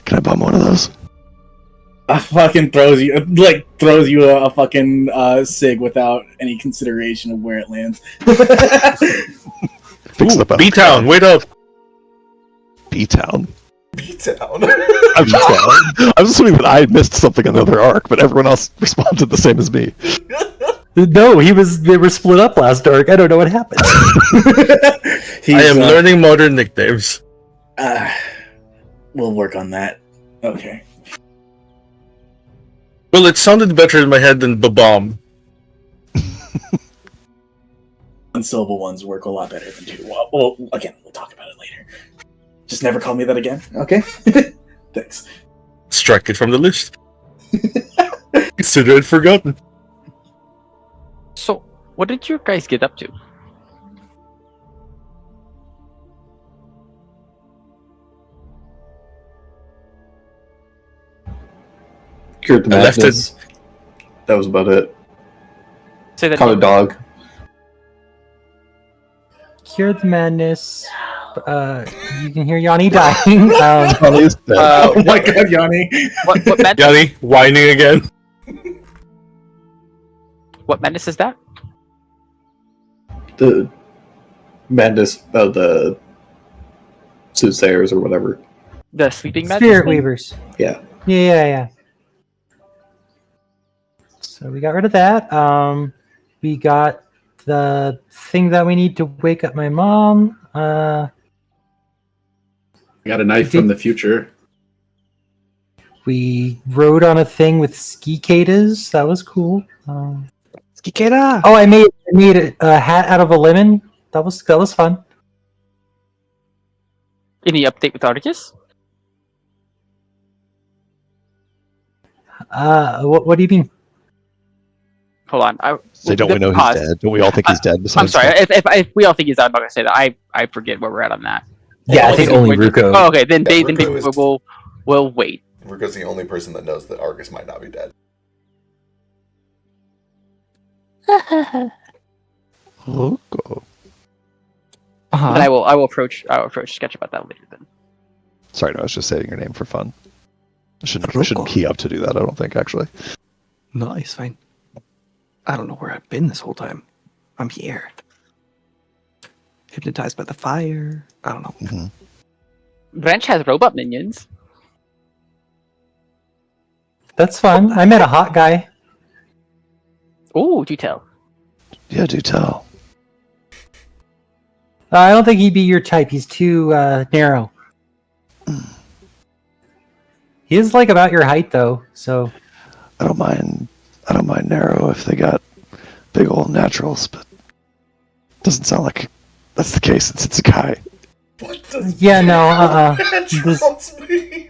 Can I bum one of those? Fucking throws you a fucking cig without any consideration of where it lands. B-Town, wait up! B-Town? B-Town. I'm assuming that I missed something in the other arc, but everyone else responded the same as me. No, they were split up last arc. I don't know what happened. I am learning modern nicknames. We'll work on that. Okay. Well, it sounded better in my head than ba-bomb. One-syllable ones work a lot better than two. Well, again, we'll talk about it later. Just never call me that again, okay? Thanks. Strike it from the list. Consider it forgotten. So, what did you guys get up to? Cured the I left madness. That was about it. Say that Caught a again. dog. Cure the madness. You can hear Yanni dying. Yanni's dead. Oh my god, Yanni! What madness? Yanni, whining again. What madness is that? The madness of the soothsayers or whatever. The sleeping madness. Spirit thing? Weavers. Yeah. Yeah. So we got rid of that. We got the thing that we need to wake up my mom. I got a knife from the future. We rode on a thing with cicadas. That was cool. Cicada! Oh, I made a hat out of a lemon. That was fun. Any update with Articus? What do you mean? Hold on. Don't we know he's dead? Don't we all think he's dead? I'm sorry. If we all think he's dead, I'm not gonna say that. I forget where we're at on that. Yeah, I think only Ruko. Oh, okay. Then Yeah, Dave Ruko will wait. Ruko's the only person that knows that Argus might not be dead. Ruko. But I will approach Sketch about that later then. Sorry, no, I was just saying your name for fun. I shouldn't key up to do that, I don't think, actually. No, it's fine. I don't know where I've been this whole time. I'm here. Hypnotized by the fire. I don't know. Mm-hmm. Branch has robot minions. That's fun. I met a hot guy. Ooh, do tell. Yeah, do tell. I don't think he'd be your type. He's too narrow. He is like about your height though, so I don't mind narrow if they got big old naturals, but doesn't sound like that's the case since it's a guy. What does yeah, no, naturals mean?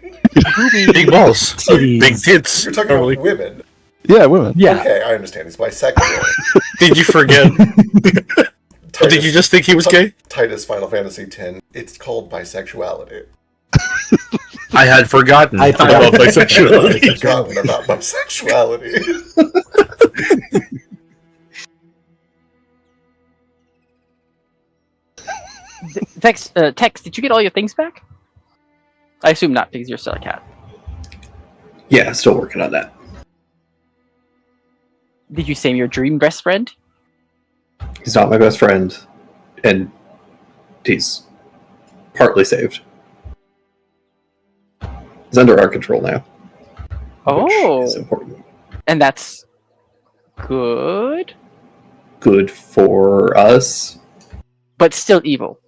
Big balls. Titties. Big tits. You're talking about women. Yeah, women. Yeah. Okay, I understand. He's bisexual. Did you forget? Did you just think he was gay? Titus Final Fantasy X. It's called bisexuality. I had forgotten I forgot. about bisexuality. I've forgotten about bisexuality. Tex, did you get all your things back? I assume not, because you're still a cat. Yeah, still working on that. Did you save your dream best friend? He's not my best friend, and he's partly saved. He's under our control now. Oh, It's important. and that's good, Good for us. but still evil.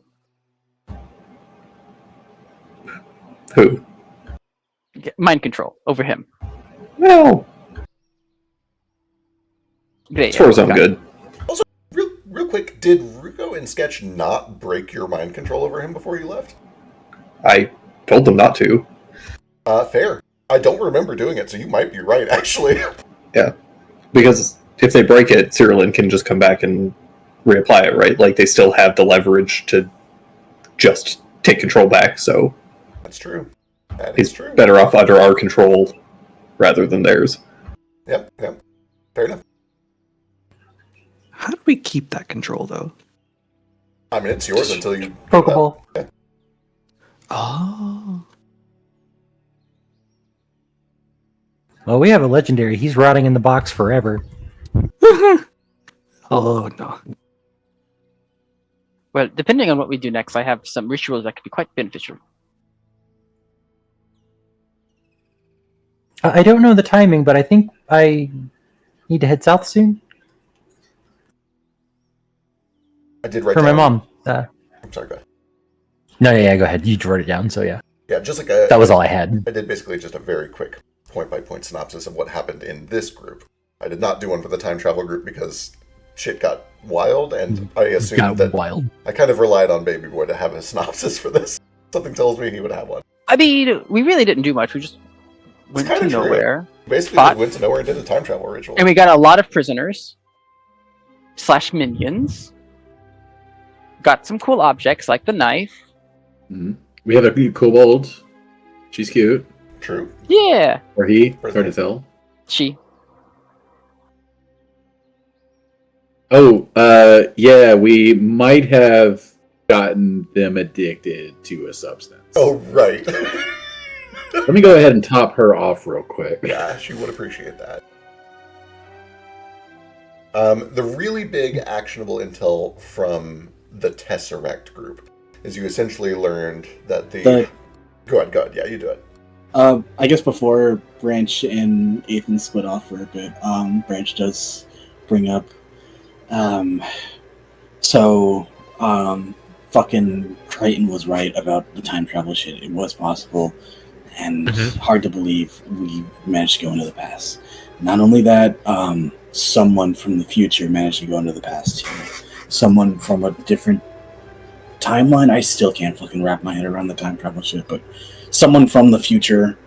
Who? Mind control over him. Well, Great. it's for his own Got it. good. Real quick, did Ruko and Sketch not break your mind control over him before you left? I told them not to. Fair. I don't remember doing it, so you might be right, actually. Yeah. Because if they break it, Cyrillin can just come back and reapply it, right? Like, they still have the leverage to just take control back, so That's true. That he's is true. better off under our control rather than theirs. Yep. Fair enough. How do we keep that control, though? I mean, it's yours until you... Pokeball. Yeah. Oh. Well, we have a legendary. He's rotting in the box forever. Oh, no. Well, depending on what we do next, I have some rituals that could be quite beneficial. I don't know the timing, but I think I need to head south soon. I did write For my down... mom. I'm sorry, go ahead. No, yeah, go ahead. You wrote it down, so yeah. Yeah, just like a... That was all I had. I did basically just a very quick point-by-point synopsis of what happened in this group. I did not do one for the time travel group because shit got wild, and I assumed that wild. I kind of relied on Baby Boy to have a synopsis for this. Something tells me he would have one. I mean, we really didn't do much. We just went kinda to true. nowhere. Basically, Fought. we went to nowhere and did a time travel ritual. And we got a lot of prisoners / minions. Got some cool objects like the knife. Mm-hmm. We have a kobold. She's cute. True. Yeah. Or he. Where's Hard to he? tell. She. Oh, yeah, we might have gotten them addicted to a substance. Oh, right. Let me go ahead and top her off real quick. Yeah, she would appreciate that. The really big actionable intel from the Tesseract group is you essentially learned that Go ahead. Yeah, you do it. I guess before Branch and Ethan split off for a bit, Branch does bring up, fucking Crichton was right about the time travel shit. It was possible, and hard to believe we managed to go into the past. Not only that, someone from the future managed to go into the past too. Someone from a different timeline. I still can't fucking wrap my head around the time travel shit, but someone from the future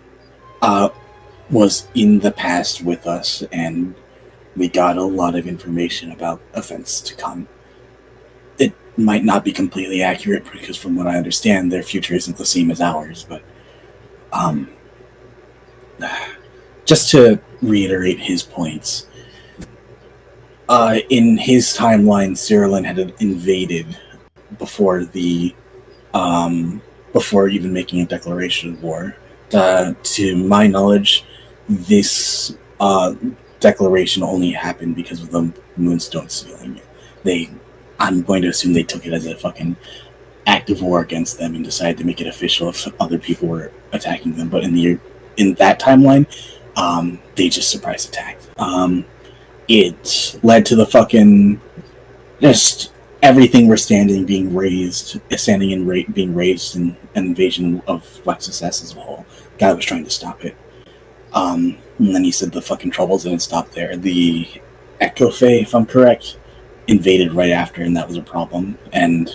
was in the past with us, and we got a lot of information about events to come. It might not be completely accurate, because from what I understand, their future isn't the same as ours, but just to reiterate his points, in his timeline, Cyrillin had invaded before before even making a declaration of war. To my knowledge, this declaration only happened because of the Moonstone sealing. I'm going to assume they took it as a fucking act of war against them and decided to make it official if other people were attacking them. But in that timeline, they just surprise attacked. It led to the fucking just everything we're standing being raised, being raised, and an invasion of Lexus S as a whole. Guy was trying to stop it. And then he said the fucking troubles didn't stop there. The Echo Fae, if I'm correct, invaded right after, and that was a problem. And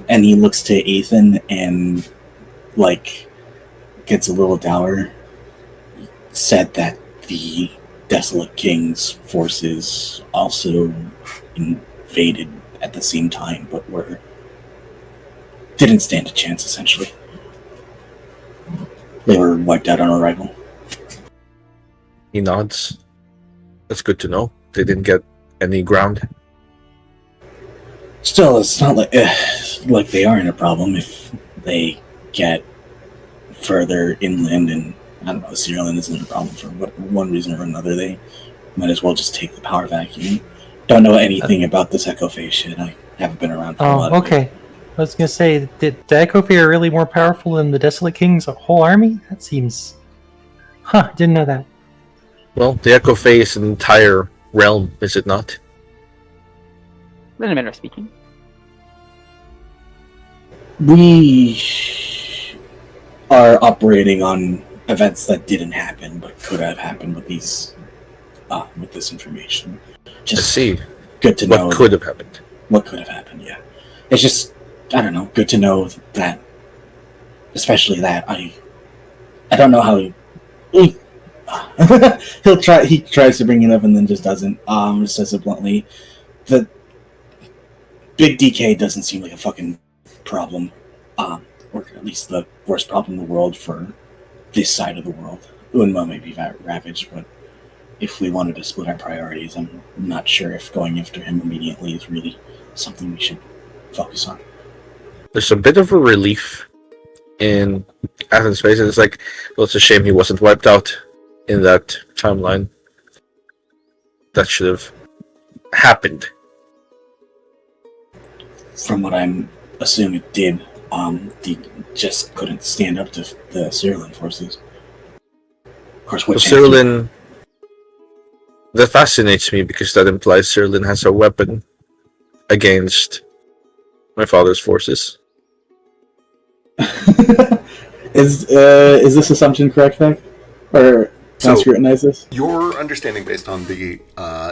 he looks to Ethan and gets a little dour. Said that the Desolate King's forces also invaded at the same time, but didn't stand a chance, essentially. They were wiped out on arrival. He nods. That's good to know. They didn't get any ground. Still, it's not like they aren't a problem if they get further inland, and I don't know, Cyrillin isn't a problem for one reason or another. They might as well just take the power vacuum. Don't know anything about this Echo Fae shit. I haven't been around for a lot of it. I was gonna say, did the Echo Fae are really more powerful than the Desolate King's whole army? That seems... didn't know that. Well, the Echo Fae is an entire realm, is it not? In a manner of speaking. We are operating on events that didn't happen, but could have happened with these, with this information. Just I see. Good to know. What could have happened? What could have happened? Yeah, it's just, I don't know. Good to know that, especially that I don't know how he tries to bring it up and then just doesn't. Says it bluntly. The big DK doesn't seem like a fucking problem, or at least the worst problem in the world for this side of the world. Unma may be ravaged, but if we wanted to split our priorities, I'm not sure if going after him immediately is really something we should focus on. There's a bit of a relief in Athens' face, and it's like, well, it's a shame he wasn't wiped out in that timeline. That should have happened. From what I'm assuming it did, they just couldn't stand up to the Cyrillin forces. Of course, Cyrillin... That fascinates me because that implies Cyrillin has a weapon against my father's forces. Is this assumption correct, Nick? Or can I scrutinize this? Your understanding based on the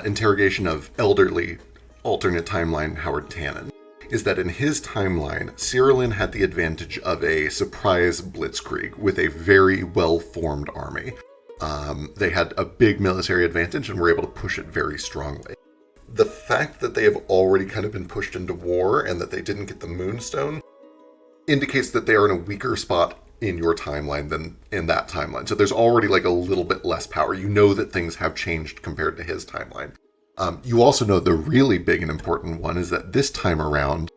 interrogation of elderly alternate timeline Howard Tannen is that in his timeline, Cyrillin had the advantage of a surprise blitzkrieg with a very well-formed army. They had a big military advantage and were able to push it very strongly. The fact that they have already kind of been pushed into war and that they didn't get the Moonstone indicates that they are in a weaker spot in your timeline than in that timeline. So there's already a little bit less power. You know that things have changed compared to his timeline. You also know the really big and important one is that this time around,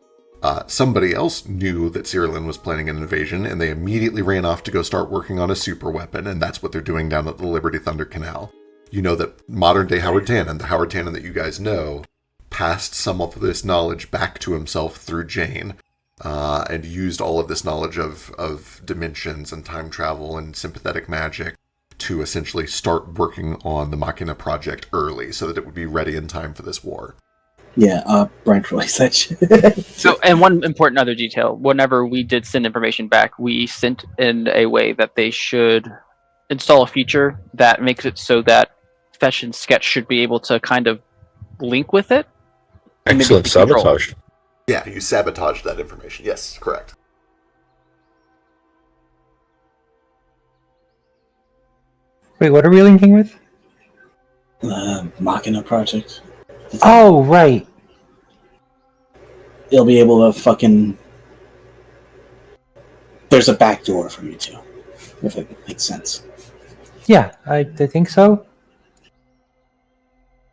somebody else knew that Cyrillin was planning an invasion, and they immediately ran off to go start working on a super weapon, and that's what they're doing down at the Liberty Thunder Canal. You know that modern-day Howard Tannen, the Howard Tannen that you guys know, passed some of this knowledge back to himself through Jane, and used all of this knowledge of dimensions and time travel and sympathetic magic to essentially start working on the Machina project early so that it would be ready in time for this war. Yeah, Brian realized that shit. So, and one important other detail, whenever we did send information back, we sent in a way that they should install a feature that makes it so that Fetch and Sketch should be able to kind of link with it. Excellent sabotage. Yeah, you sabotaged that information. Yes, correct. Wait, what are we linking with? The Machina project. Oh, right. You'll be able to fucking... There's a back door for you two, if it makes sense. Yeah, I think so.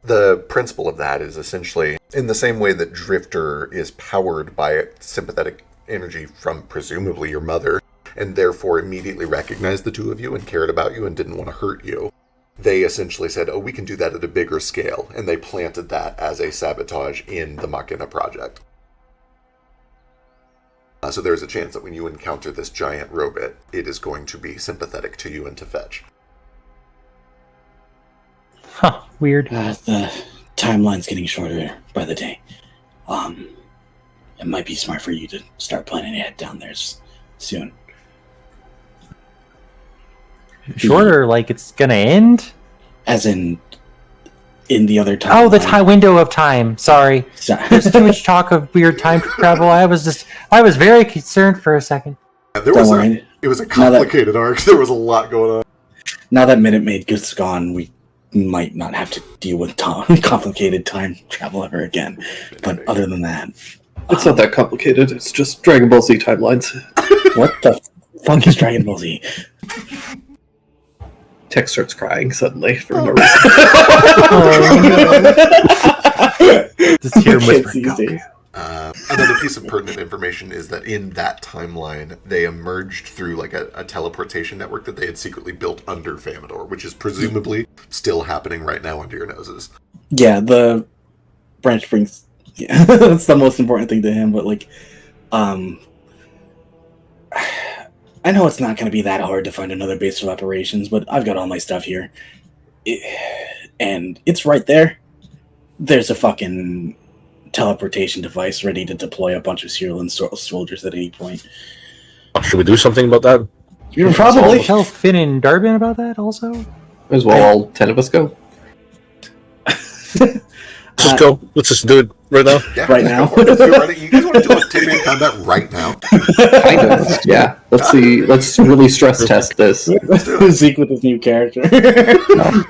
The principle of that is essentially in the same way that Drifter is powered by sympathetic energy from presumably your mother, and therefore immediately recognized the two of you and cared about you and didn't want to hurt you. They essentially said, oh, we can do that at a bigger scale, and they planted that as a sabotage in the Machina project. So there's a chance that when you encounter this giant robot, it is going to be sympathetic to you and to Fetch. Huh, weird. The timeline's getting shorter by the day. It might be smart for you to start planning ahead down there soon. Shorter, like it's gonna end? As in the other time. Oh, the window of time. Sorry. There's too much talk of weird time travel. I was very concerned for a second. It was a complicated arc. There was a lot going on. Now that Minute Maid is gone, we might not have to deal with complicated time travel ever again. But other than that... It's not that complicated. It's just Dragon Ball Z timelines. What the fuck is Dragon Ball Z? Tech starts crying suddenly for no reason. Just hear him whispering. Another piece of pertinent information is that in that timeline, they emerged through like a teleportation network that they had secretly built under Famador, which is presumably still happening right now under your noses. Yeah, the branch brings... Yeah, that's the most important thing to him, but like... I know it's not going to be that hard to find another base of operations, but I've got all my stuff here. And it's right there. There's a fucking teleportation device ready to deploy a bunch of Cyrillin soldiers at any point. Should we do something about that? You're probably... Tell Finn and Darbian about that also? As well, all 10 of us go. Let's go. Let's just do it right now. Yeah, right now. You guys want to do a 10-man combat right now? Kind of. Yeah. Let's see. Let's really stress test this. Zeke with his new character. No.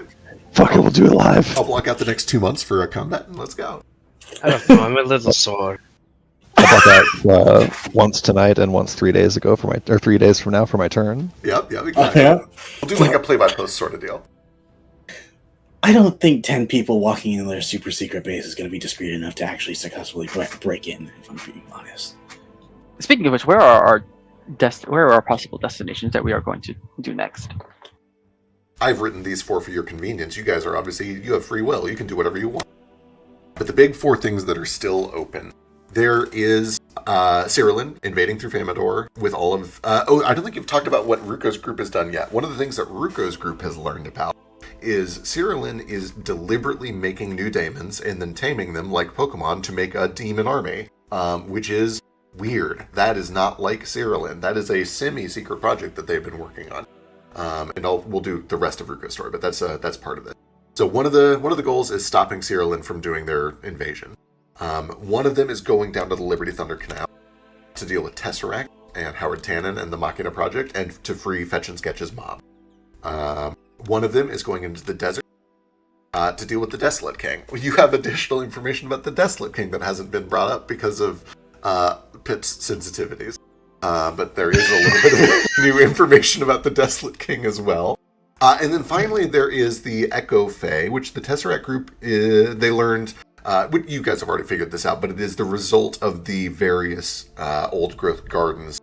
Fuck it, we'll do it live. I'll block out the next 2 months for a combat and let's go. I don't know, I'm a little sore. How about that? Once tonight and once 3 days ago for 3 days from now for my turn. Yep, exactly. Yeah. We'll do like a play-by-post sort of deal. I don't think 10 people walking in their super secret base is going to be discreet enough to actually successfully break in, if I'm being honest. Speaking of which, where are our possible destinations that we are going to do next? I've written these 4 for your convenience. You guys are you have free will. You can do whatever you want. But the big 4 things that are still open. There is Cyrillin invading through Famador with all of... I don't think you've talked about what Ruko's group has done yet. One of the things that Ruko's group has learned about is Cyrillin is deliberately making new daemons and then taming them like Pokemon to make a demon army, which is weird. That is not like Cyrillin. That is a semi-secret project that they've been working on. And we'll do the rest of Ruko's story, but that's part of it. So one of the goals is stopping Cyrillin from doing their invasion. One of them is going down to the Liberty Thunder Canal to deal with Tesseract and Howard Tannen and the Machina project, and to free Fetch and Sketch's mom. One of them is going into the desert to deal with the Desolate King. You have additional information about the Desolate King that hasn't been brought up because of Pip's sensitivities. But there is a little bit of new information about the Desolate King as well. And then finally, there is the Echo Fae, which the Tesseract group, they learned, you guys have already figured this out, but it is the result of the various old growth gardens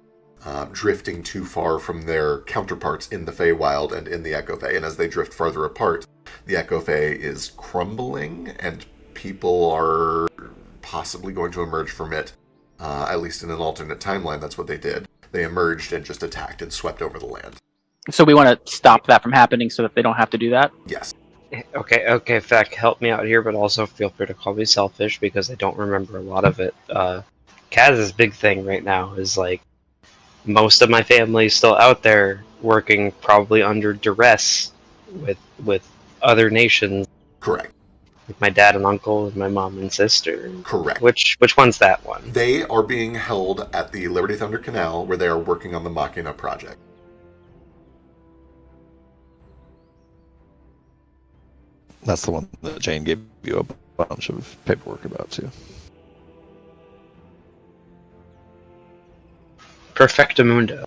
drifting too far from their counterparts in the Feywild and in the Echo Fae. And as they drift farther apart, the Echo Fae is crumbling, and people are possibly going to emerge from it, at least in an alternate timeline. That's what they did. They emerged and just attacked and swept over the land. So we want to stop that from happening so that they don't have to do that? Yes. Okay, Feck, help me out here, but also feel free to call me selfish because I don't remember a lot of it. Kaz's big thing right now is like most of my family is still out there working, probably under duress with other nations. Correct. Like my dad and uncle and my mom and sister. Correct. Which one's that one? They are being held at the Liberty Thunder Canal, where they are working on the Machina project. That's the one that Jane gave you a bunch of paperwork about, too. Perfectamundo,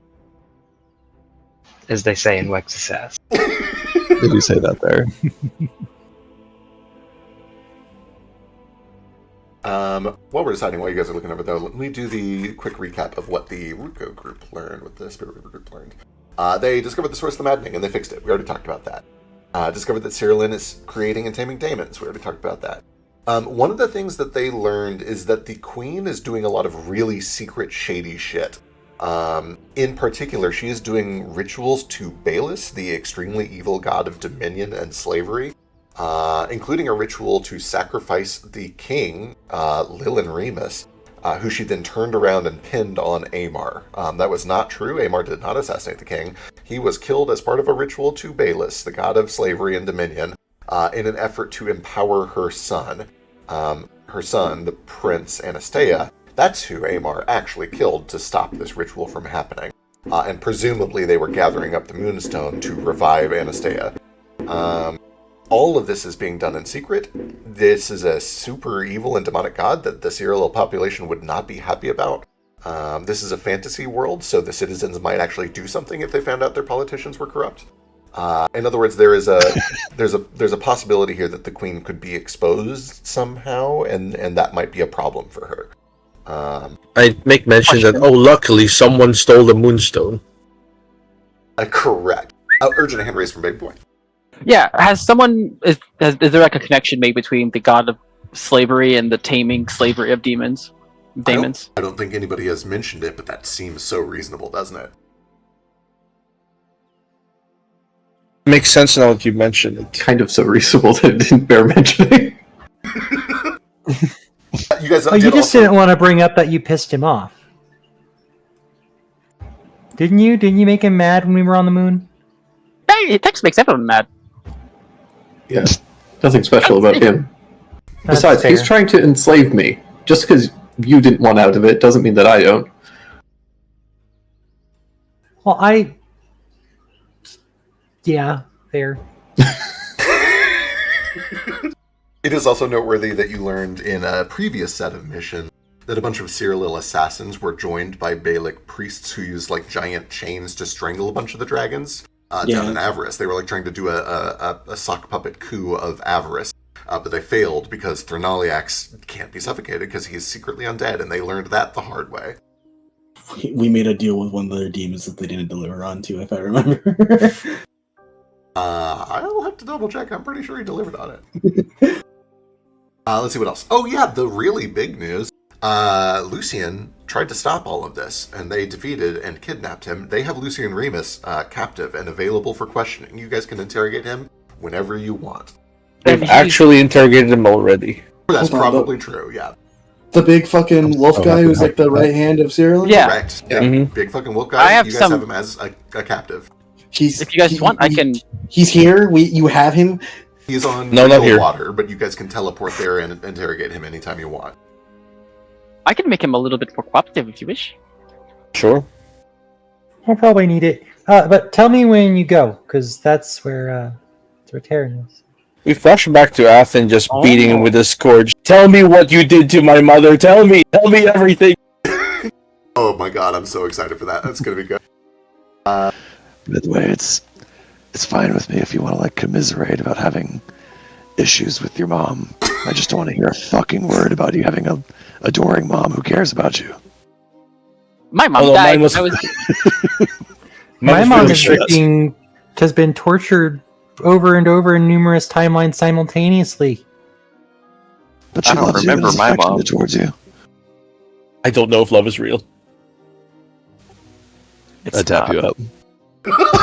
as they say in Wexasass. They do say that there. While we're deciding what you guys are looking over, though, let me do the quick recap of what the Ruko group learned, what the Spirit River group learned. They discovered the source of the maddening, and they fixed it. We already talked about that. Discovered that Cyrillin is creating and taming daemons. We already talked about that. One of the things that they learned is that the Queen is doing a lot of really secret, shady shit. In particular, she is doing rituals to Baelus, the extremely evil god of dominion and slavery, including a ritual to sacrifice the king, Lilin Remus, who she then turned around and pinned on Amar. That was not true. Amar did not assassinate the king. He was killed as part of a ritual to Baelus, the god of slavery and dominion, in an effort to empower her son. Her son, the Prince Anastea, that's who Amar actually killed to stop this ritual from happening. And presumably they were gathering up the Moonstone to revive Anastea. All of this is being done in secret. This is a super evil and demonic god that the Cyril population would not be happy about. This is a fantasy world, so the citizens might actually do something if they found out their politicians were corrupt. In other words, there's a possibility here that the Queen could be exposed somehow, and that might be a problem for her. I make mention that, luckily someone stole the Moonstone. Correct. Urgent hand raised from Big Boy. Yeah, is there like a connection made between the god of slavery and the taming slavery of demons? I don't think anybody has mentioned it, but that seems so reasonable, doesn't it? Makes sense now that you mentioned it. Kind of so reasonable that it didn't bear mentioning. You guys you just didn't want to bring up that you pissed him off. Didn't you? Didn't you make him mad when we were on the moon? Hey, text makes everyone mad. Yeah, nothing special about him. That's Besides, he's fair. trying to enslave me. Just because you didn't want out of it doesn't mean that I don't. Well, yeah, fair. It is also noteworthy that you learned in a previous set of missions that a bunch of Cyril assassins were joined by Baelic priests who used like giant chains to strangle a bunch of the dragons down in Avarice. They were like trying to do a sock puppet coup of Avarice, but they failed because Threnaliax can't be suffocated because he's secretly undead, and they learned that the hard way. We made a deal with one of their demons that they didn't deliver on to, if I remember. I'll have to double check. I'm pretty sure he delivered on it. Let's see what else. Oh yeah, the really big news. Lucian tried to stop all of this, and they defeated and kidnapped him. They have Lucian Remus captive and available for questioning. You guys can interrogate him whenever you want. They've actually interrogated him already. That's probably true, yeah. The big fucking wolf guy who's like the right hand of Cyril? Yeah. Correct. Yeah. Mm-hmm. Big fucking wolf guy. You guys have him as a captive. If you guys want, I can... He's here. You have him. He's on not here. water, but you guys can teleport there and interrogate him anytime you want. I can make him a little bit more cooperative if you wish. Sure. I'll probably need it. But tell me when you go, because that's where Terran is. We flash back to Athen just beating him with a scourge. Tell me what you did to my mother. Tell me everything. Oh my god, I'm so excited for that. That's gonna be good. By the way, It's fine with me if you want to like commiserate about having issues with your mom. I just don't want to hear a fucking word about you having a adoring mom who cares about you. My mom Although died. mine was- I was My mom really is strict. has been tortured over and over in numerous timelines simultaneously. But she I don't loves you and remember is my affectionate mom. towards you. I don't know if love is real. I tap you up.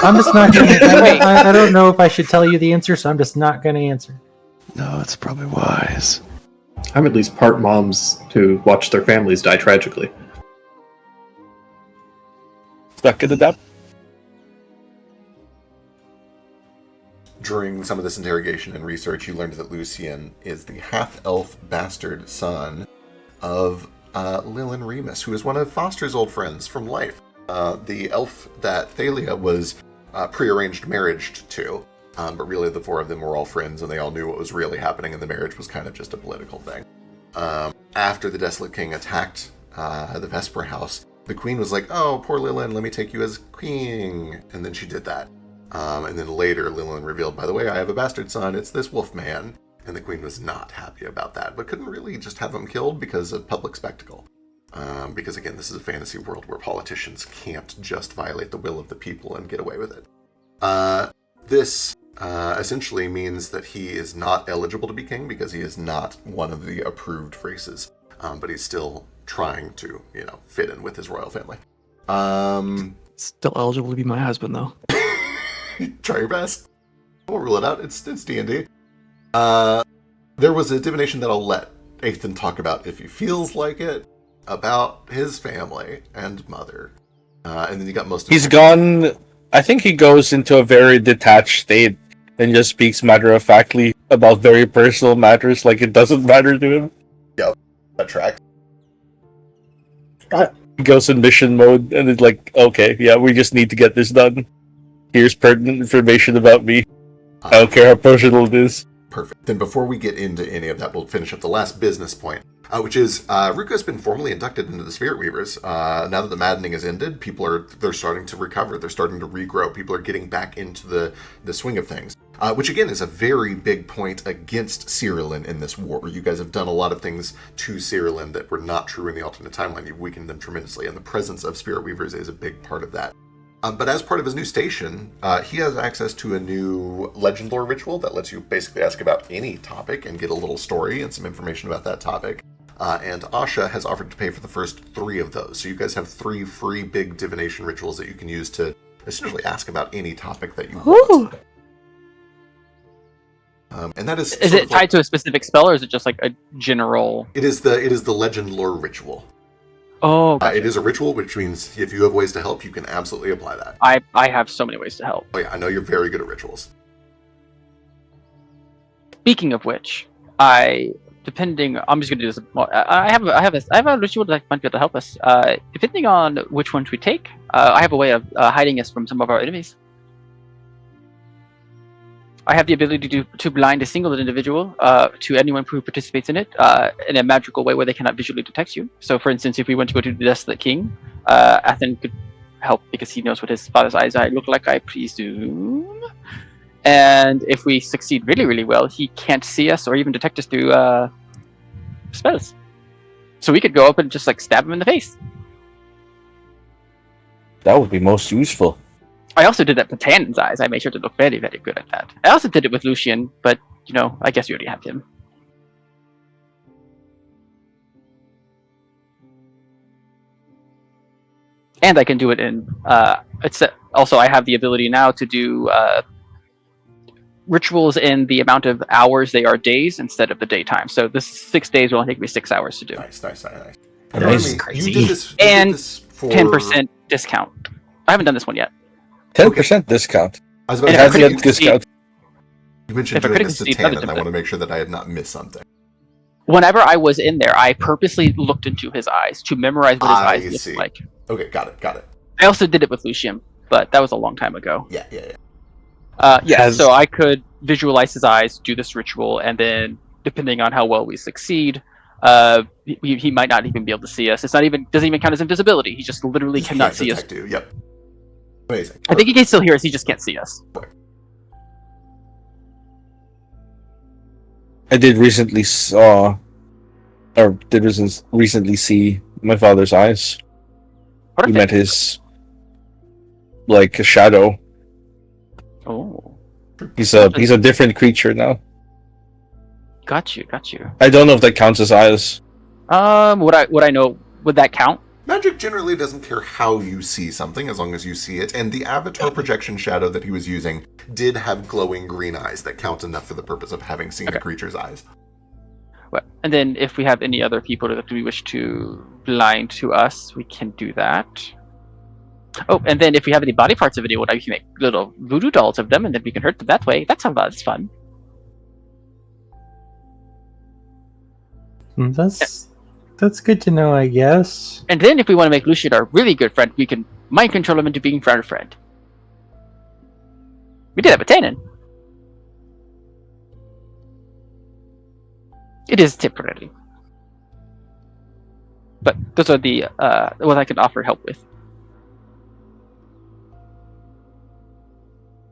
I'm just not going to. I don't know if I should tell you the answer, so I'm just not going to answer. No, it's probably wise. I'm at least part moms who watch their families die tragically. Stuck in the depth. During some of this interrogation and research, you learned that Lucien is the half-elf bastard son of Lillian Remus, who is one of Foster's old friends from life. The elf that Thalia was prearranged marriage to, but really the four of them were all friends, and they all knew what was really happening, and the marriage was kind of just a political thing. After the Desolate King attacked the Vesper House, the queen was like, "Oh, poor Lillian, let me take you as queen," and then she did that. And then later, Lillian revealed, by the way, I have a bastard son, it's this wolf man. And the queen was not happy about that, but couldn't really just have him killed because of public spectacle. Because again, this is a fantasy world where politicians can't just violate the will of the people and get away with it. This essentially means that he is not eligible to be king because he is not one of the approved races. But he's still trying to, fit in with his royal family. Still eligible to be my husband, though. Try your best. I won't rule it out. It's D&D. There was a divination that I'll let Ethan talk about if he feels like it, about his family and mother. And then you got most of He's gone. I think he goes into a very detached state and just speaks matter-of-factly about very personal matters like it doesn't matter to him. Yep, that tracks. He goes in mission mode and it's like, okay, yeah, we just need to get this done. Here's pertinent information about me. I don't care how personal it is. Perfect. Then before we get into any of that, we'll finish up the last business point, which is Ruka's been formally inducted into the Spirit Weavers. Now that the maddening has ended, they're starting to recover. They're starting to regrow. People are getting back into the swing of things, which again is a very big point against Cyrillin in this war. You guys have done a lot of things to Cyrillin that were not true in the alternate timeline. You've weakened them tremendously, and the presence of Spirit Weavers is a big part of that. But as part of his new station, he has access to a new legend lore ritual that lets you basically ask about any topic and get a little story and some information about that topic. And Asha has offered to pay for the first 3 of those. So you guys have 3 free big divination rituals that you can use to essentially ask about any topic that you want. And that is... Is it tied to a specific spell, or is it just like a general... It is the legend lore ritual. Oh, gotcha. It is a ritual, which means if you have ways to help, you can absolutely apply that. I have so many ways to help. Oh yeah, I know you're very good at rituals. Speaking of which, I'm just gonna do this. I have a ritual that might be able to help us. Depending on which ones we take, I have a way of hiding us from some of our enemies. I have the ability to blind a single individual to anyone who participates in it in a magical way where they cannot visually detect you. So, for instance, if we went to go to the Desolate King, Athen could help because he knows what his father's eyes look like, I presume. And if we succeed really, really well, he can't see us or even detect us through spells. So we could go up and just stab him in the face. That would be most useful. I also did that with Tannen's eyes. I made sure to look very, very good at that. I also did it with Lucien, but, I guess you already have him. And I can do it in... also, I have the ability now to do rituals in the amount of hours they are days instead of the daytime. So this 6 days will only take me 6 hours to do. Nice. Amazing. Crazy. You did this for... 10% discount. I haven't done this one yet. 10% discount. I was about It to has say, a discount. You mentioned doing this to Tannen, and I want to make sure that I had not missed something. Whenever I was in there, I purposely looked into his eyes to memorize what his eyes looked like. Okay, got it. I also did it with Lucien, but that was a long time ago. Yeah. So I could visualize his eyes, do this ritual, and then, depending on how well we succeed, he might not even be able to see us. Doesn't even count as invisibility. He just literally cannot see us. You. Yep. Amazing. I think he can still hear us. He just can't see us. I did recently recently see my father's eyes. What We if met his like a shadow. Oh, He's a different creature now. got you. I don't know if that counts as eyes. Would I know? Would that count? Magic generally doesn't care how you see something as long as you see it, and the avatar projection shadow that he was using did have glowing green eyes that count enough for the purpose of having seen the creature's eyes. Well, and then if we have any other people that we wish to blind to us, we can do that. Oh, and then if we have any body parts of anyone, we can make little voodoo dolls of them, and then we can hurt them that way. That's fun. That's good to know, I guess. And then if we want to make Lucian our really good friend, we can mind control him into being our friend. We did that with Tannen. It is temporary. But those are the what I can offer help with.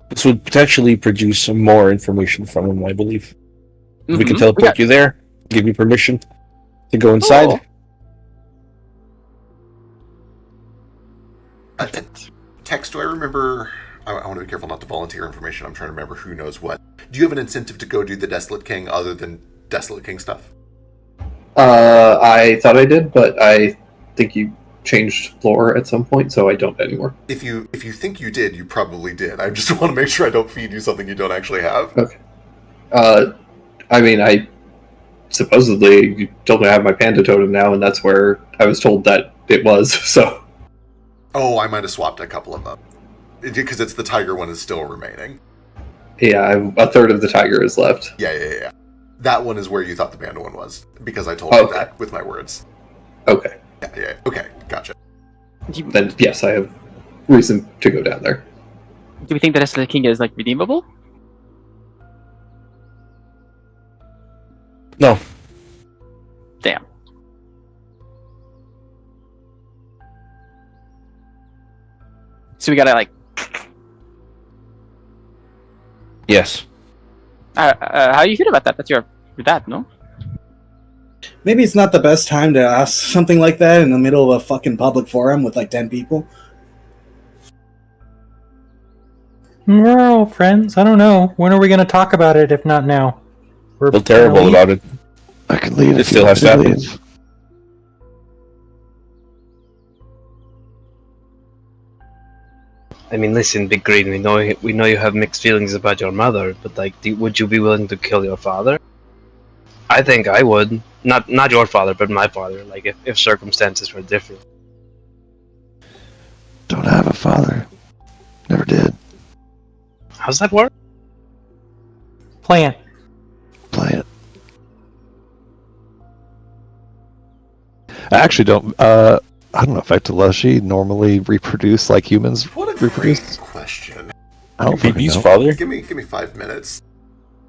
This would potentially produce more information from him, I believe. We can Mhm. teleport you there, give you permission to go inside. Oh. Tex, do I remember... I want to be careful not to volunteer information. I'm trying to remember who knows what. Do you have an incentive to go do the Desolate King other than Desolate King stuff? I thought I did, but I think you changed lore at some point, so I don't anymore. If you think you did, you probably did. I just want to make sure I don't feed you something you don't actually have. Okay. I mean, I supposedly told me I have my panda totem now, and that's where I was told that it was, so... Oh, I might have swapped a couple of them. Because it's the tiger one is still remaining. Yeah, a third of the tiger is left. Yeah. That one is where you thought the panda one was. Because I told you that with my words. Okay. Yeah. Okay, gotcha. Then, yes, I have reason to go down there. Do we think that the king is redeemable? No. Damn. So we gotta Yes. How do you feel about that? That's your dad, no? Maybe it's not the best time to ask something like that in the middle of a fucking public forum with 10 people. We're all friends. I don't know. When are we going to talk about it if not now? We're terrible about it. I can leave. It still has to happen. I mean, listen, Big Green. We know you have mixed feelings about your mother, but would you be willing to kill your father? I think I would. Not your father, but my father. If circumstances were different. Don't have a father. Never did. How's that work? Play it. I actually don't. I don't know if Ectology normally reproduce like humans reproduce. Great question. I don't fucking know. Father? Give me 5 minutes.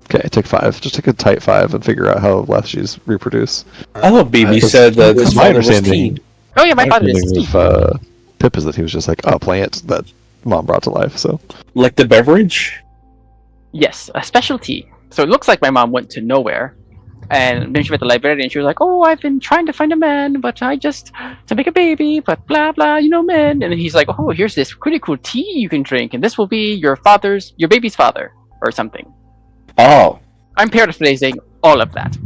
Okay, take 5. Just take a tight 5 and figure out how Leshies reproduce. I thought BB said that his my father was understanding. teen. Oh yeah, my father is of Pip is that he was just like a plant that mom brought to life. So Like the beverage? Yes, a specialty. So it looks like my mom went to nowhere. And then she went to the library and she was like, "Oh, I've been trying to find a man, but to make a baby, but blah blah, men." And then he's like, "Oh, here's this pretty cool tea you can drink, and this will be your baby's father, or something." Oh, I'm paraphrasing all of that.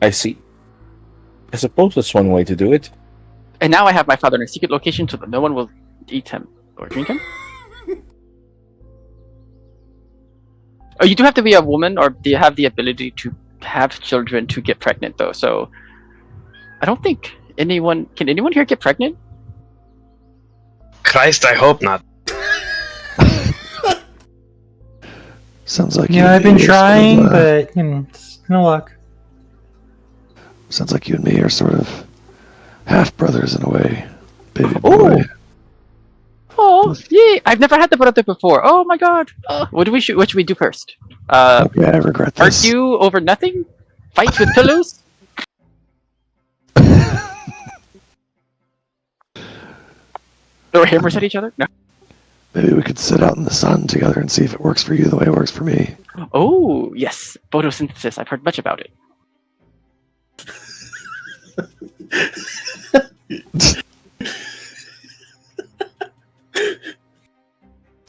I see. I suppose that's one way to do it. And now I have my father in a secret location so that no one will eat him or drink him. Oh, you do have to be a woman, or do you have the ability to have children to get pregnant, though? So I don't think can anyone here get pregnant? Christ, I hope not. sounds like Yeah, I've been trying, but no luck. Sounds like you and me are sort of half brothers in a way, baby Ooh. boy. Oh, yeah! I've never had the brother before. Oh my god! What should we do first? Okay, I regret this. Argue over nothing? Fight with pillows? Throw hammers at each other? No. Maybe we could sit out in the sun together and see if it works for you the way it works for me. Oh, yes. Photosynthesis. I've heard much about it.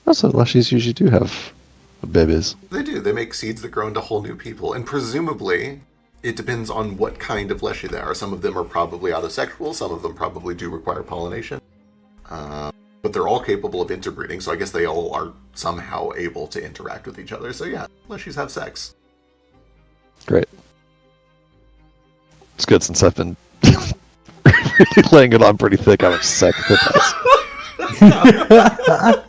Also, Lushies usually do have babies. They do. They make seeds that grow into whole new people. And presumably, it depends on what kind of Leshy they are. Some of them are probably autosexual. Some of them probably do require pollination. But they're all capable of interbreeding, so I guess they all are somehow able to interact with each other. So yeah, Leshies have sex. Great. It's good since I've been really laying it on pretty thick how much sex it has.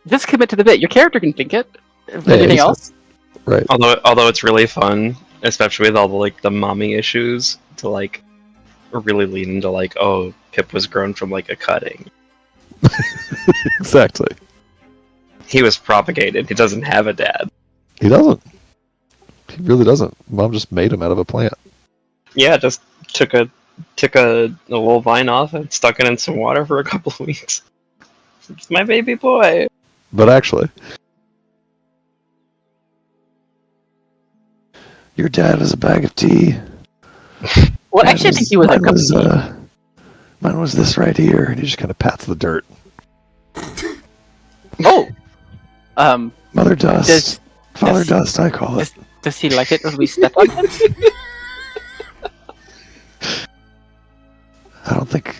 Just commit to the bit. Your character can think it. Anything else? Right. Although it's really fun, especially with all the mommy issues, to like really lean into like, oh, Pip was grown from like a cutting. Exactly. He was propagated. He doesn't have a dad. He doesn't. He really doesn't. Mom just made him out of a plant. Yeah, just took a little vine off and stuck it in some water for a couple of weeks. It's my baby boy. But actually, your dad is a bag of tea. Well, actually, I think he was a cup of tea. Mine was this right here, and he just kind of pats the dirt. Oh! Mother Dust. Father does- Dust, I call it. Does he like it when we step on him? I don't think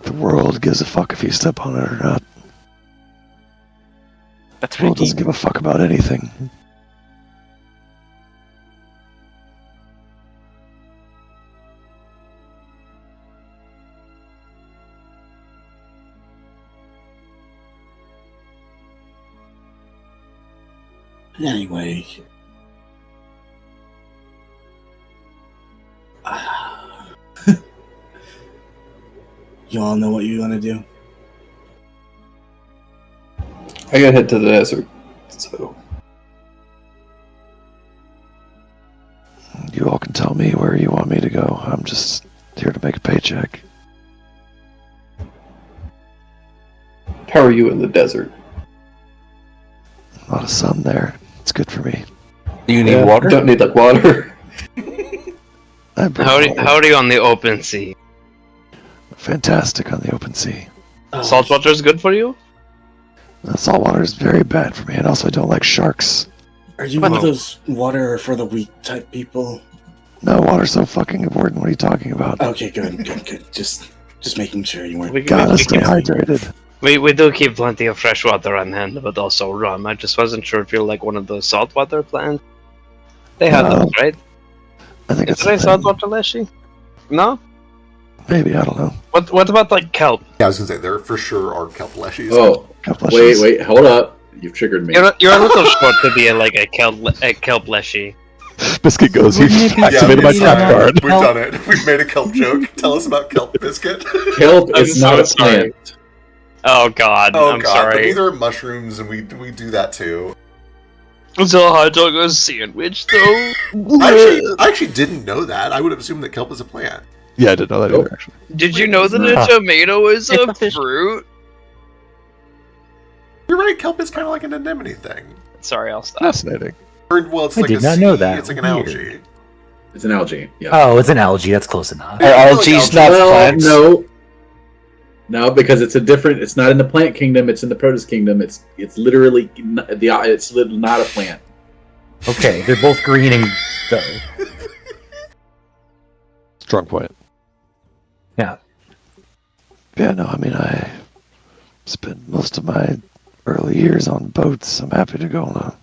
the world gives a fuck if you step on it or not. That's The world pretty doesn't give a fuck about anything. Anyway. You all know what you want to do? I gotta head to the desert. So You all can tell me where you want me to go. I'm just here to make a paycheck. how are you in the desert? A lot of sun there. It's good for me. Do you need water? Don't need like water. How are you on the open sea? Fantastic on the open sea. Saltwater is good for you? Salt water is very bad for me, and also I don't like sharks. Are you one of those water for the weak type people? No, water's so fucking important. What are you talking about? Okay, good. Just making sure you weren't. Gotta stay hydrated. We do keep plenty of fresh water on hand, but also rum. I just wasn't sure if you're like one of those saltwater plants. They have those, right? I think Is there a saltwater leshy? No? Maybe, I don't know. What about like kelp? Yeah, I was gonna say there for sure are kelp leshies. Oh, wait, hold up! You've triggered me. You're a little short to be like a kelp leshy. Biscuit goes, you've activated my trap card. We've done it. We've made a kelp joke. Tell us about kelp, Biscuit. Kelp I'm is not so a sorry. plant. Oh god, Oh I'm god, sorry. but neither are mushrooms, and we do that too. It's a hot dog or sandwich, though. I actually didn't know that. I would have assumed that kelp is a plant. Yeah, I didn't know that either, actually. Did you know that a tomato is a fruit? You're right, kelp is kind of like an anemone thing. Sorry, I'll stop. Fascinating. Well, it's I like did a not sea, know that. It's like an Weird. algae. It's an algae. Yeah. Oh, it's an algae. That's close enough. Are algaes not plants? No, because it's a different. It's not in the plant kingdom. It's in the produce kingdom. It's literally it's not a plant. Okay, they're both green and Strong point. yeah. Yeah, no, I mean, I spent most of my early years on boats. I'm happy to go on a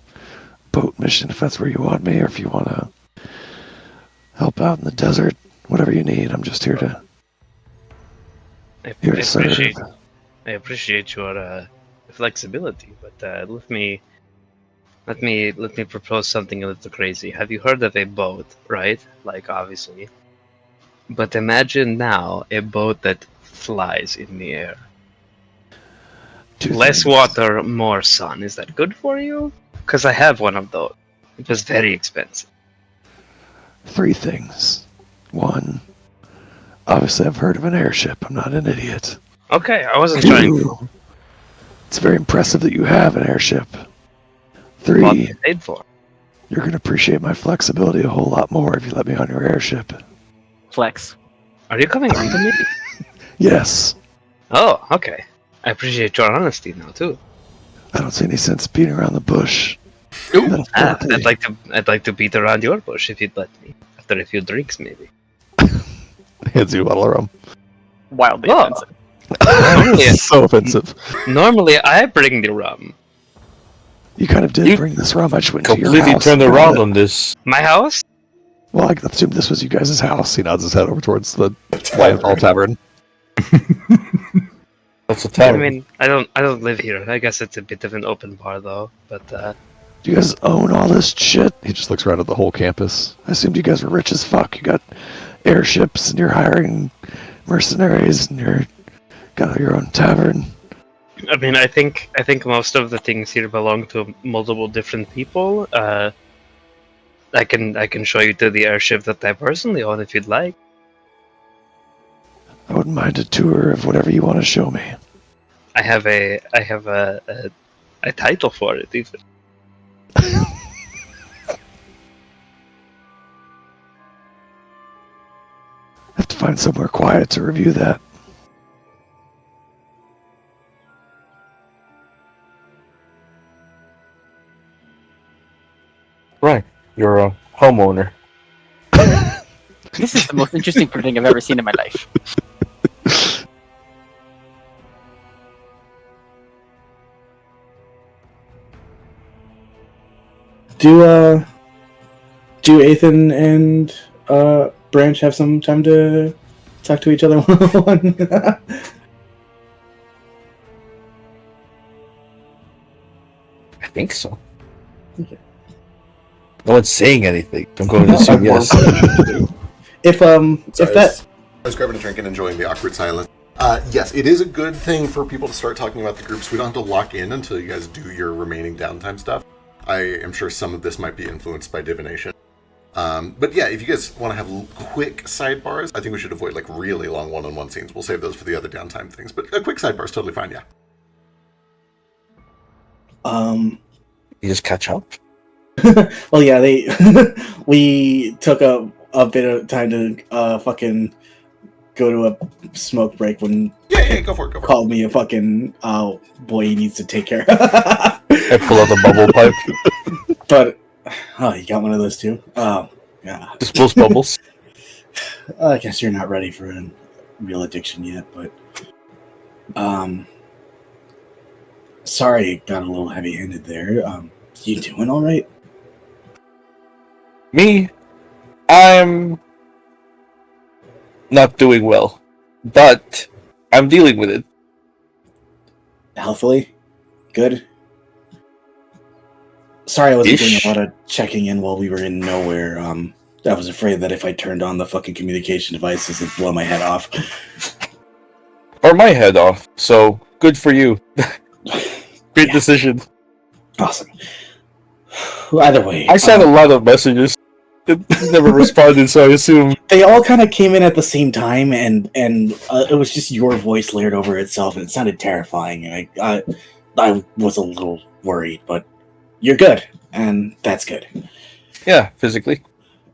boat mission if that's where you want me, or if you want to help out in the desert, whatever you need. I'm just here to serve. I appreciate your flexibility, but let me propose something a little crazy. Have you heard of a boat, right? Like, obviously. But imagine now a boat that flies in the air. Less water, more sun. Is that good for you? Because I have one of those. It was very expensive. 3 things. 1, obviously I've heard of an airship. I'm not an idiot. Okay, I wasn't trying. 2, it's very impressive that you have an airship. Bought 3, and paid for. you're going to appreciate my flexibility a whole lot more if you let me on your airship. Flex. Are you coming on to me? Yes. Oh, okay. I appreciate your honesty now too. I don't see any sense beating around the bush. I'd like to beat around your bush if you'd let me. After a few drinks, maybe. Hands you a bottle of rum. Wildly Oh. offensive. Normally, So offensive. normally I bring the rum. You kind of did You bring this rum. I just went to your Completely house. turned and brought around it. on this. My house? Well, I assume this was you guys' house. He nods his head over towards the Wildfolk Tavern. That's a I tavern. mean, I don't live here. I guess it's a bit of an open bar though. But Do you guys own all this shit? He just looks around at the whole campus. I assumed you guys were rich as fuck. You got airships and you're hiring mercenaries and you're got your own tavern. I mean, I think most of the things here belong to multiple different people. I can show you to the airship that I personally own if you'd like. I wouldn't mind a tour of whatever you want to show me. I have a title for it even. I have to find somewhere quiet to review that. Right. You're a homeowner. This is the most interesting thing I've ever seen in my life. Do Ethan and Branch have some time to talk to each other one-on-one? I think so. No one's saying anything. I'm going to assume yes. If that I was grabbing a drink and enjoying the awkward silence. Yes, it is a good thing for people to start talking about the groups. We don't have to lock in until you guys do your remaining downtime stuff. I am sure some of this might be influenced by divination. But yeah, if you guys want to have quick sidebars, I think we should avoid like really long one-on-one scenes. We'll save those for the other downtime things. But a quick sidebar is totally fine, yeah. You just catch up? well, yeah, we took a bit of time to fucking go to a smoke break when yeah, go for it. Called me a fucking boy he needs to take care of. I pull out the bubble pipe. But you got one of those too? Oh, yeah. Disposed bubbles. I guess you're not ready for a real addiction yet, but sorry it got a little heavy-handed there. You doing all right? Me? I'm not doing well, but I'm dealing with it. Healthily? Good? Sorry I wasn't doing Ish. a lot of checking in while we were in nowhere. I was afraid that if I turned on the fucking communication devices, it'd blow my head off. Or my head off, so good for you. Great decision. Awesome. Either way. I sent a lot of messages. It never responded, so I assume. They all kind of came in at the same time, and it was just your voice layered over itself, and it sounded terrifying, and I was a little worried, but you're good, and that's good. Yeah, physically.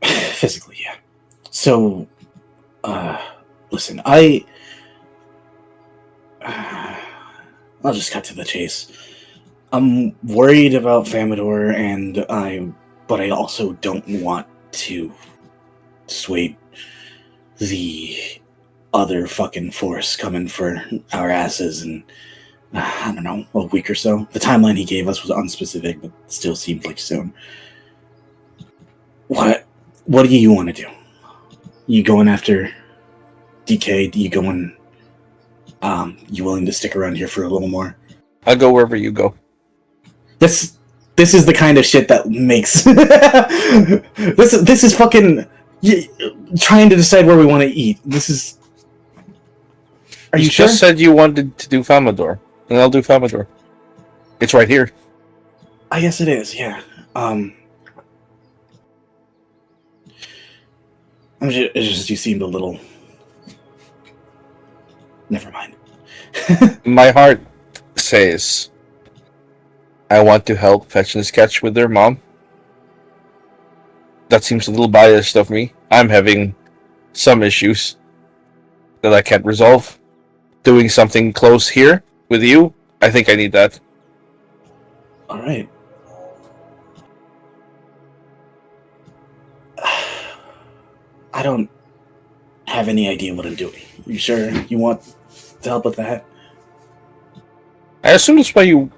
Physically, yeah. So, listen, I'll just cut to the chase. I'm worried about Famador, but I also don't want to dissuade the other fucking force coming for our asses in, I don't know, a week or so. The timeline he gave us was unspecific, but still seemed like soon. What do you want to do? You going after DK? You going, you willing to stick around here for a little more? I'll go wherever you go. This is the kind of shit that makes this is fucking trying to decide where we want to eat. This is. Are you sure? Just said you wanted to do Famador, and I'll do Famador. It's right here. I guess it is. Yeah. It's just you seemed a little. Never mind. My heart says I want to help Fetch and Sketch with their mom. That seems a little biased of me. I'm having some issues that I can't resolve. Doing something close here with you, I think I need that. All right. I don't have any idea what I'm doing. You sure you want to help with that? I assume that's why you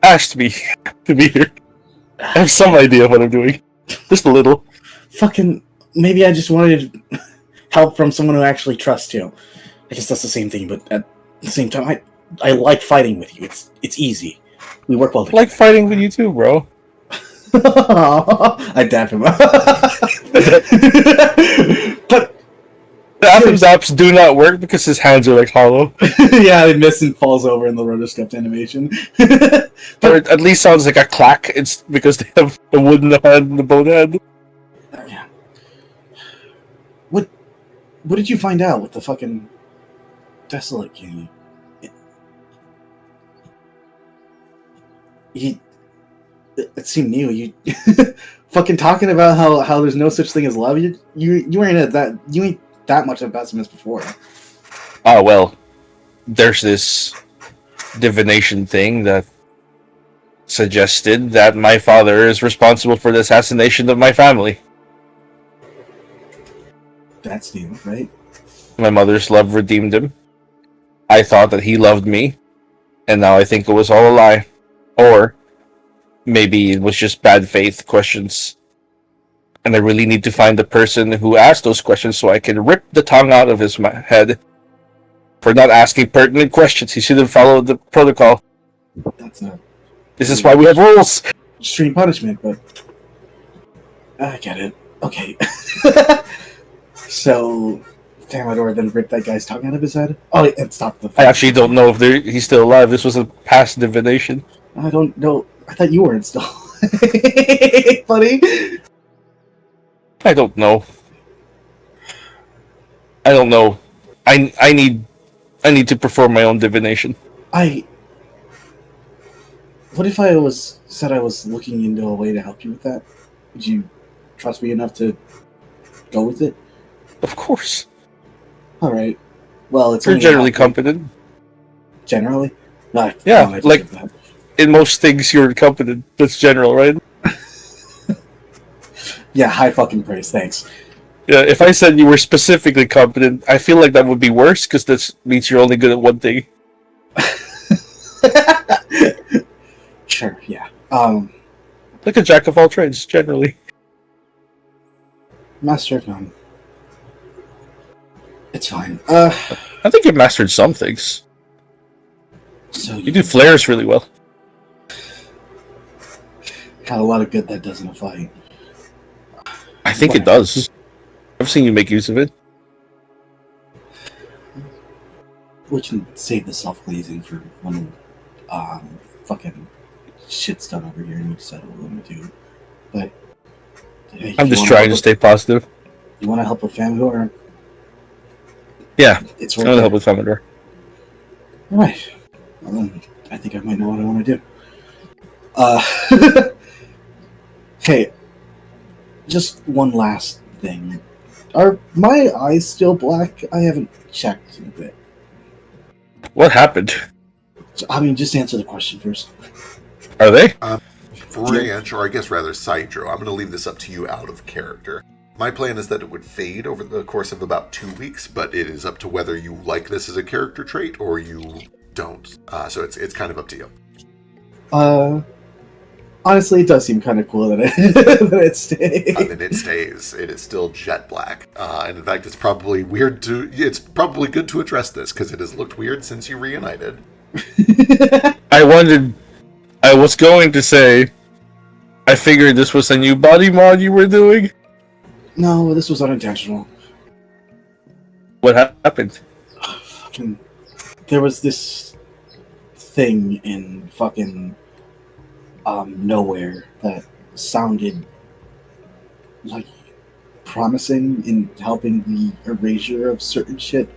asked me to be here. I have some idea of what I'm doing. Just a little. Fucking, maybe I just wanted help from someone who actually trusts you. I guess that's the same thing, but at the same time, I like fighting with you. It's easy. We work well together. I like fighting with you too, bro. I dap him. But the Apps do not work because his hands are like hollow. yeah, they miss and falls over in the rotoscoped animation. Or it at least sounds like a clack. It's because they have a wooden hand and a bone hand. Yeah. What did you find out with the fucking Desolate King? It seemed new. You fucking talking about how there's no such thing as love. You ain't that much of a pessimist before. Oh well, there's this divination thing that suggested that my father is responsible for the assassination of my family. That's new, right? My mother's love redeemed him. I thought that he loved me, and now I think it was all a lie. Or maybe it was just bad faith questions. And I really need to find the person who asked those questions so I can rip the tongue out of his head for not asking pertinent questions. He should have followed the protocol. This is why we have rules. Extreme punishment, but I get it. Okay. So, Tamador then ripped that guy's tongue out of his head? Oh, and stopped the... I actually don't know if he's still alive. This was a past divination. I don't know. I thought you weren't still. Buddy? I don't know. I need to perform my own divination. What if I said I was looking into a way to help you with that? Would you trust me enough to go with it? Of course. All right. Well, it's You're generally competent. Generally? Yeah, like in most things you're competent. That's general, right? Yeah, high fucking praise. Thanks. Yeah, if I said you were specifically competent, I feel like that would be worse because this means you're only good at one thing. Sure, yeah. Like a jack of all trades, generally. Master of none. It's fine. I think you mastered some things. So you do flares really well. Had a lot of good that does in a fight. I think it does. I've seen you make use of it. We can save the self-glazing for when fucking shit's done over here and we decide what we're gonna do. But hey, I'm just trying to stay positive. You want to help with Famidor? Yeah, it's I want to help with Famidor. All right. Well, then I think I might know what I want to do. Hey, just one last thing. Are my eyes still black? I haven't checked in a bit. What happened? I mean, just answer the question first. Are they? Branch, or I guess rather Sidro, I'm going to leave this up to you out of character. My plan is that it would fade over the course of about 2 weeks, but it is up to whether you like this as a character trait or you don't. So it's kind of up to you. Honestly, it does seem kind of cool that it stays. I mean, it stays. It is still jet black, and in fact, it's probably weird to. It's probably good to address this because it has looked weird since you reunited. I was going to say, I figured this was a new body mod you were doing. No, this was unintentional. What happened? Fucking, there was this thing in fucking nowhere that sounded like promising in helping the erasure of certain shit.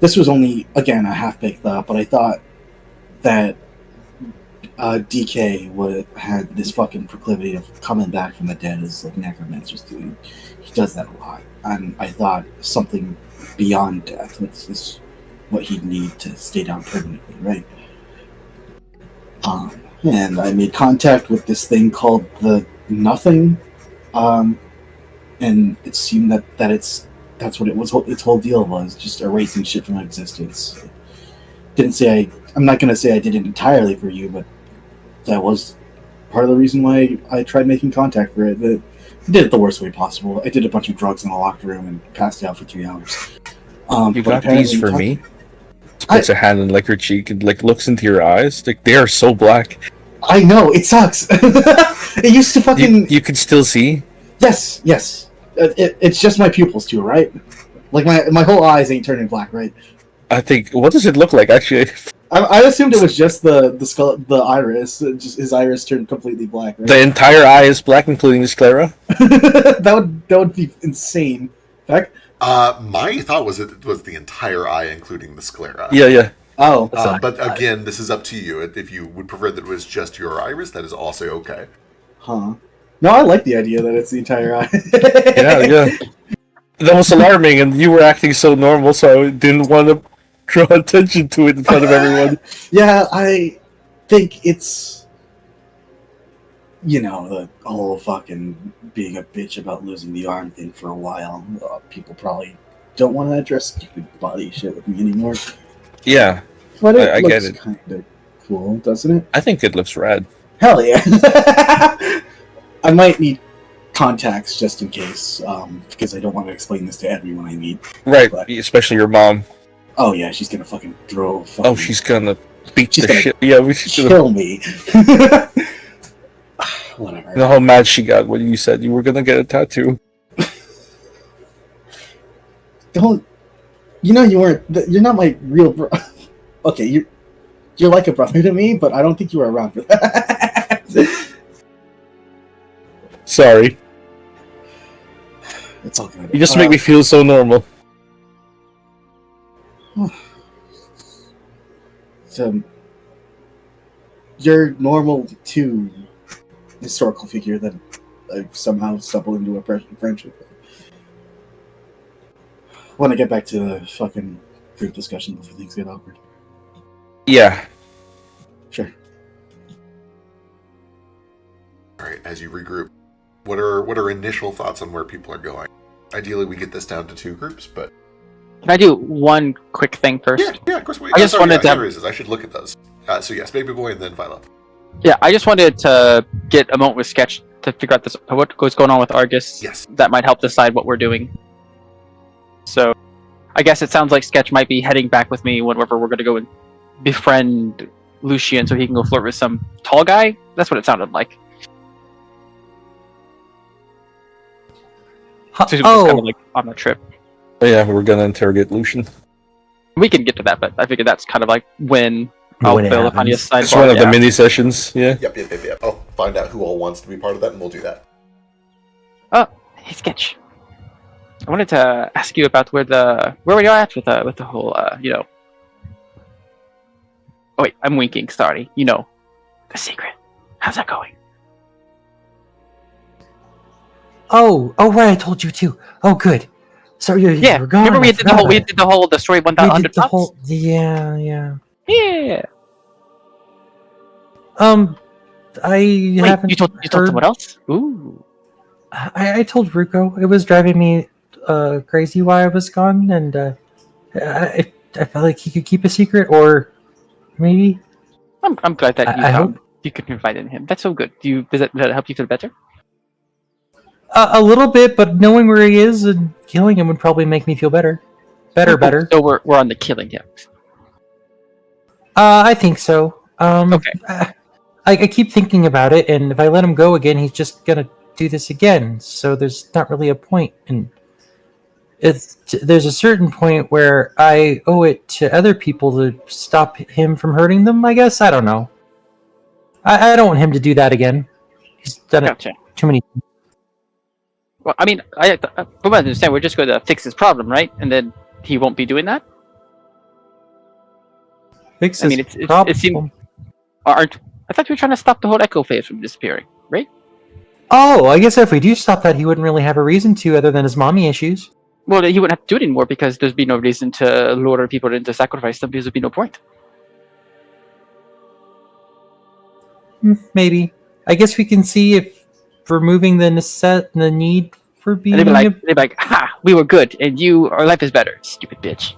this was only, again, a half-baked thought, but I thought that DK had this fucking proclivity of coming back from the dead as like necromancers do. He does that a lot. And I thought something beyond death is what he'd need to stay down permanently, right? And I made contact with this thing called the Nothing, and it seemed that that's what it was. Its whole deal was just erasing shit from existence. I'm not gonna say I did it entirely for you, but that was part of the reason why I tried making contact for it. I did it the worst way possible. I did a bunch of drugs in a locked room and passed out for 3 hours. You got these for me? Puts a hand on like her cheek and like looks into your eyes. Like they are so black. I know, it sucks. It used to fucking. You can still see. Yes. It's just my pupils too, right? Like my whole eyes ain't turning black, right? I think. What does it look like actually? I assumed it was just the skull, the iris. Just his iris turned completely black. Right? The entire eye is black, including the sclera. that would be insane. In fact, my thought was it was the entire eye, including the sclera. Yeah. Oh, but again, this is up to you. If you would prefer that it was just your iris, that is also okay. Huh? No, I like the idea that it's the entire eye. yeah. That was alarming, and you were acting so normal, so I didn't want to draw attention to it in front of everyone. Yeah, I think it's, the whole fucking being a bitch about losing the arm thing for a while. People probably don't want to address stupid body shit with me anymore. Yeah, but I get it. Kind of cool, doesn't it? I think it looks rad. Hell yeah! I might need contacts just in case, because I don't want to explain this to everyone I meet. Right, especially your mom. Oh yeah, she's gonna fucking throw. Oh, she's gonna beat the shit. Yeah, we should kill me. Whatever. The whole mad she got when you said you were gonna get a tattoo. Don't. You weren't. You're not my real bro. Okay, you're like a brother to me, but I don't think you were around for that. Sorry. It's all good. You just make me feel so normal. So, you're normal too, historical figure that I somehow stumbled into a friendship with. I want to get back to the fucking group discussion before things get awkward. Yeah. Sure. All right, as you regroup, what are initial thoughts on where people are going? Ideally, we get this down to 2 groups, but can I do one quick thing first? Yeah, of course. I just wanted to. I should look at those. So yes, Baby Boy and then Philo. Yeah, I just wanted to get a moment with Sketch to figure out what's going on with Argus. Yes. That might help decide what we're doing. So, I guess it sounds like Sketch might be heading back with me whenever we're going to go and befriend Lucian so he can go flirt with some tall guy. That's what it sounded like. So he was kind of like on the trip. Yeah, we're gonna interrogate Lucian. We can get to that, but I figured that's kind of like when I'll fill up on your sidebar. It's one of the mini sessions, yeah. Yep. I'll find out who all wants to be part of that, and we'll do that. Oh, hey Sketch. I wanted to ask you about where we are at with the whole Oh wait, I'm winking. Sorry. The secret. How's that going? Oh, right. I told you too. Oh, good. So you were gone. Remember we did the whole story 100 times? Yeah. Yeah. I haven't. You told someone else? Ooh. I told Ruko. It was driving me crazy while I was gone, and I felt like he could keep a secret, or maybe. I'm glad that I hope you could confide in him. That's so good. Does that help you feel better? A little bit, but knowing where he is and killing him would probably make me feel better. Better. So we're on the killing him. I think so. Okay. I keep thinking about it, and if I let him go again, he's just gonna do this again. So there's not really a point. And there's a certain point where I owe it to other people to stop him from hurting them. I guess I don't know. I don't want him to do that again. He's done it too many times. Well, I mean, from what I understand, we're just going to fix his problem, right? And then he won't be doing that? Fix I mean, this it seemed. Aren't I thought we were trying to stop the whole echo phase from disappearing, right? Oh, I guess if we do stop that, he wouldn't really have a reason to, other than his mommy issues. Well, he wouldn't have to do it anymore because there's be no reason to lure people into sacrifice them because there'd be no point. Maybe. I guess we can see if removing the need for being. And they'd be like, "Ha! We were good, and our life is better, stupid bitch."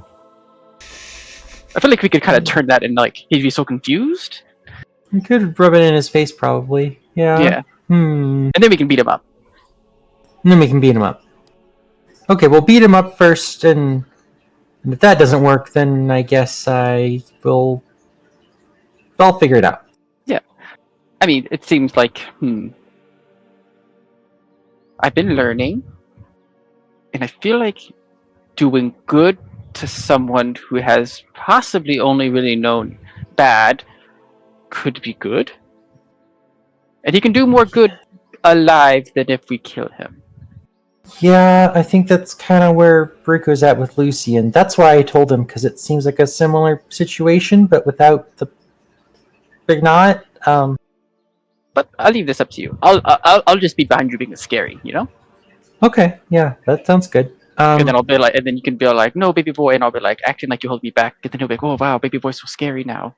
I feel like we could kind of turn that and like he'd be so confused. We could rub it in his face, probably. Yeah. Yeah. And then we can beat him up. Okay, we'll beat him up first, and if that doesn't work, then I guess I'll figure it out. Yeah. I mean, it seems like, I've been learning, and I feel like doing good to someone who has possibly only really known bad could be good. And he can do more good alive than if we kill him. Yeah, I think that's kind of where Rico's at with Lucian. That's why I told him, because it seems like a similar situation, but without the big knot. But I'll leave this up to you. I'll just be behind you being scary, you know? Okay, yeah, that sounds good. And then I'll be like, and then you can be like, "No, baby boy," and I'll be like, acting like you hold me back. And then he'll be like, "Oh wow, baby boy's so scary now."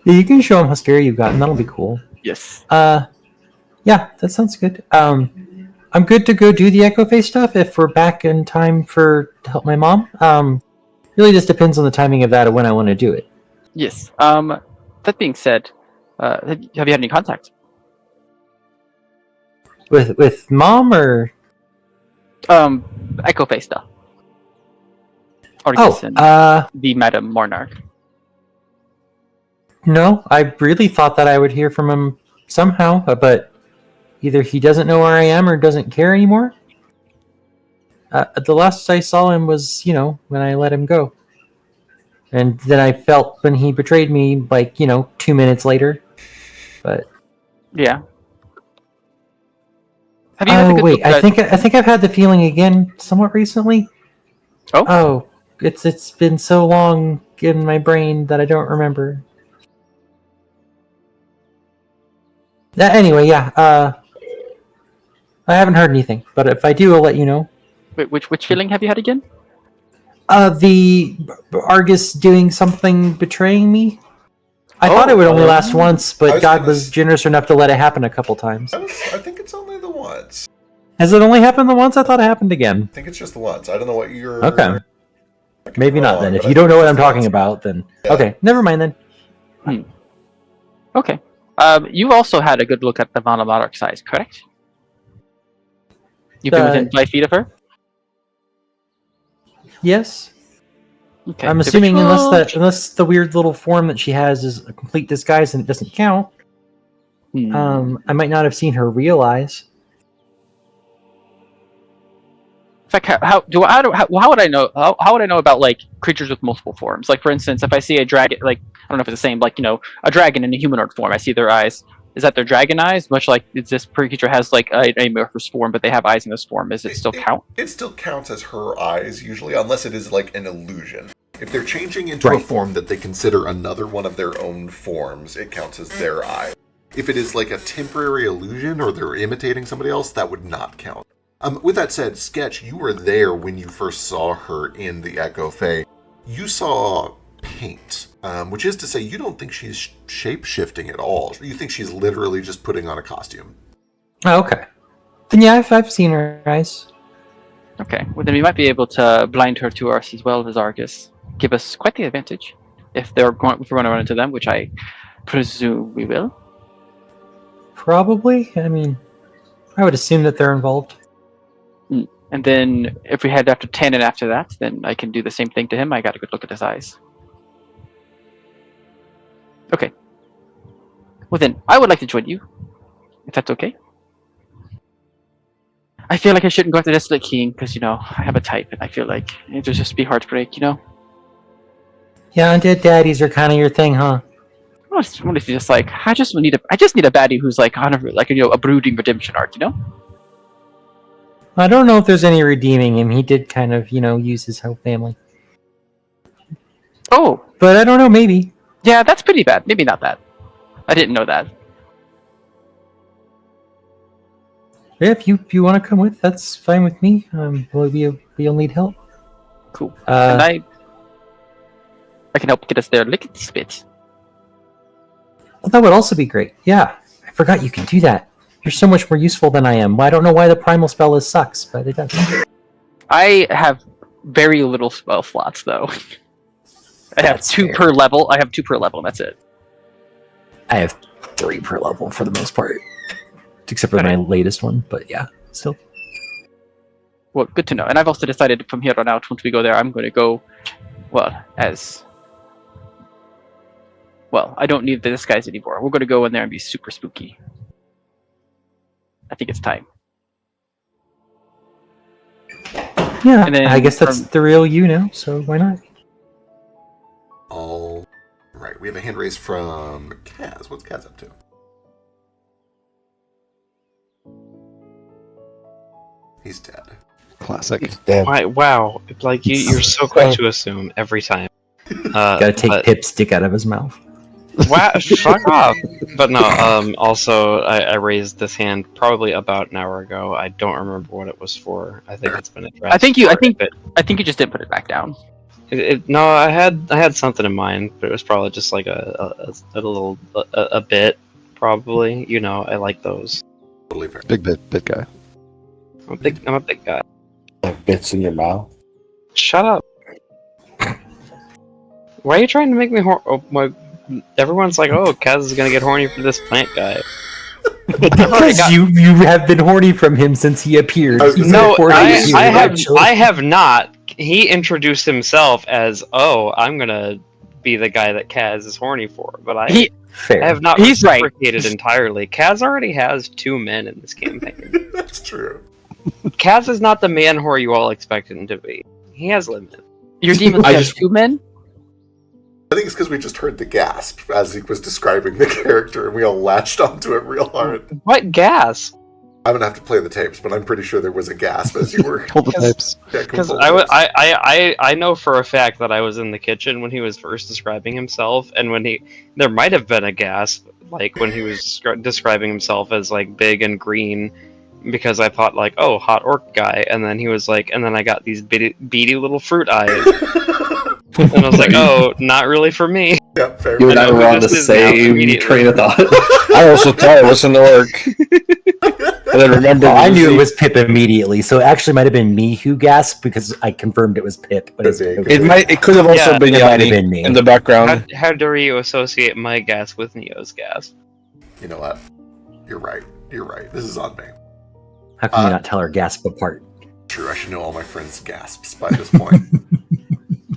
Yeah, you can show him how scary you've gotten. That'll be cool. Yes. Yeah, that sounds good. I'm good to go do the Echo Face stuff if we're back in time to help my mom. Really just depends on the timing of that and when I want to do it. Yes. That being said, have you had any contact with mom or Echo Face stuff? Or the Madame Monarch? No, I really thought that I would hear from him somehow, but either he doesn't know where I am or doesn't care anymore. The last I saw him was, when I let him go. And then I felt when he betrayed me, 2 minutes later. But yeah. Wait, I think I've had the feeling again somewhat recently. Oh, it's been so long in my brain that I don't remember. Anyway, yeah. I haven't heard anything, but if I do, I'll let you know. Wait, which feeling have you had again? The Argus doing something, betraying me. I thought it would only last once, but God was generous enough to let it happen a couple times. I think it's only the once. Has it only happened the once? I thought it happened again. I think it's just the once. I don't know what you're... Okay. Maybe not then. If you don't know what I'm talking about, then... Yeah. Okay, never mind then. Okay. You've also had a good look at the Monarch size, correct? You've been within 5 feet of her? Yes. Okay. I'm assuming unless the weird little form that she has is a complete disguise and it doesn't count. I might not have seen her real eyes. In fact, how would I know? How would I know about creatures with multiple forms? Like, for instance, if I see a dragon, I don't know if it's the same. A dragon in a humanoid form, I see their eyes. Is that their dragon eyes? Much like this creature has a amorphous form, but they have eyes in this form. Does it still count? It still counts as her eyes usually, unless it is an illusion. If they're changing into a form that they consider another one of their own forms, it counts as their eye. If it is a temporary illusion or they're imitating somebody else, that would not count. With that said, Sketch, you were there when you first saw her in the Echo Fae. You saw paint, which is to say you don't think she's shape-shifting at all. You think she's literally just putting on a costume. Oh, okay. Then yeah, I've seen her eyes. Okay, well then we might be able to blind her to us as well as Argus. Give us quite the advantage if we're going to run into them, which I presume we will. Probably. I mean, I would assume that they're involved. And then if we head after Tannen after that, then I can do the same thing to him. I got a good look at his eyes. Okay. Well then, I would like to join you, if that's okay. I feel like I shouldn't go after Desolate King, because, I have a type, and I feel like it would just be heartbreak, Yeah, undead daddies are kind of your thing, huh? What if you just I just need a baddie who's on a brooding redemption arc, I don't know if there's any redeeming him. He did kind of, use his whole family. Oh, But I don't know, maybe. yeah, that's pretty bad. Maybe not that. I didn't know that. Yeah, if you want to come with, that's fine with me. We'll need help. Cool. And I can help get us there lickety spit. Well, that would also be great. Yeah, I forgot you can do that. You're so much more useful than I am. I don't know why the primal spell is sucks, but it does. I have very little spell slots, though. I have That's two fair. per level. I have 2 per level, and that's it. I have 3 per level for the most part, except for my latest one. But yeah, still. Well, good to know. And I've also decided from here on out, once we go there, I'm going to go, I don't need the disguise anymore. We're going to go in there and be super spooky. I think it's time. Yeah, And then I guess that's the real you now. So why not? All right, we have a hand raised from Kaz. What's Kaz up to? He's dead. Classic. Why, wow. Like, you're so quick to assume every time. Gotta take Pip's dick out of his mouth. Wow, fuck off. But no, also, I raised this hand probably about an hour ago. I don't remember what it was for. I think it's been addressed. I think you just didn't put it back down. No, I had something in mind, but it was probably just like a little bit, probably. You know, I like those. Totally fair. Big bit guy. I'm a big guy. Have bits in your mouth. Shut up. Why are you trying to make me everyone's like, oh, Kaz is gonna get horny for this plant guy. Because you have been horny from him since he appeared. No, I have not. He introduced himself as, oh, I'm gonna be the guy that Kaz is horny for, but I have not reciprocated entirely. Kaz already has 2 men in this campaign. That's true. Kaz is not the man whore you all expected him to be. He has limits. Your demon has 2 men? I think it's because we just heard the gasp as he was describing the character, and we all latched onto it real hard. What gasp? I'm gonna have to play the tapes, but I'm pretty sure there was a gasp as you were. Hold the tapes. Because I know for a fact that I was in the kitchen when he was first describing himself, and there might have been a gasp, like when he was describing himself as like big and green, because I thought like, oh, hot orc guy, and then he was like, and then I got these beady little fruit eyes. And I was like, oh, not really for me. Yeah, fair. You and I were on the same train of thought. I also thought it was an orc. And then remember, I knew it was Pip immediately, so it actually might have been me who gasped because I confirmed it was Pip. But it could have also been Yanni me in the background. How dare you associate my gas with Neo's gas? You know what? You're right. This is on me. How can you not tell our gasp apart? True, I should know all my friends' gasps by this point.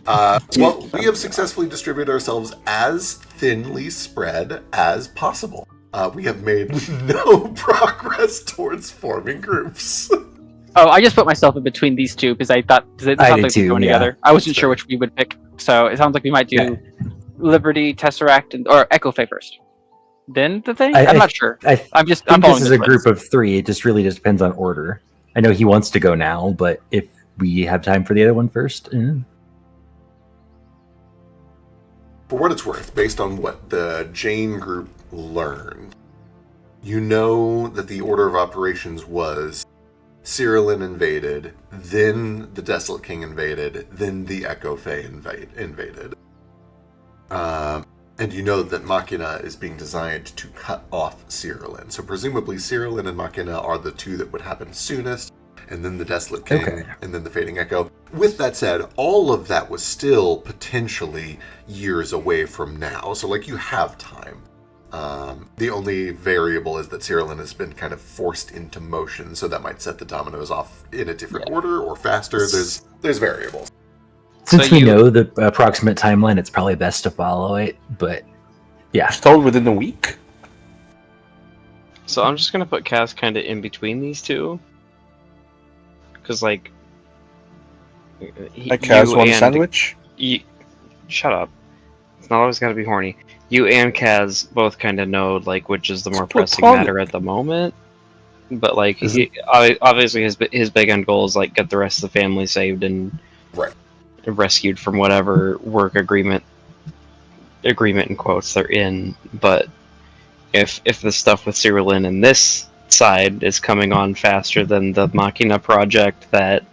Well, we have successfully distributed ourselves as thinly spread as possible. We have made no progress towards forming groups. Oh, I just put myself in between these two because I thought it sounds like they're going together. I wasn't sure which we would pick, so it sounds like we might do Liberty, Tesseract, or Echo Fae first. Then the thing? I'm not sure. I'm following this is a group of 3. It just really just depends on order. I know he wants to go now, but if we have time for the other one first. For what it's worth, based on what the Jane group learned, you know that the order of operations was Cyrillin invaded, then the Desolate King invaded, then the Echo Fae invaded. And you know that Machina is being designed to cut off Cyrillin. So presumably Cyrillin and Machina are the 2 that would happen soonest, and then the Desolate King, and then the Fading Echo. With that said, all of that was still potentially years away from now, so like you have time. The only variable is that Cyrillin has been kind of forced into motion, so that might set the dominoes off in a different order or faster. There's variables. Since we know the approximate timeline, it's probably best to follow it, but yeah. It's told within a week? So I'm just going to put Kaz kind of in between these two. Because, like... Kaz want a sandwich? Shut up. It's not always got to be horny. You and Kaz both kind of know, like, which is the more pressing matter at the moment. But, like, obviously his big end goal is, like, get the rest of the family saved and... Right. rescued from whatever work agreement in quotes they're in. But if the stuff with Cyrillin and this side is coming on faster than the Machina project that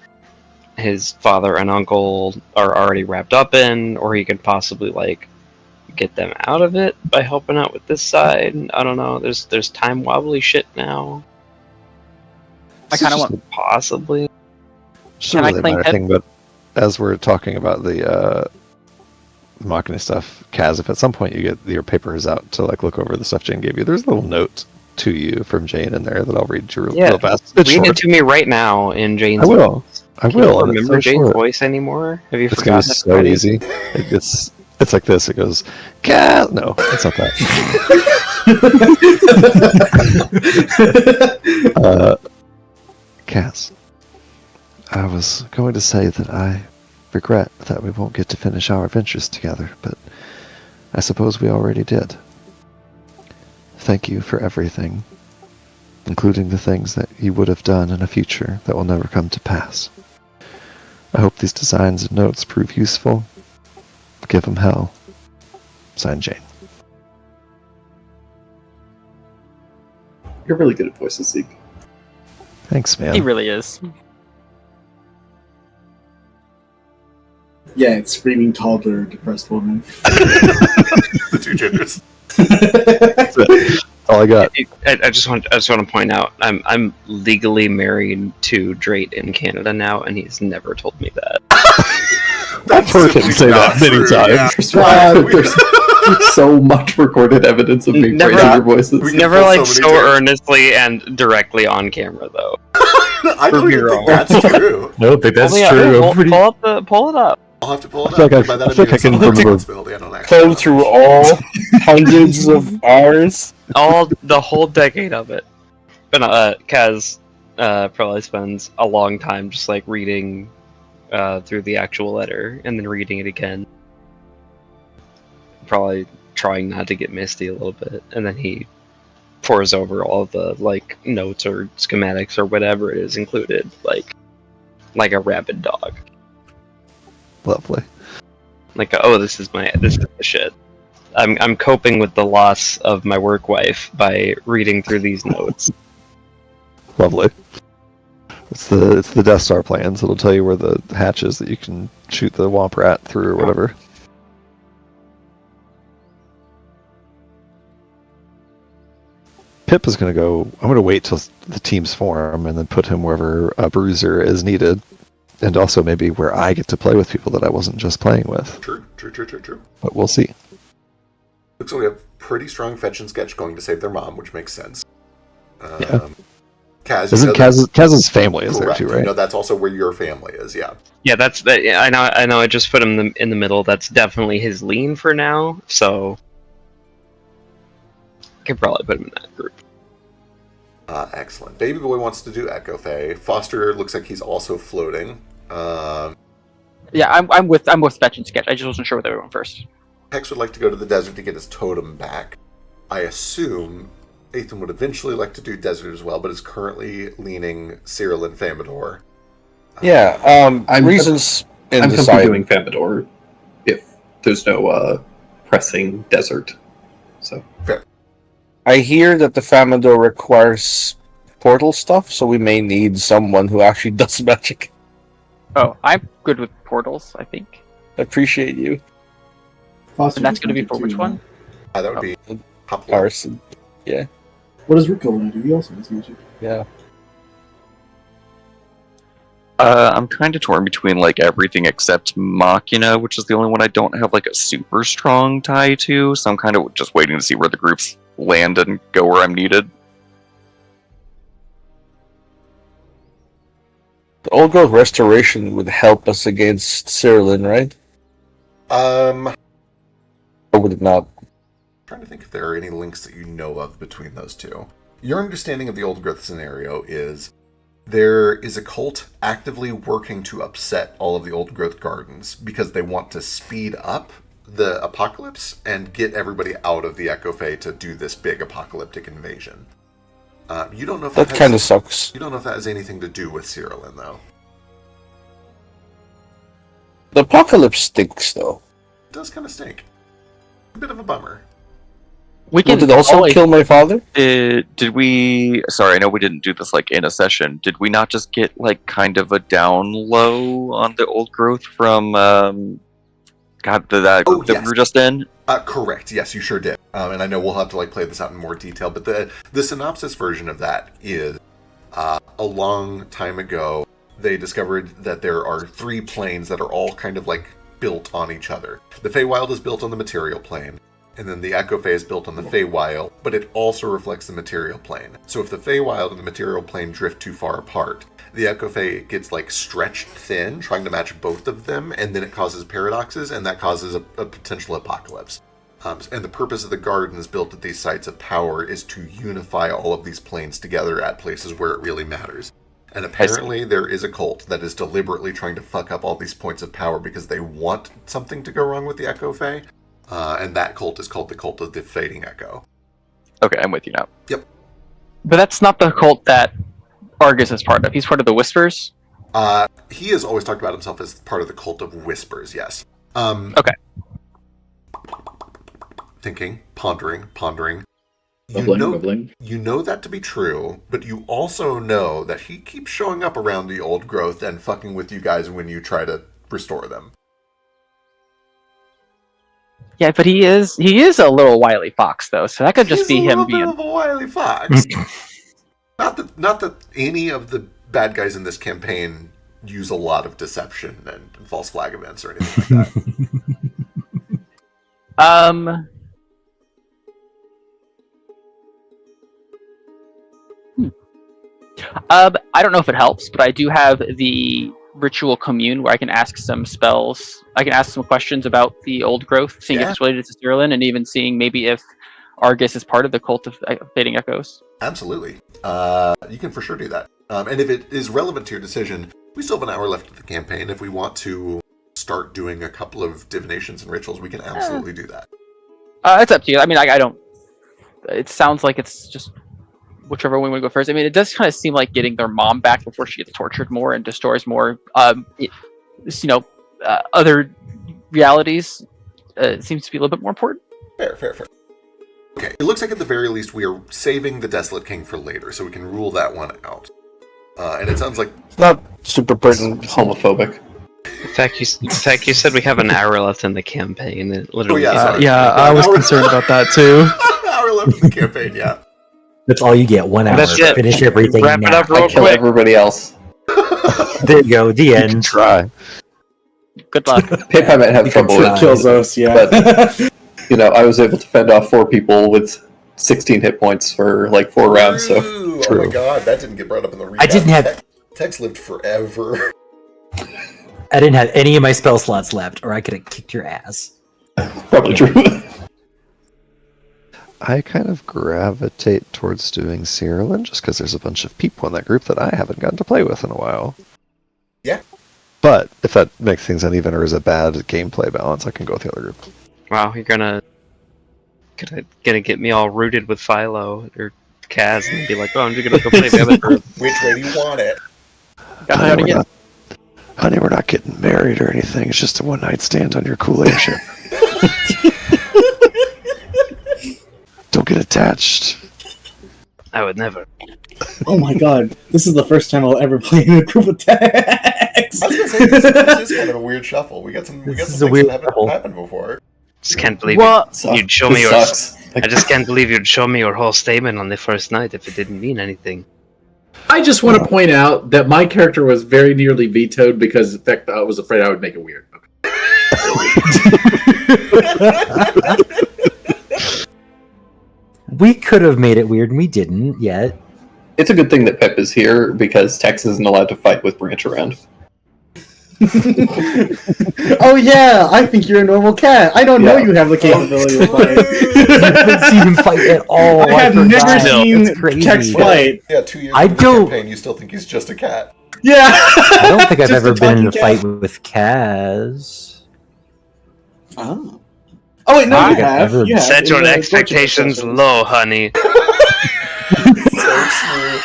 his father and uncle are already wrapped up in, or he could possibly like get them out of it by helping out with this side. I don't know. There's time wobbly shit now. I kind of want possibly. It's not really a minor thing, but as we're talking about the Machina stuff, Kaz, if at some point you get your papers out to like look over the stuff Jane gave you, there's a little note to you from Jane in there that I'll read you real fast. It's Read short. it to me right now in Jane's I will. voice. I Can will. you remember so Jane's short. voice anymore? Have you It's forgotten gonna be it so already? easy. It's like this. It goes, Kaz. No, it's not that. Kaz, I was going to say that I regret that we won't get to finish our adventures together, but I suppose we already did. Thank you for everything, including the things that you would have done in a future that will never come to pass. I hope these designs and notes prove useful. Give them hell. Signed, Jane. You're really good at voices, Zeke. Thanks, man. He really is. Yeah, it's screaming toddler, depressed woman. The two genders. That's all I got. I just want to point out I'm legally married to Drake in Canada now, and he's never told me that. I've heard him say that many times. There's so much recorded evidence of me Never- praising your voices. Never like so earnestly and directly on camera though. I don't even think that's true. I don't think that's Pull it up. I'll have to pull it I feel up. like By I that I feel mean like I can it's remember. responsibility. I don't actually Comb know. through all hundreds of hours. All the whole decade of it. But Kaz probably spends a long time just like reading through the actual letter and then reading it again. Probably trying not to get misty a little bit, and then he pores over all the like notes or schematics or whatever it is included, like a rabid dog. Lovely. Like, oh, this is the shit. I'm coping with the loss of my work wife by reading through these notes. Lovely. It's the Death Star plans. It'll tell you where the hatch is that you can shoot the Womp Rat through or whatever. Pip is going to go. I'm going to wait till the teams form and then put him wherever a bruiser is needed, and also maybe where I get to play with people that I wasn't just playing with. True. But we'll see. Looks like we have pretty strong fetch and sketch going to save their mom, which makes sense. Yeah. Kaz, Isn't Kaz's family is correct. there too, right? No, that's also where your family is. Yeah. Yeah, that's that. Yeah, I know. I just put him in the middle. That's definitely his lean for now. So, I could probably put him in that group. Excellent. Baby boy wants to do Echo Fae. Foster looks like he's also floating. Yeah, I'm with Fetch and Sketch. I just wasn't sure with everyone first. Hex would like to go to the desert to get his totem back. I assume Ethan would eventually like to do desert as well, but is currently leaning Cyril and Famador. Yeah, reasons I'm comfortable indecisive. doing Famador if there's no pressing desert. So Fair. I hear that the Famador requires portal stuff, so we may need someone who actually does magic. Oh, I'm good with portals, I think. I appreciate you. Foster And that's just going to be went for which two, one? That would be Hoplo. Arson. Yeah. What does Rico want to do? He also does magic. Yeah. I'm kind of torn between like everything except Machina, which is the only one I don't have like a super strong tie to. So I'm kind of just waiting to see where the groups land and go where I'm needed. The old growth restoration would help us against Cyrillin, right? Or would it not? Trying to think if there are any links that you know of between those two. Your understanding of the old growth scenario is there is a cult actively working to upset all of the old growth gardens because they want to speed up the apocalypse and get everybody out of the Echo Fae to do this big apocalyptic invasion. You don't know if That kind of sucks. You don't know if that has anything to do with Cyrillin, though. The apocalypse stinks, though. It does kind of stink. A bit of a bummer. We can Did it also always- kill my father? Did we? Sorry, I know we didn't do this like in a session. Did we not just get like kind of a down low on the old growth from God that group that we were just in? Correct. Yes, you sure did. And I know we'll have to like play this out in more detail, but the synopsis version of that is a long time ago they discovered that there are 3 planes that are all kind of like built on each other. The Feywild is built on the material plane, and then the Echo Fae is built on the Feywild, but it also reflects the material plane. So if the Feywild and the material plane drift too far apart, the Echo Fae gets like stretched thin, trying to match both of them, and then it causes paradoxes, and that causes a potential apocalypse. And the purpose of the gardens built at these sites of power is to unify all of these planes together at places where it really matters. And apparently there is a cult that is deliberately trying to fuck up all these points of power because they want something to go wrong with the Echo Fae. And that cult is called the Cult of the Fading Echo. Okay, I'm with you now. Yep. But that's not the cult that Argus is part of. He's part of the Whispers. He has always talked about himself as part of the Cult of Whispers, yes. Okay. Thinking, pondering. Bubbling. You know that to be true, but you also know that he keeps showing up around the old growth and fucking with you guys when you try to restore them. Yeah, but he is a little wily fox though, so that could just be him being a little bit of a wily fox. Not that any of the bad guys in this campaign use a lot of deception and false flag events or anything like that. I don't know if it helps, but I do have the ritual commune where I can ask some spells. I can ask some questions about the old growth, seeing if it's related to Cyrillin, and even seeing maybe if Argus is part of the Cult of Fading Echoes. Absolutely. You can for sure do that. And if it is relevant to your decision, we still have an hour left of the campaign. If we want to start doing a couple of divinations and rituals, we can absolutely do that. It's up to you. I mean, I don't... It sounds like it's just whichever one we go first. I mean, it does kind of seem like getting their mom back before she gets tortured more and destroys more, other realities. Seems to be a little bit more important. Fair. Okay, it looks like at the very least we are saving the Desolate King for later, so we can rule that one out. And it sounds like... It's not super pertinent. Homophobic. In fact, you said we have an hour left in the campaign. It literally I was concerned about that too. Hour left in the campaign, yeah. That's all you get, 1 hour. That's it. Finish everything Wrap it now. up real Kill quick. everybody else. There you go, the end. Try. Good luck. Pip I might have trouble with. Kills us, yeah. But, I was able to fend off 4 people with 16 hit points for like 4 rounds, so... Ooh, oh my god, that didn't get brought up in the recap. I didn't have... Tex lived forever. I didn't have any of my spell slots left, or I could have kicked your ass. Probably true. I kind of gravitate towards doing Cyrillin just because there's a bunch of people in that group that I haven't gotten to play with in a while. Yeah. But if that makes things uneven or is a bad gameplay balance, I can go with the other group. Wow, you're gonna get me all rooted with Philo or Kaz and be like, oh, I'm just gonna go play the other group. Which way do you want it? Honey, we're not getting married or anything. It's just a one-night stand on your Kool-Aid ship. Don't get attached. I would never. Oh my god, this is the first time I'll ever play in a group of Tex. I was gonna say, this is kind of a weird shuffle. We got some things that haven't happened before. Just can't believe you'd show me your... I just can't believe you'd show me your whole statement on the first night if it didn't mean anything. I just want to point out that my character was very nearly vetoed because, in fact, I was afraid I would make it weird. Okay. We could have made it weird, and we didn't yet. It's a good thing that Pep is here because Tex isn't allowed to fight with Branch around. Oh yeah, I think you're a normal cat. I don't know you have the capability to fight. You haven't seen him fight at all. I have never seen That's crazy. Tex fight. Yeah, 2 years I into the don't- campaign, you still think he's just a cat. Yeah. I don't think I've Just ever a been in a talking fight cat. with Kaz. Oh. Oh wait, no, I you have have. never- You have. Set In your the expectations virtual low, honey. So smooth.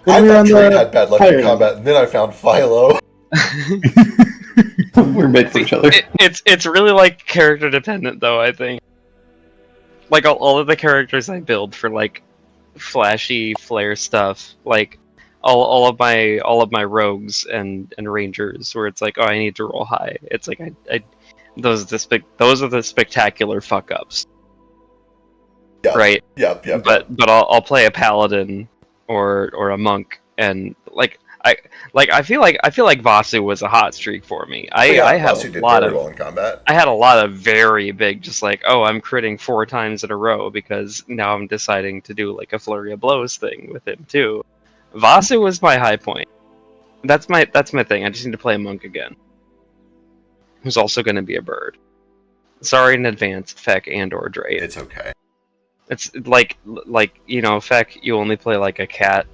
When I we were thought on Trey the had bad luck in pirate. combat, and then I found Philo. We're made for each other. It's really like character dependent though. I think like all of the characters I build for like flashy flair stuff, like all of my rogues and rangers, where it's like, oh, I need to roll high. It's like I those are the spectacular fuck ups. Yep. Right. Yep. But I'll play a paladin or a monk, and I feel like Vasu was a hot streak for me. I had Vasu a did lot very of well in combat. I had a lot of very big, just like, oh, I'm critting 4 times in a row because now I'm deciding to do like a flurry of blows thing with him too. Vasu was my high point. That's my thing. I just need to play a monk again, who's also going to be a bird. Sorry in advance, Feck and or Drake. It's okay. It's like Feck, you only play like a cat.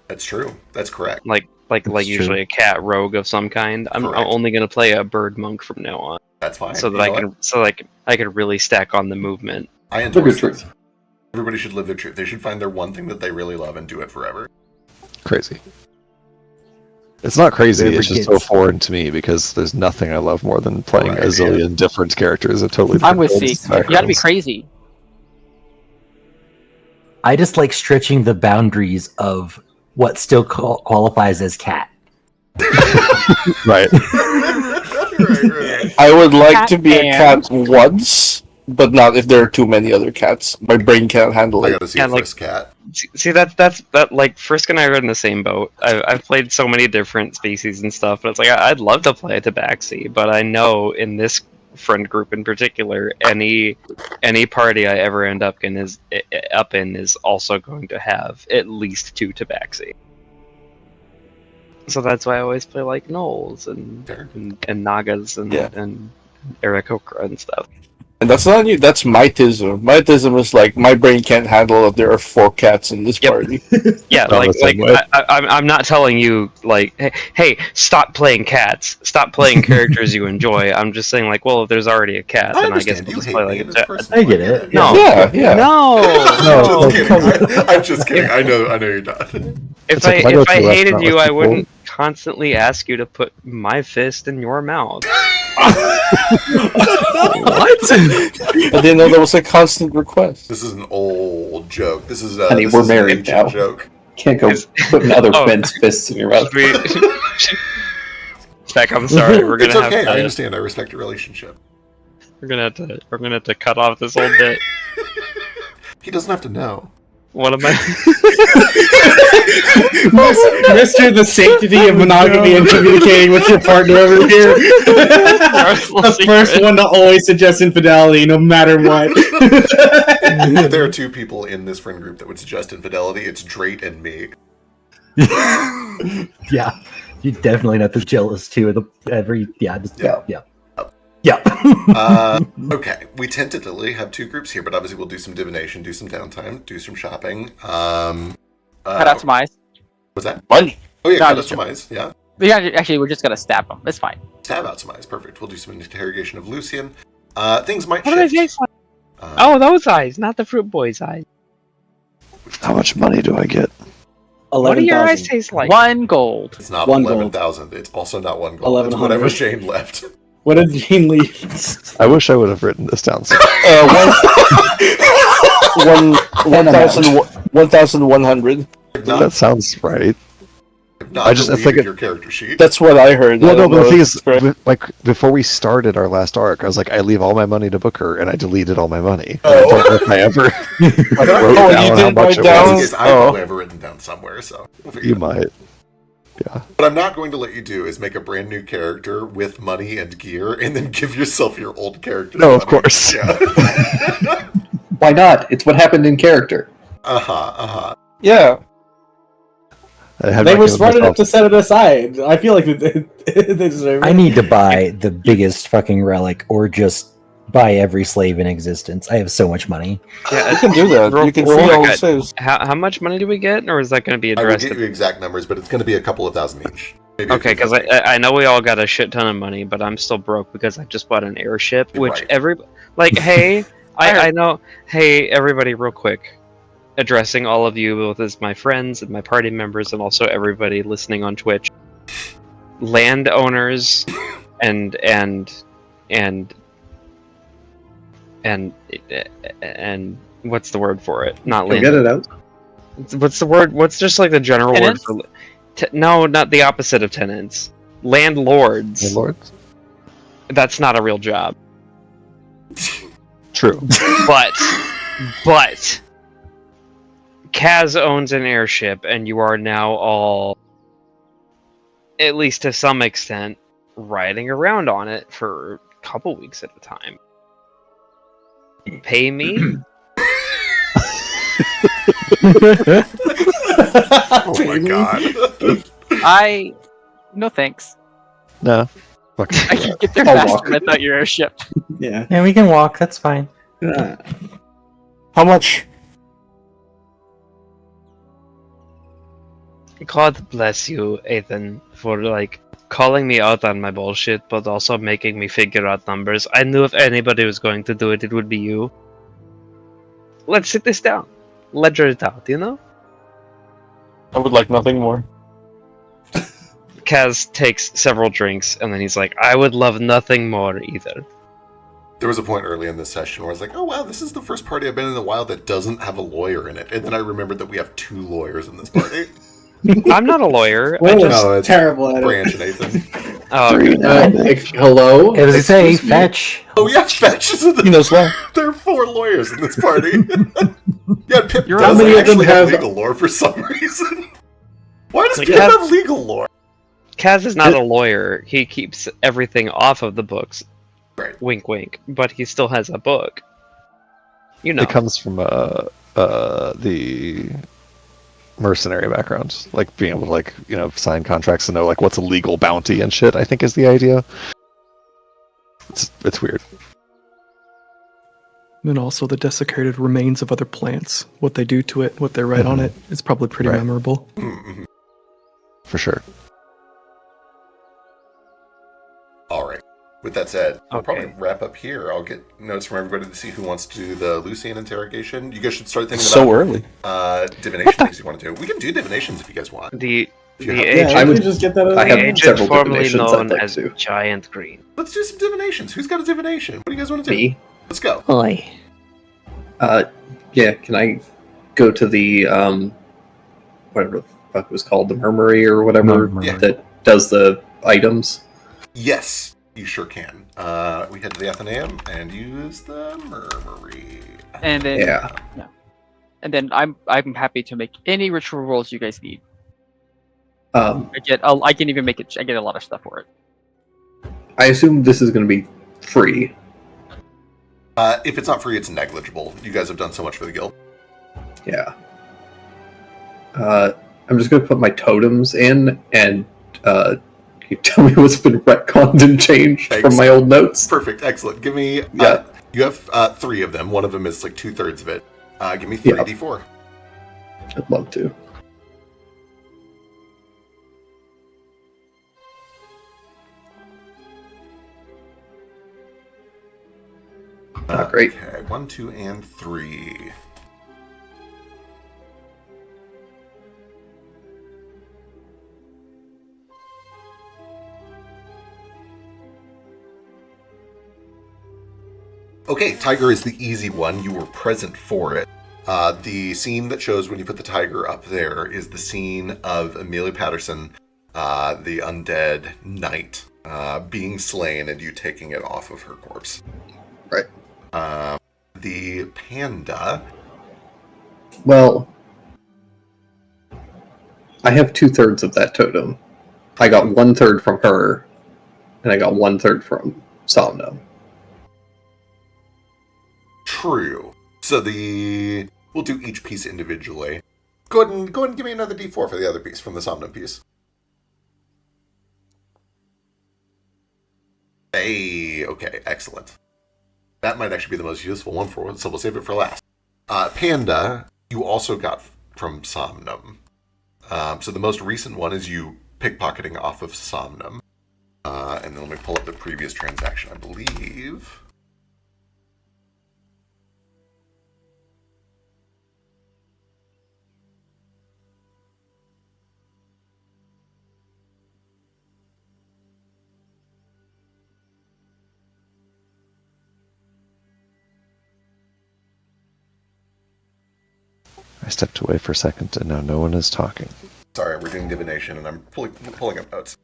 That's true. That's correct. Like usually a cat rogue of some kind. I'm only going to play a bird monk from now on. That's fine. So that I can really stack on the movement. I endorse truth. Everybody should live their truth. They should find their one thing that they really love and do it forever. Crazy. It's not crazy, it's just so foreign to me because there's nothing I love more than playing a zillion different characters of totally different I'm with builds C. and You gotta be backgrounds. crazy. I just like stretching the boundaries of what still qualifies as cat. Right. I would like Cat to be a man. cat once, but not if there are too many other cats. My brain can't handle I it. gotta see a first cat. See that like Frisk and I are in the same boat. I've played so many different species and stuff, but it's like I'd love to play a tabaxi, but I know in this friend group in particular, any party I ever end up in is also going to have at least 2 tabaxi. So that's why I always play like gnolls and nagas and Aarakocra and stuff. And that's not you. That's mightism. Mightism is like my brain can't handle if there are 4 cats in this party. Yeah, I'm not telling you like, hey, stop playing cats. Stop playing characters you enjoy. I'm just saying like, well, if there's already a cat, then I guess I'll just play like a cat. I get it. No, Yeah. No. I'm just kidding. I know you're not. If I hated you, I wouldn't constantly ask you to put my fist in your mouth. What? I didn't know that was a constant request. This is an old joke. This is Honey, this we're is an married ancient now. joke. Can't go putting other men's fists in your mouth. Beck, I'm sorry. We're gonna It's have okay. to, I understand. I respect your relationship. We're gonna have to cut off this whole bit. He doesn't have to know. What am I? Mr. The sanctity of monogamy and communicating with your partner over here. The first one to always suggest infidelity, no matter what. If there are 2 people in this friend group that would suggest infidelity, it's Drake and me. Yeah, you're definitely not the jealous too. Okay, we tentatively have 2 groups here, but obviously we'll do some divination, do some downtime, do some shopping. Cut out some eyes. What's that? Money. Oh yeah, No, cut out just some eyes. Yeah. Actually, we're just gonna stab them. It's fine. Stab out some eyes. Perfect. We'll do some interrogation of Lucian. Things might What do they shift. taste like? Oh, those eyes, not the Fruit Boys eyes. How much money do I get? What do your eyes taste like? 1 gold. It's not 1,000. It's also not 1 gold. It's 1,100. whatever Shane left. What did Gene leave? I wish I would have written this down. One 1,100. That sounds right. Not I just I think your character sheet. That's what I heard. Well, I no, don't but know the thing if is, it's correct. like before we started our last arc, I was like, I leave all my money to Booker, and I deleted all my money. Oh. I don't know if I ever wrote Oh, down you how did much write it down? was. I've probably have it written down somewhere, so we'll figure You it out. might. Yeah. What I'm not going to let you do is make a brand new character with money and gear, and then give yourself your old character. No, of course. Yeah. Why not? It's what happened in character. Yeah. They were smart enough to set it aside. I feel like they deserve it. I need to buy the biggest fucking relic, or just buy every slave in existence. I have so much money. Yeah, You can do that. You can free all the saves. How much money do we get, or is that going to be I will addressed? get you exact numbers, but it's going to be a couple of thousand each. Maybe a Okay, few because thousand. I know we all got a shit ton of money, but I'm still broke because I just bought an airship, which Right. hey, I know, hey, everybody, real quick, addressing all of you both as my friends and my party members, and also everybody listening on Twitch. Landowners and and what's the word for it? Not Go get it out. What's the word? What's just like the general Tenants? word for? No, not the opposite of tenants. Landlords. Landlords? That's not a real job. True. But Kaz owns an airship, and you are now all, at least to some extent, riding around on it for a couple weeks at a time. Pay me? Oh my god. No thanks. No. Fuck. I can get there I'll faster walk. without your airship. Yeah. Yeah, we can walk. That's fine. How much? God bless you, Ethan, for calling me out on my bullshit, but also making me figure out numbers. I knew if anybody was going to do it, it would be you. Let's sit this down. Ledger it out, you know? I would like nothing more. Kaz takes several drinks, and then he's like, I would love nothing more either. There was a point early in this session where I was like, oh wow, this is the first party I've been in a while that doesn't have a lawyer in it. And then I remembered that we have 2 lawyers in this party. I'm not a lawyer. Well, No, it's terrible at Branch it. and Nathan. Oh, okay. Hello? It was to say Excuse me? fetch. Oh yeah, Fetch is in He knows law. There are 4 lawyers in this party. Yeah, Pip How does many of them actually have have- legal lore for some reason. Why does Like, Pip Kaz- have legal lore? Kaz is not a lawyer. He keeps everything off of the books. Right. Wink, wink. But he still has a book. You know. It comes from the mercenary background, like being able to sign contracts and know what's a legal bounty and shit. I think is the idea. It's weird. And also the desiccated remains of other plants. What they do to it, what they write on it, is probably pretty Right. memorable. Mm-hmm. For sure. All right. With that said, we'll Okay. probably wrap up here. I'll get notes from everybody to see who wants to do the Lucian interrogation. You guys should start thinking So about early. divination things you want to do. We can do divinations if you guys want. The If you the have- Yeah, agent, I would just get that out I of have the way. agent several formerly divinations I'd known like as to do. Giant Green. Let's do some divinations. Who's got a divination? What do you guys want to do? Me? Let's go. Oi. Yeah, can I go to the whatever the fuck it was called, the Murmury or whatever Murmury. that does the items? Yes, you sure can. We head to the Athenaeum and use the Murmury. And then Yeah. and then I'm happy to make any ritual rolls you guys need. I I can even make it. I get a lot of stuff for it. assume this is going to be free. If it's not free, it's negligible. You guys have done so much for the guild. Yeah. I'm just going to put my totems in, and you tell me what's been retconned and changed Thanks. from my old notes. Perfect, excellent. Give me. Yeah. You have 3 of them. One of them is like 2/3 of it. Give me 3d4. I'd love to. Great. Okay, 1, 2, and 3. Okay, tiger is the easy one. You were present for it. The scene that shows when you put the tiger up there is the scene of Amelia Patterson, the undead knight, being slain and you taking it off of her corpse. Right. The panda. Well, I have 2/3 of that totem. I got 1/3 from her, and I got 1/3 from Somno. True. So we'll do each piece individually. Go ahead and give me another d4 for the other piece from the Somnum piece. Hey, okay, excellent. That might actually be the most useful one for it, so we'll save it for last. Panda, you also got from Somnum. So the most recent one is you pickpocketing off of Somnum. And then let me pull up the previous transaction, I believe. I stepped away for a second, and now no one is talking. Sorry, we're doing divination, and I'm pulling up notes.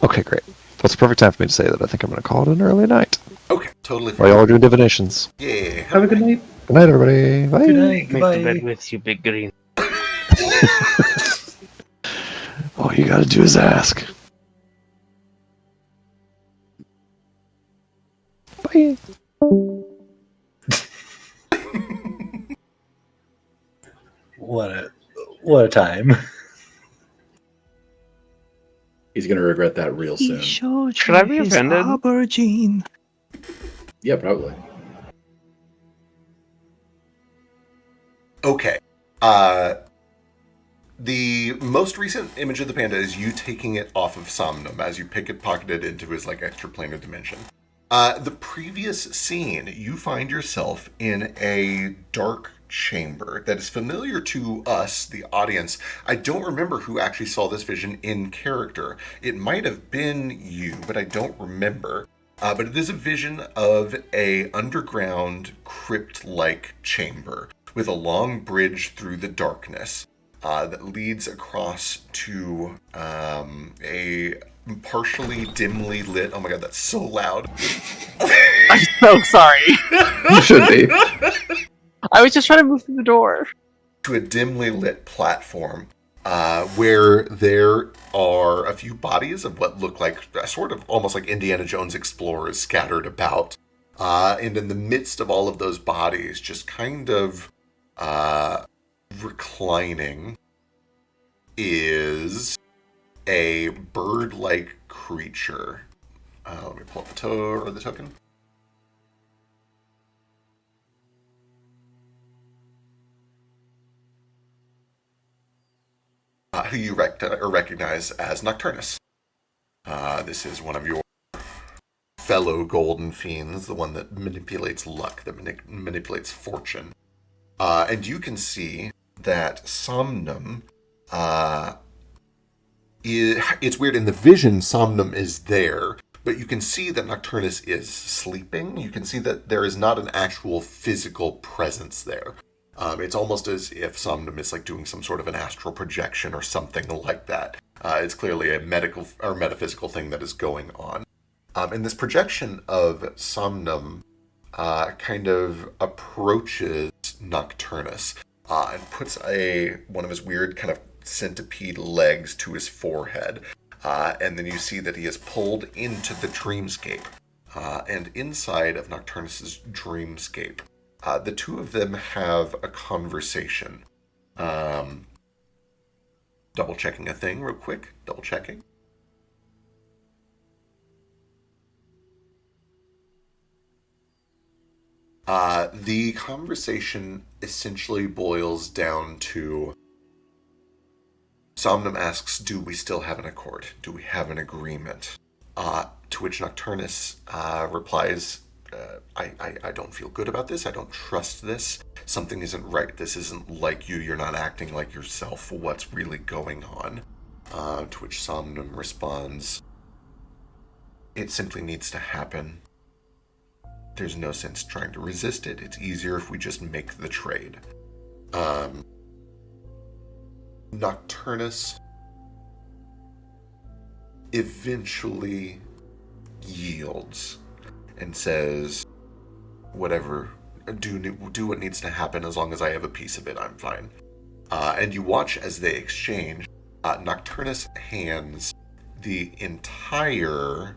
Okay, great. Well, it's a perfect time for me to say that I think I'm going to call it an early night. Okay, totally fine. While y'all are doing divinations. Yeah. Have a good night. Good night, everybody. Bye. Good night. Make the bed with you, big green. All you got to do is ask. Bye. What a time. He's gonna regret that real soon. Should I be offended? Aubergine. Yeah, probably. Okay. The most recent image of the panda is you taking it off of Somnum as you pocket it into his extraplanar dimension. The previous scene, you find yourself in a dark chamber that is familiar to us, the audience. I don't remember who actually saw this vision in character. It might have been you, but I don't remember. But it is a vision of a underground crypt-like chamber with a long bridge through the darkness that leads across to a partially dimly lit. Oh my god, that's so loud. I'm so sorry. You should be. I was just trying to move through the door. To a dimly lit platform where there are a few bodies of what look like sort of almost like Indiana Jones explorers scattered about. And in the midst of all of those bodies, just kind of reclining, is a bird-like creature. Let me pull up the token. Who you recognize as Nocturnus. This is one of your fellow golden fiends, the one that manipulates luck, that manipulates fortune. And you can see that Somnum, it's weird, in the vision Somnum is there, but you can see that Nocturnus is sleeping. You can see that there is not an actual physical presence there. It's almost as if Somnum is doing some sort of an astral projection or something like that. It's clearly a medical or metaphysical thing that is going on. And this projection of Somnum kind of approaches Nocturnus and puts one of his weird kind of centipede legs to his forehead. And then you see that he is pulled into the dreamscape. And inside of Nocturnus's dreamscape, the two of them have a conversation. Double checking a thing real quick. Double checking. The conversation essentially boils down to Somnum asks, do we still have an accord? Do we have an agreement? To which Nocturnus replies, I don't feel good about this. I don't trust this. Something isn't right. This isn't like you. You're not acting like yourself. What's really going on? To which Somnum responds, it simply needs to happen. There's no sense trying to resist it. It's easier if we just make the trade. Nocturnus eventually yields and says, whatever, do what needs to happen. As long as I have a piece of it, I'm fine. And you watch as they exchange. Nocturnus hands the entire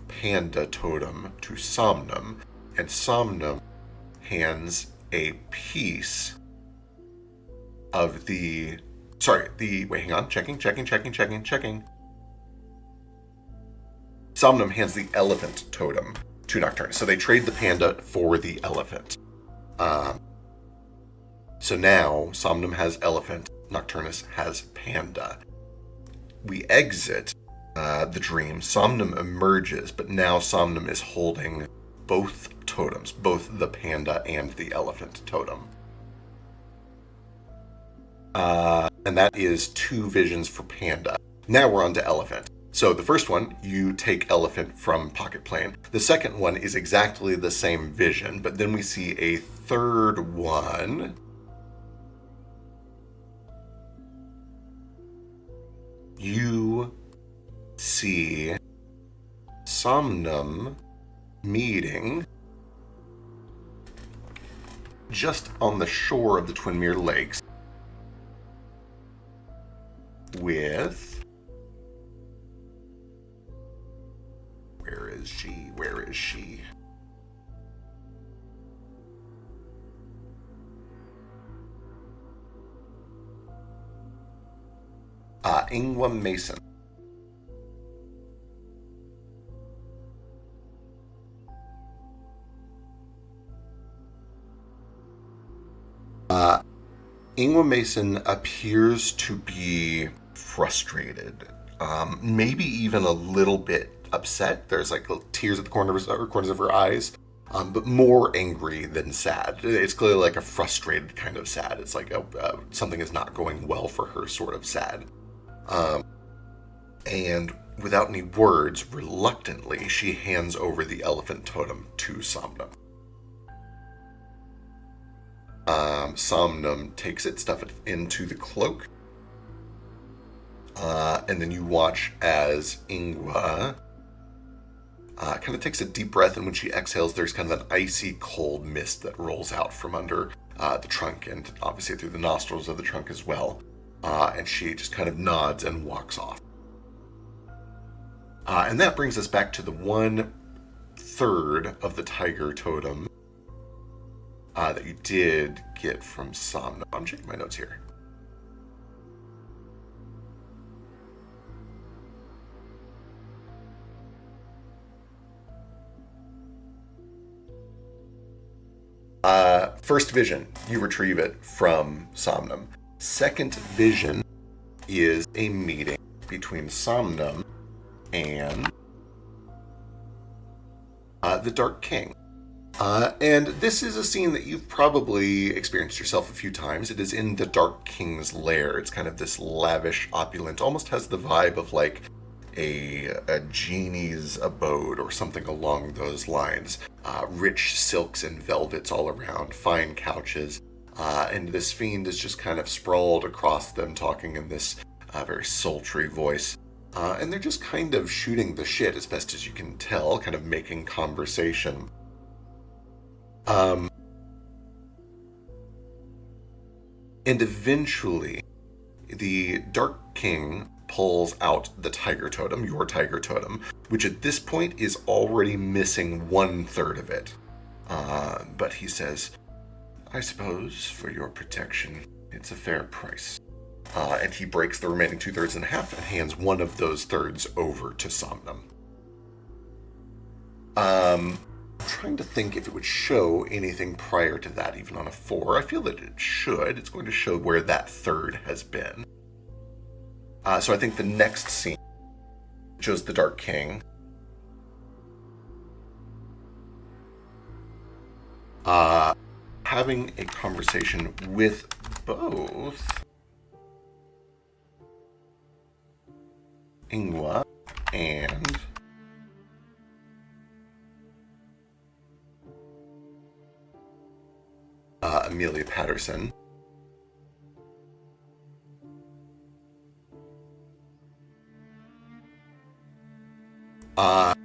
panda totem to Somnum, and Somnum hands a piece of wait, hang on, checking. Somnum hands the elephant totem to Nocturnus. So they trade the panda for the elephant. So now Somnum has elephant, Nocturnus has panda. We exit the dream. Somnum emerges, but now Somnum is holding both totems, both the panda and the elephant totem. And that is 2 visions for panda. Now we're on to elephant. So the first one, you take elephant from pocket plane. The second one is exactly the same vision, but then we see a third one you see Somnum meeting just on the shore of the Twinmere Lakes with... Where is she? Where is she? Ingwa Mason. Ingwa Mason appears to be frustrated, maybe even a little bit upset. There's like tears at the corners of her eyes, but more angry than sad. It's clearly like a frustrated kind of sad. It's like something is not going well for her sort of sad. And without any words, reluctantly, she hands over the elephant totem to Somnum. Somnum takes it, stuffs it into the cloak, and then you watch as Ingwa kind of takes a deep breath, and when she exhales, there's kind of an icy cold mist that rolls out from under the trunk, and obviously through the nostrils of the trunk as well, and she just kind of nods and walks off. And that brings us back to the 1/3 of the tiger totem that you did get from Somnum. I'm checking my notes here. First vision, you retrieve it from Somnum. Second vision is a meeting between Somnum and the Dark King. And this is a scene that you've probably experienced yourself a few times. It is in the Dark King's lair. It's kind of this lavish, opulent, almost has the vibe of like a genie's abode or something along those lines. Rich silks and velvets all around, fine couches, and this fiend is just kind of sprawled across them, talking in this very sultry voice. And they're just kind of shooting the shit as best as you can tell, kind of making conversation. And eventually, the Dark King pulls out the tiger totem, your tiger totem, which at this point is already missing 1/3 of it. But he says, I suppose for your protection, it's a fair price. And he breaks the remaining 2/3 in half and hands one of those thirds over to Somnum. I'm trying to think if it would show anything prior to that, even on a 4. I feel that it should. It's going to show where that third has been. So I think the next scene shows the Dark King. Having a conversation with both Ingwa and Amelia Patterson.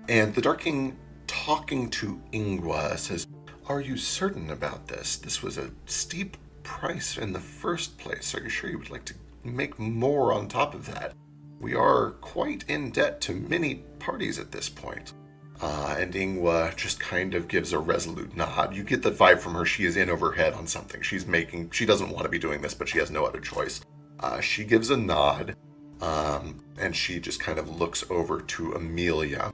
And the Dark King, talking to Ingwa, says, are you certain about this? This was a steep price in the first place. Are you sure you would like to make more on top of that? We are quite in debt to many parties at this point. And Ingwa just kind of gives a resolute nod. You get the vibe from her. She is in over her head on something. She doesn't want to be doing this, but she has no other choice. She gives a nod, and she just kind of looks over to Amelia.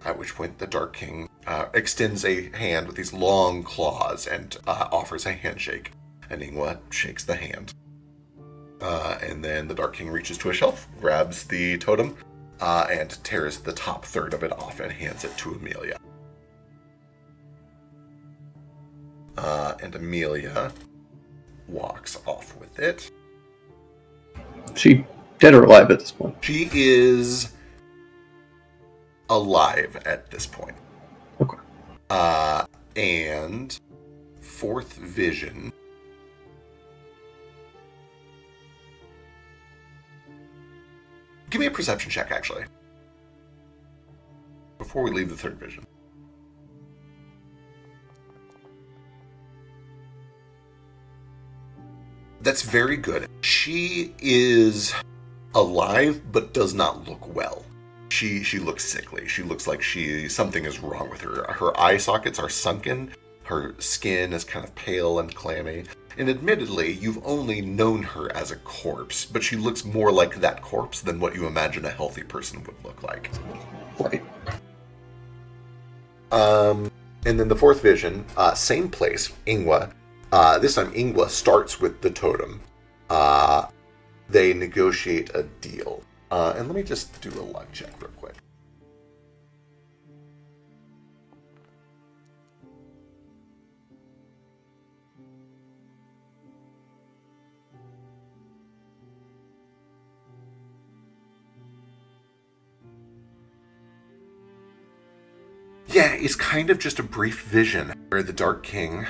At which point the Dark King extends a hand with these long claws and offers a handshake. And Ingwa shakes the hand. And then the Dark King reaches to a shelf, grabs the totem, and tears the top third of it off and hands it to Amelia. And Amelia walks off with it. She dead or alive at this point? She is alive at this point. Okay. And fourth vision Give me a perception check, actually. Before we leave the third vision. That's very good. She is alive, but does not look well. She looks sickly. She looks like something is wrong with her. Her eye sockets are sunken. Her skin is kind of pale and clammy. And admittedly, you've only known her as a corpse, but she looks more like that corpse than what you imagine a healthy person would look like. Right. And then the fourth vision, same place, Ingwa. This time, Ingwa starts with the totem. They negotiate a deal. And let me just do a luck check real quick. Yeah, it's kind of just a brief vision where the Dark King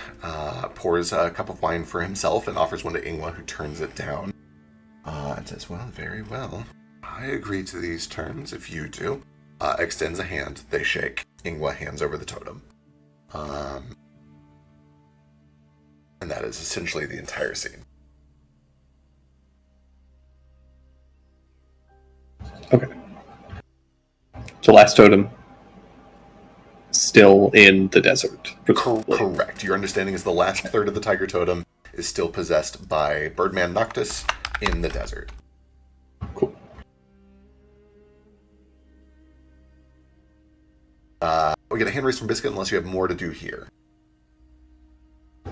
pours a cup of wine for himself and offers one to Ingwa, who turns it down. And says, well, very well. I agree to these terms if you do. Extends a hand. They shake. Ingwa hands over the totem. And that is essentially the entire scene. Okay. So last totem, still in the desert. Correct. Your understanding is the last third of the tiger totem is still possessed by Birdman Noctis in the desert. Cool. We get a hand raise from Biscuit unless you have more to do here.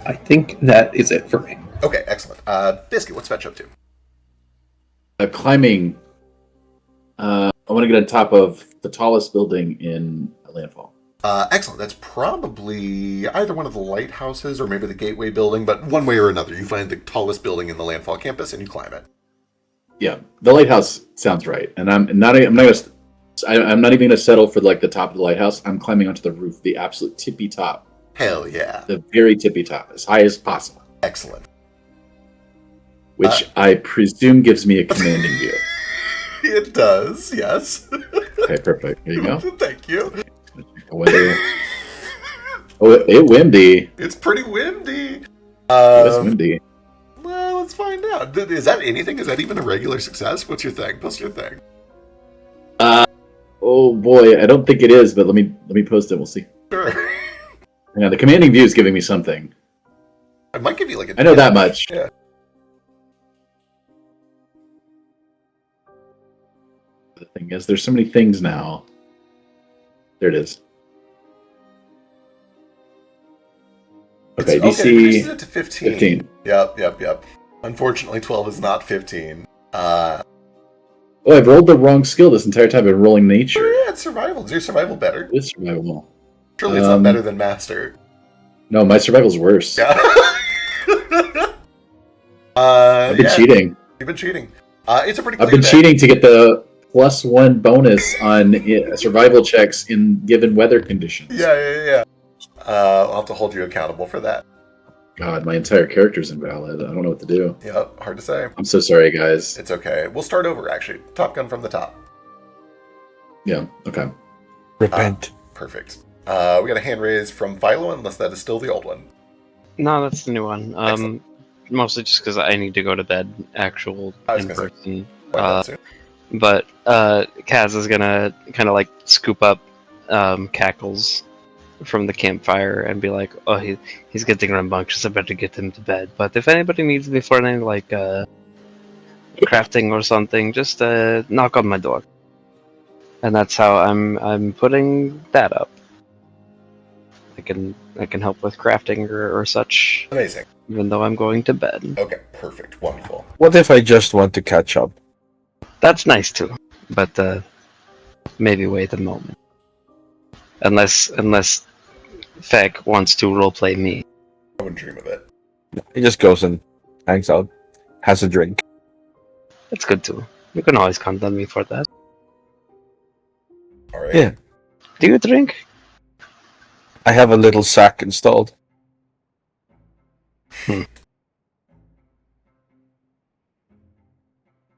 I think that is it for me. Okay, excellent. Biscuit, what's Fetch up to? Climbing. I want to get on top of the tallest building in Landfall. Excellent. That's probably either one of the lighthouses or maybe the gateway building, but one way or another, you find the tallest building in the Landfall campus and you climb it. Yeah, the lighthouse sounds right, and I'm not even going to settle for like the top of the lighthouse. I'm climbing onto the roof, the absolute tippy top. Hell yeah! The very tippy top, as high as possible. Excellent. Which I presume gives me a commanding view. It does, yes. Okay, perfect. Here you go. Thank you. It's windy. It's pretty windy. It's windy. Well, let's find out. Is that anything? Is that even a regular success? What's your thing? Post your thing. Oh boy, I don't think it is, but let me post it. We'll see. Sure. Yeah, the commanding view is giving me something. I might give you like a. I know that much. Yeah. The thing is, there's so many things now. There it is. Okay, DC reduces it to 15. 15. Yep. Unfortunately, 12 is not 15. Oh, I've rolled the wrong skill this entire time. I've been rolling nature. Oh, yeah, it's survival. Is your survival better? It's survival. Surely it's not better than master. No, my survival's worse. Yeah. I've been cheating. You've been cheating. It's a pretty. I've been cheating to get the +1 bonus on survival checks in given weather conditions. Yeah. I'll have to hold you accountable for that. God, my entire character's invalid. I don't know what to do. Yep, hard to say. I'm so sorry, guys. It's okay. We'll start over, actually. Top Gun from the top. Yeah, okay. Repent. Perfect. We got a hand raise from Philo, unless that is still the old one. No, that's the new one. Mostly just because I need to go to bed, actual in person. But Kaz is gonna kind of like scoop up Cackles from the campfire and be like, "Oh, he's getting rambunctious. I better get him to bed." But if anybody needs me for any like crafting or something, just knock on my door. And that's how I'm putting that up. I can help with crafting or such. Amazing. Even though I'm going to bed. Okay, perfect, wonderful. What if I just want to catch up? That's nice too, but maybe wait a moment. Unless Feck wants to roleplay me. I wouldn't dream of it. He just goes and hangs out, has a drink. That's good too. You can always count on me for that. All right. Yeah. Do you drink? I have a little sack installed.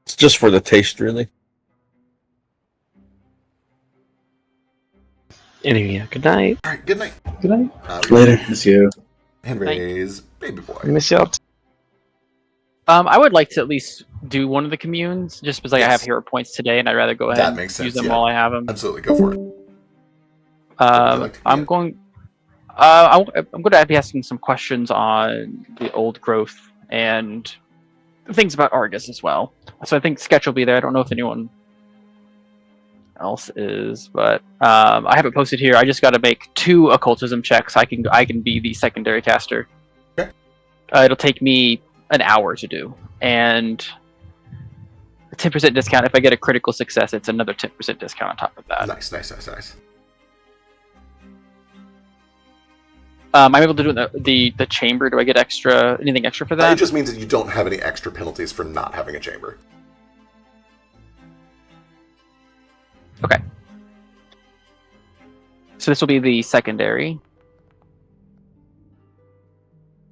It's just for the taste, really. Anyway, yeah, good night. All right, good night. Good night. Later. Miss you. Hand raise, baby boy. Miss you. I would like to at least do one of the communes, just because I have hero points today, and I'd rather go ahead That and makes sense, use them yeah. while I have them. Absolutely, go for it. I'm going. I'm going to be asking some questions on the old growth and things about Argus as well. So I think Sketch will be there. I don't know if anyone else is, but I have it posted here. I just got to make 2 occultism checks. I can be the secondary caster. Okay. It'll take me an hour to do, and a 10% discount. If I get a critical success, it's another 10% discount on top of that. Nice. I'm able to do the chamber. Do I get anything extra for that? It just means that you don't have any extra penalties for not having a chamber. Okay. So this will be the secondary,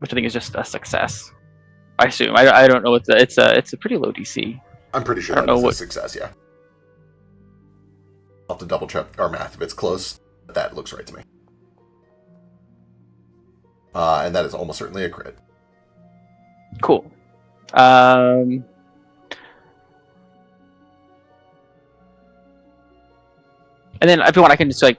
which I think is just a success. I assume. I don't know. It's a pretty low DC. I'm pretty sure that is a success. Yeah. I'll have to double check our math if it's close. But that looks right to me. And that is almost certainly a crit. Cool. And then if you want, I can just if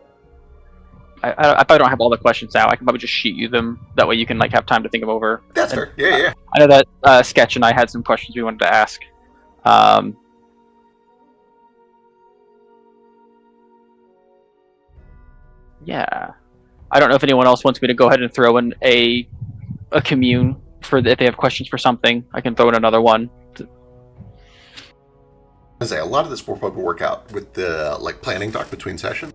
I don't have all the questions now, I can probably just shoot you them. That way you can have time to think them over. That's fair. Yeah. I know that Sketch and I had some questions we wanted to ask. Yeah. I don't know if anyone else wants me to go ahead and throw in a commune if they have questions for something. I can throw in another one. I say a lot of this will probably work out with the planning doc between sessions.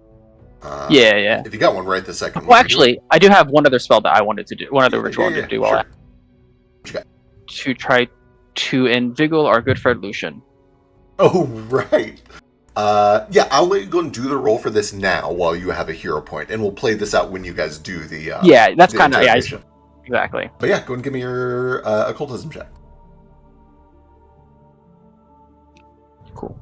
Yeah. If you got one right the second. Well, actually, I do have one other spell that I wanted to do. One other ritual I wanted to do. Sure. What you got? To try to invigorate our good friend Lucian. Oh right. Yeah, I'll let you go and do the roll for this now while you have a hero point, and we'll play this out when you guys do the. Yeah, that's kind of exactly. But yeah, go and give me your occultism check. Cool.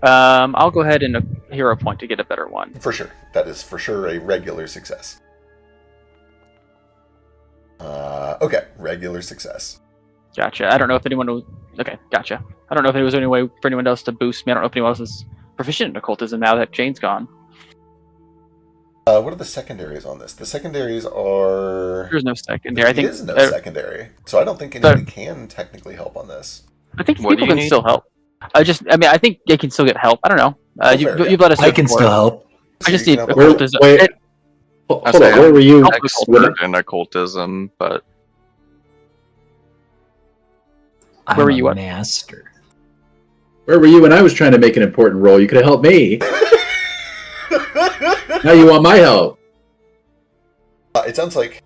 I'll go ahead and a hero point to get a better one. For sure. That is for sure a regular success. Okay, regular success. Gotcha. I don't know if anyone will... Okay, gotcha. I don't know if there was any way for anyone else to boost me. I don't know if anyone else is proficient in occultism now that Jane's gone. What are the secondaries on this? The secondaries are... There's no secondary. I think there is no secondary. So I don't think anybody can technically help on this. I think people can still help. I think they can still get help. I don't know. You've let us know. I can still help. I just need Hold on, where were you? Expert in occultism, but Where were you, master? Where were you when I was trying to make an important roll? You could have helped me. Now you want my help. It sounds like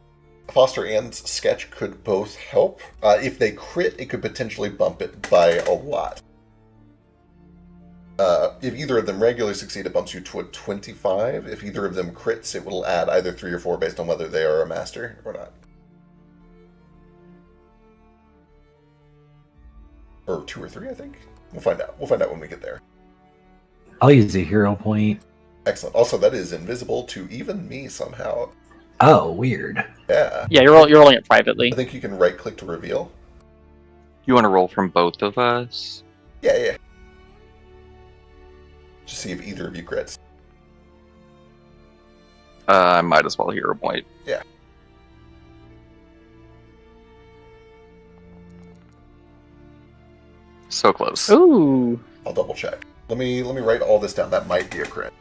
Foster and Sketch could both help. If they crit, it could potentially bump it by a lot. If either of them regularly succeed, it bumps you to a 25. If either of them crits, it will add either 3 or 4 based on whether they are a master or not. Or 2 or 3, I think. We'll find out. We'll find out when we get there. I'll use a hero point. Excellent. Also, that is invisible to even me somehow. Oh, weird. Yeah. Yeah, you're rolling it privately. I think you can right-click to reveal. You want to roll from both of us? Yeah. Just see if either of you crits. I might as well hero point. Yeah. So close. Ooh. I'll double check. Let me write all this down. That might be a crit.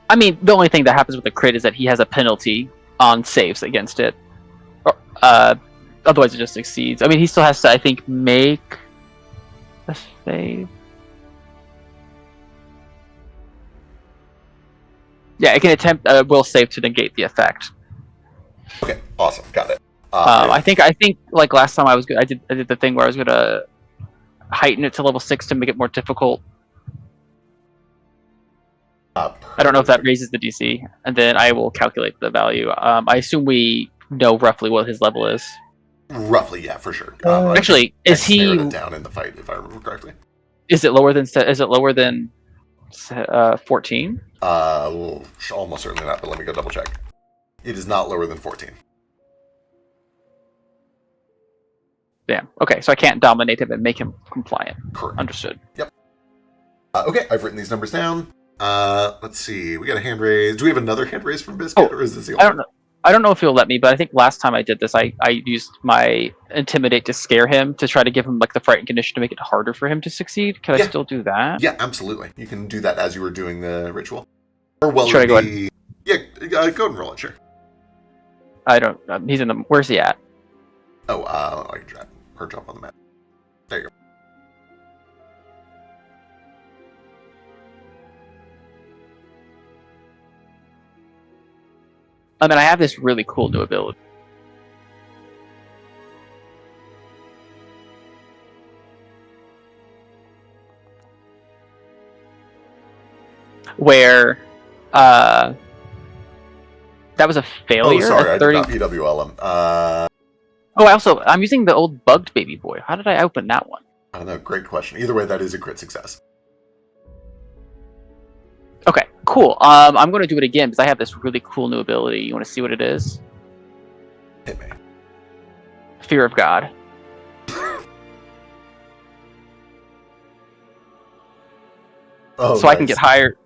I mean, the only thing that happens with the crit is that he has a penalty on saves against it. Otherwise, it just succeeds. I mean, he still has to, I think, make a save. Yeah, it can attempt a will save to negate the effect. Okay, awesome, got it. I think like last time I was good. I did the thing where I was gonna heighten it to level 6 to make it more difficult. I don't know if that raises the DC, and then I will calculate the value. I assume we know roughly what his level is? Roughly, yeah, for sure. Actually, is he narrowed it down in the fight, if I remember correctly? Is it lower than 14? Almost certainly not, but let me go double check. It is not lower than 14. Damn. Okay, so I can't dominate him and make him compliant. Correct. Understood. Yep. Okay, I've written these numbers down. Let's see. We got a hand raise. Do we have another hand raise from Biscuit, or is this the only? I don't know. I don't know if he'll let me, but I think last time I did this, I used my intimidate to scare him to try to give him like the frightened condition to make it harder for him to succeed. Can I still do that? Yeah, absolutely. You can do that as you were doing the ritual. Or well, Should I go ahead? Yeah, go ahead and roll it. Sure. I don't. He's in the. Where's he at? Oh, I can drop or jump on the map. There you go. I mean, I have this really cool new ability. Where, that was a failure. Oh, sorry, I 30... did not PWL him. I'm using the old bugged baby boy. How did I open that one? I don't know. Great question. Either way, that is a crit success. Okay, cool. I'm going to do it again because I have this really cool new ability. You want to see what it is? Hit me. Fear of God. Oh, so nice. I can get higher.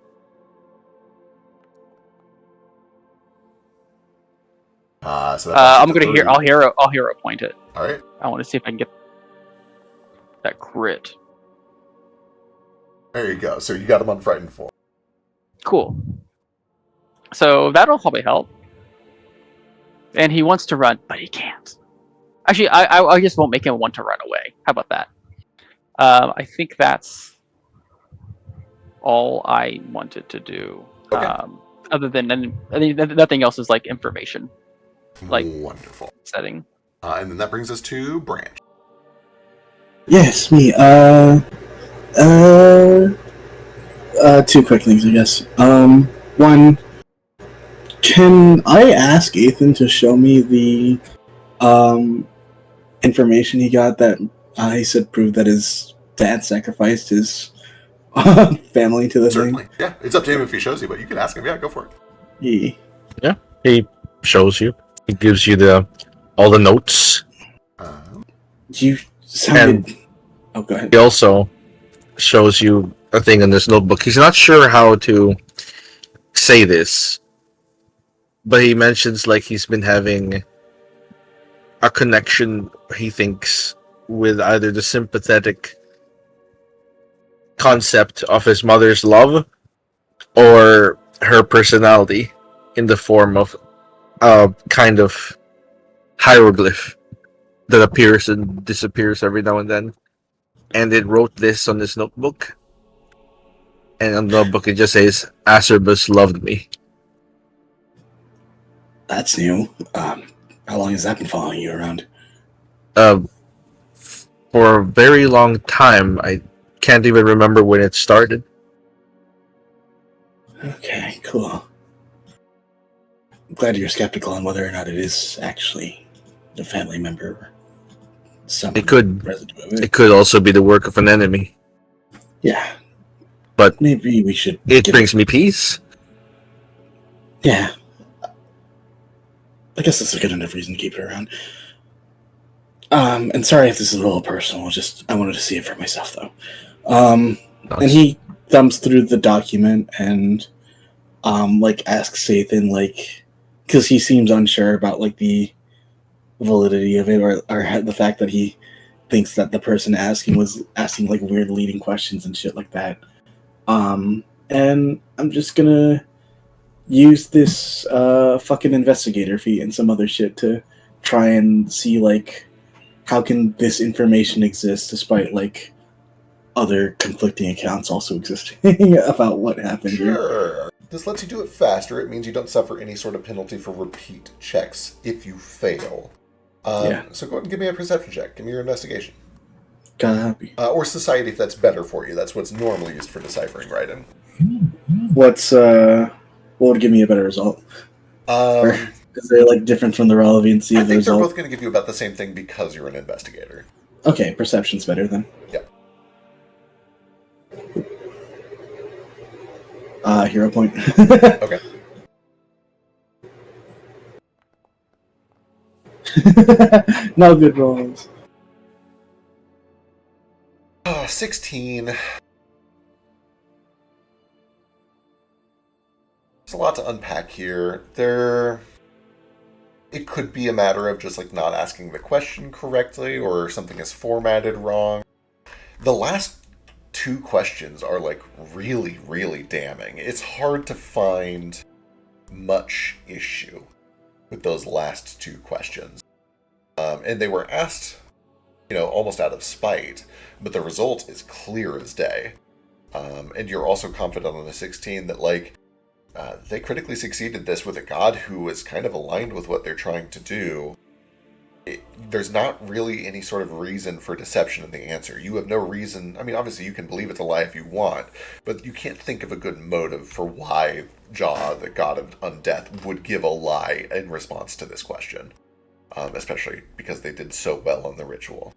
So I'm going to I'll hero point it. All right. I want to see if I can get that crit. There you go. So you got him on Frightened 4. Cool. So that'll probably help. And he wants to run, but he can't. Actually, I just won't make him want to run away. How about that? I think that's all I wanted to do. Okay. Other than nothing else is like information. Like wonderful setting. And then that brings us to Branch. Yes, me. Two quick things, I guess. One, can I ask Ethan to show me the information he got that he said proved that his dad sacrificed his family to the Certainly. thing? Yeah, it's up to him if he shows you, but you can ask him. Yeah, go for it. Yeah, he shows you. He gives you all the notes. You sounded... Oh, go ahead. He also shows you a thing in this notebook. He's not sure how to say this, but he mentions like he's been having a connection, he thinks, with either the sympathetic concept of his mother's love or her personality in the form of a kind of hieroglyph that appears and disappears every now and then. And it wrote this on this notebook. And on the notebook it just says, Acerbus loved me. That's new. How long has that been following you around? For a very long time. I can't even remember when it started. Okay, cool. I'm glad you're skeptical on whether or not it is actually a family member or some residue of it. It could also be the work of an enemy. Yeah. But maybe we should... It brings me peace. Yeah. I guess that's a good enough reason to keep it around. And sorry if this is a little personal, I wanted to see it for myself, though. Nice. And he thumbs through the document and, asks Sathan, because he seems unsure about, the validity of it, or the fact that he thinks that the person asking was asking, weird leading questions and shit like that. And I'm just gonna use this, fucking investigator feat and some other shit to try and see, how can this information exist despite, other conflicting accounts also existing about what happened here. Sure. This lets you do it faster. It means you don't suffer any sort of penalty for repeat checks if you fail. So go ahead and give me a perception check. Give me your investigation. Copy. Or society if that's better for you. That's what's normally used for deciphering, right? And what would give me a better result? Because they're like different from the relevancy I of the think they're result. both going to give you about the same thing because you're an investigator. Okay, perception's better then. Yep. Hero point. Okay. No good rolls. 16. There's a lot to unpack here. It could be a matter of just like not asking the question correctly, or something is formatted wrong. The last 2 questions are like really, really damning. It's hard to find much issue with those last 2 questions. And they were asked, almost out of spite, but the result is clear as day. And you're also confident on the 16 that, they critically succeeded this with a god who is kind of aligned with what they're trying to do. There's not really any sort of reason for deception in the answer. You have no reason. I mean, obviously you can believe it's a lie if you want, but you can't think of a good motive for why Jah, the god of undeath, would give a lie in response to this question. Especially because they did so well on the ritual.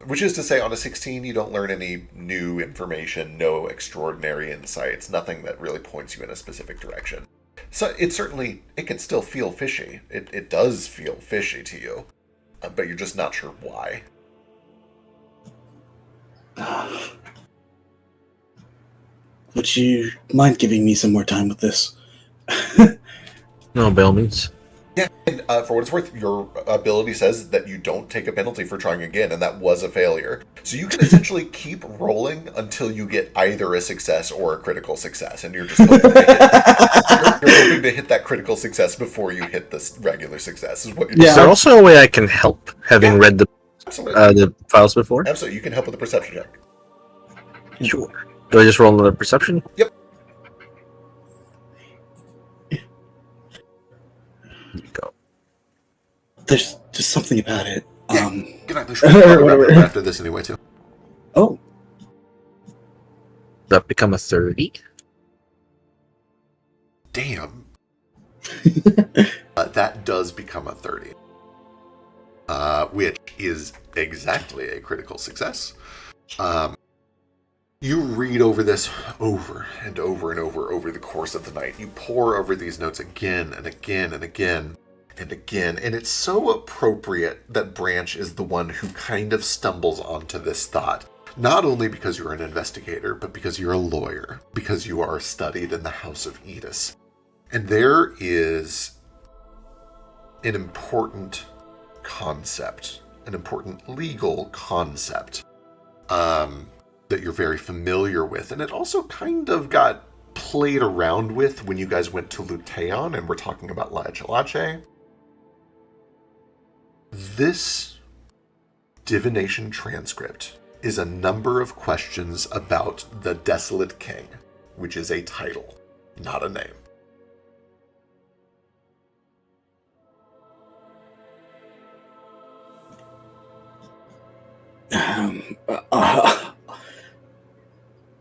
Which is to say, on a 16, you don't learn any new information, no extraordinary insights, nothing that really points you in a specific direction. So it can still feel fishy. It does feel fishy to you, but you're just not sure why. Would you mind giving me some more time with this? No, by all means. Yeah, and for what it's worth, your ability says that you don't take a penalty for trying again, and that was a failure. So you can essentially keep rolling until you get either a success or a critical success, and you're just hoping to hit that critical success before you hit this regular success. Is what you're Is there also a way I can help, having read the files before? Absolutely, you can help with the perception check. Sure. Do I just roll another perception? Yep. Go. There's just something about it. Good night, Lush. After this anyway, too. Oh. That become a 30? Damn. That does become a 30. Which is exactly a critical success. You read over this over and over and over the course of the night. You pore over these notes again and again and again and again, and it's so appropriate that Branch is the one who kind of stumbles onto this thought. Not only because you're an investigator, but because you're a lawyer, because you are studied in the House of Edis. And there is an important concept, an important legal concept, that you're very familiar with. And it also kind of got played around with when you guys went to Luteon and we're talking about Lache. This divination transcript is a number of questions about the Desolate King, which is a title, not a name.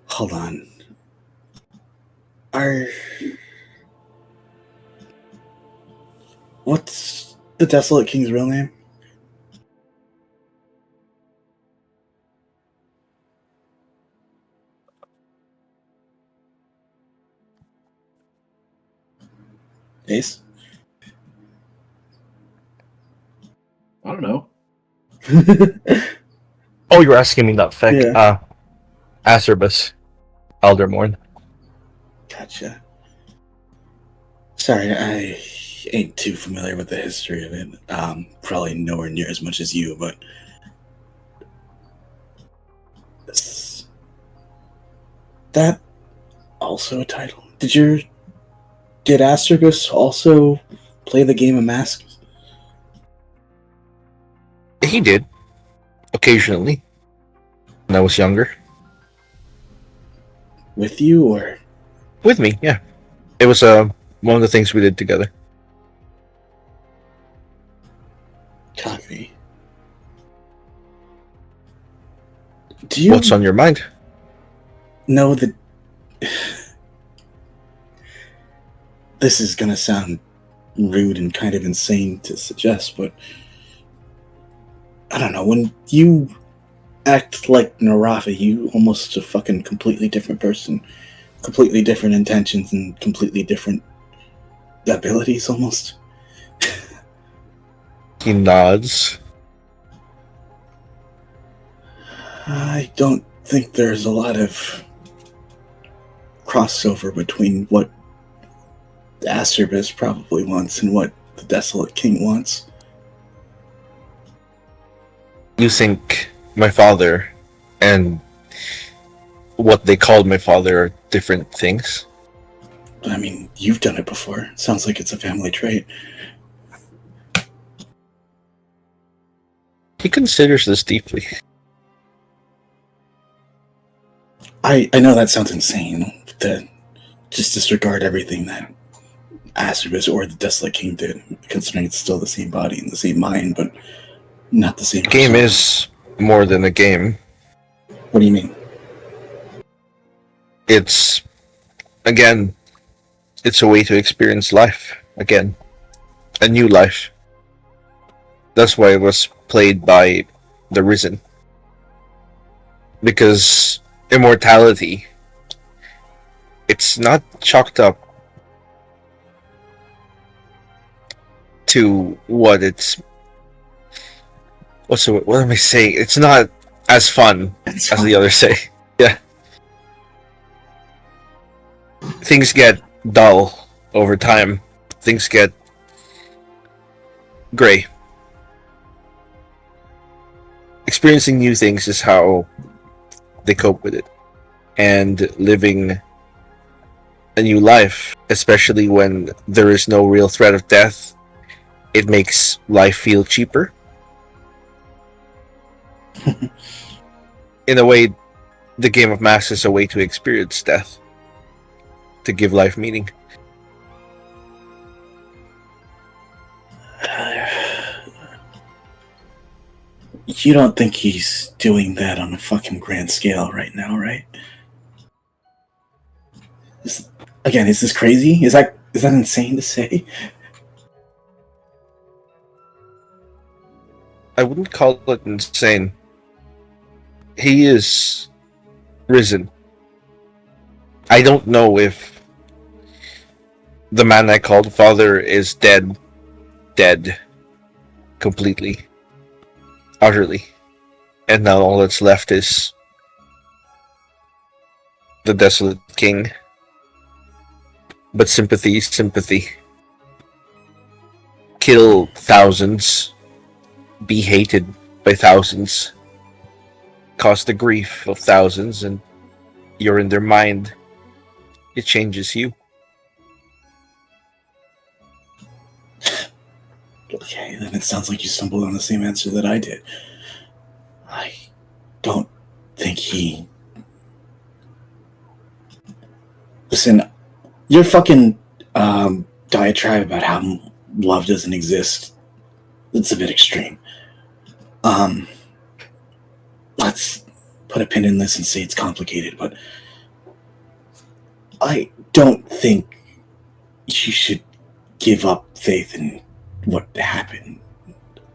Hold on. What's the Desolate King's real name? Ace? I don't know. Oh, you're asking me that, Feck. Yeah. Acerbus. Aldermorn. Gotcha. Sorry, I ain't too familiar with the history of it. Probably nowhere near as much as you, but is that also a title? Did Acerbus also play the game of Masks? He did. Occasionally. When I was younger. With you, or? With me, yeah. It was one of the things we did together. Copy. What's on your mind? Know that this is gonna sound rude and kind of insane to suggest, but I don't know, when you act like Narafa, you almost a fucking completely different person, completely different intentions and completely different abilities almost. He nods. I don't think there's a lot of crossover between what the Aceribus probably wants and what the Desolate King wants. You think my father and what they called my father are different things? I mean, you've done it before. Sounds like it's a family trait. He considers this deeply. I know that sounds insane to just disregard everything that Aceribus or the Desolate King did, considering it's still the same body and the same mind, but not the same The game person. is more than a game. What do you mean? It's, again, it's a way to experience life again. A new life. That's why it was played by the Risen. Because immortality, it's not chalked up to what it's... what am I saying? It's not as fun as the others say. Yeah. Things get dull over time. Things get gray. Experiencing new things is how they cope with it. And living a new life, especially when there is no real threat of death, it makes life feel cheaper. In a way, the game of Mass is a way to experience death, to give life meaning. You don't think he's doing that on a fucking grand scale right now, right? Again, is this crazy? Is that insane to say? I wouldn't call it insane. He is risen. I don't know if the man I called father is dead completely, utterly, and now all that's left is the Desolate King. But sympathy is sympathy. Kill thousands, be hated by thousands, cause the grief of thousands, and you're in their mind. It changes you. Okay, then it sounds like you stumbled on the same answer that I did. I don't think he... Listen, your fucking diatribe about how love doesn't exist, it's a bit extreme. Let's put a pin in this and say it's complicated, but I don't think you should give up faith in what happened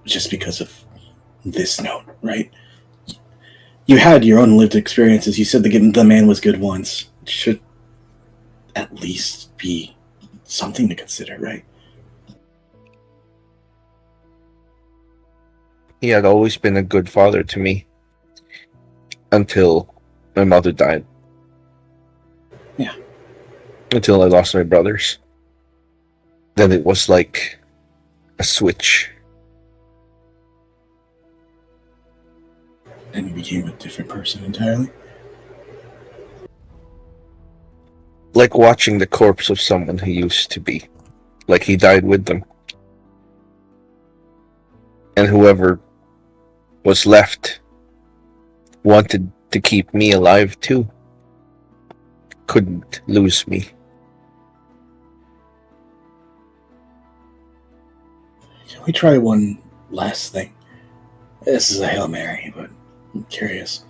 just because of this note, right? You had your own lived experiences. You said the man was good once. It should at least be something to consider, right? He had always been a good father to me until my mother died. Yeah. Until I lost my brothers. Then it was like a switch. And you became a different person entirely? Like watching the corpse of someone who used to be. Like he died with them. And whoever was left wanted to keep me alive too. Couldn't lose me. Can we try one last thing? This is a Hail Mary, but I'm curious.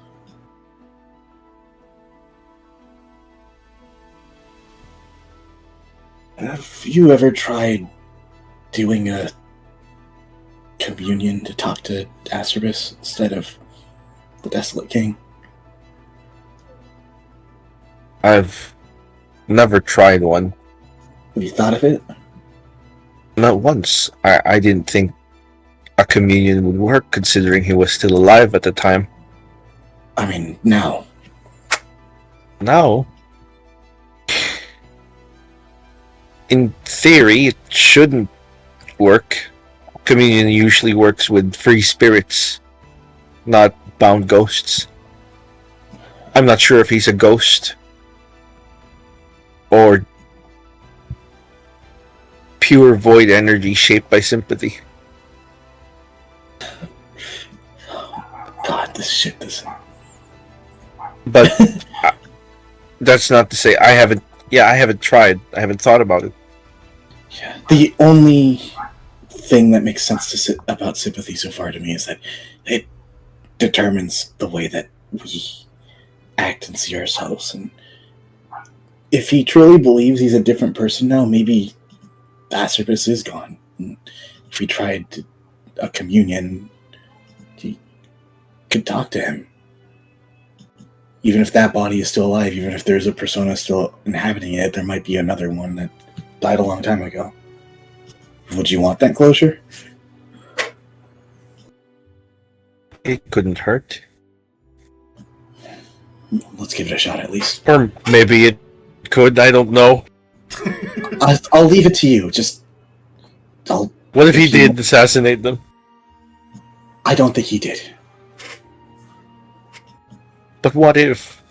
Have you ever tried doing a communion to talk to Aceribus instead of the Desolate King? I've never tried one. Have you thought of it? Not once. I didn't think a communion would work, considering he was still alive at the time. I mean, now. Now? In theory, it shouldn't work. Communion usually works with free spirits, not bound ghosts. I'm not sure if he's a ghost or pure void energy shaped by sympathy. God, this shit doesn't. But that's not to say I haven't. Yeah, I haven't tried. I haven't thought about it. Yeah. The only thing that makes sense about sympathy so far to me is that it determines the way that we act and see ourselves. And if he truly believes he's a different person now, maybe Aceribus is gone. And if we tried a communion, he could talk to him. Even if that body is still alive, even if there's a persona still inhabiting it, there might be another one that died a long time ago. Would you want that closure? It couldn't hurt. Let's give it a shot at least. Or maybe it could, I don't know. I'll leave it to you. What if he did assassinate them? I don't think he did. But what if?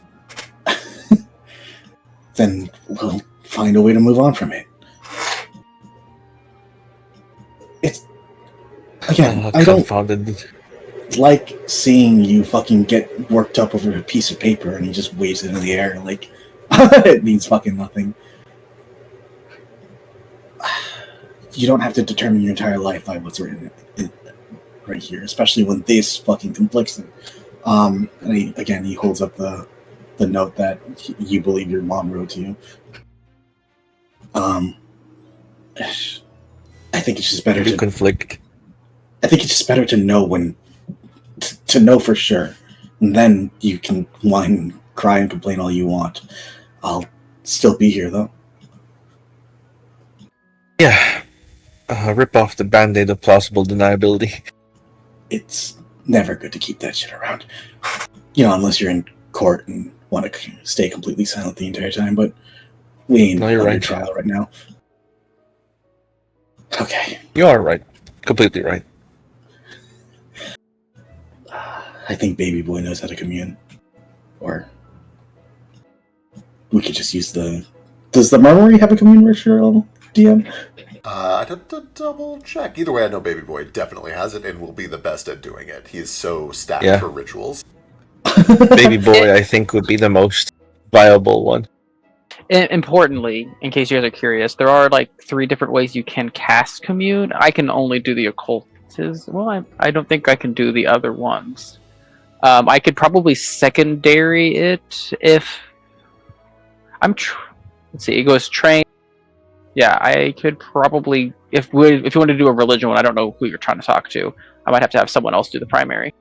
Then we'll find a way to move on from it. It's... Again, I don't like seeing you fucking get worked up over a piece of paper and he just waves it in the air like it means fucking nothing. You don't have to determine your entire life by what's written right here, especially when this fucking conflicts it. And he holds up the note that you believe your mom wrote to you. I think it's just better to conflict. I think it's just better to know to know for sure, and then you can whine, cry, and complain all you want. I'll still be here though. Yeah, rip off the band-aid of plausible deniability. It's never good to keep that shit around. You know, unless you're in court and want to stay completely silent the entire time, but we ain't under trial right now. Okay. You are right. Completely right. I think Baby Boy knows how to commune. Or we could just use the... Does the Murmury have a commune ritual, DM? I'd have to double check. Either way, I know Baby Boy definitely has it and will be the best at doing it. He is so stacked for rituals. Baby Boy, I think, would be the most viable one. Importantly, in case you guys are curious, there are like 3 different ways you can cast commune. I can only do the occultism. Well, I don't think I can do the other ones. I could probably secondary it if let's see. It goes train. Yeah, I could probably if you want to do a religion one. I don't know who you're trying to talk to. I might have to have someone else do the primary.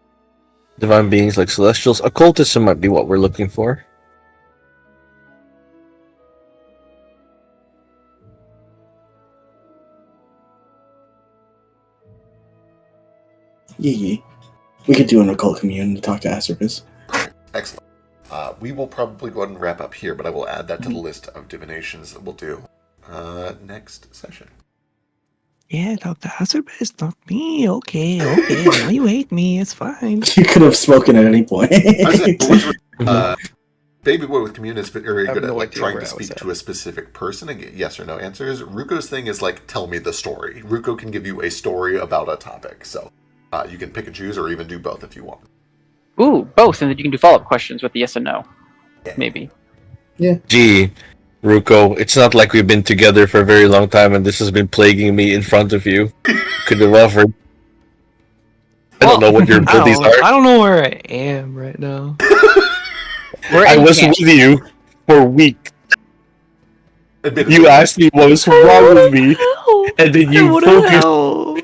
Divine beings like celestials. Occultism might be what we're looking for. Yeah. We could do an occult commune to talk to Aceribus. Excellent. We will probably go ahead and wrap up here, but I will add that to the list of divinations that we'll do next session. Yeah, talk to Aceribus, not me. Okay. Now you hate me. It's fine. You could have spoken at any point. Baby Boy with commune is very good at like trying to speak to a specific person and get yes or no answers. Ruko's thing is like, tell me the story. Ruko can give you a story about a topic, so you can pick and choose or even do both if you want. Ooh, both, and then you can do follow-up questions with the yes and no. Yeah. Maybe. Yeah. Gee, Ruko, it's not like we've been together for a very long time and this has been plaguing me in front of you. Could have offered. I don't know what your abilities are. I don't know where I am right now. I was with you for weeks. You asked me what was wrong with me. and then I you wouldn't focused, help.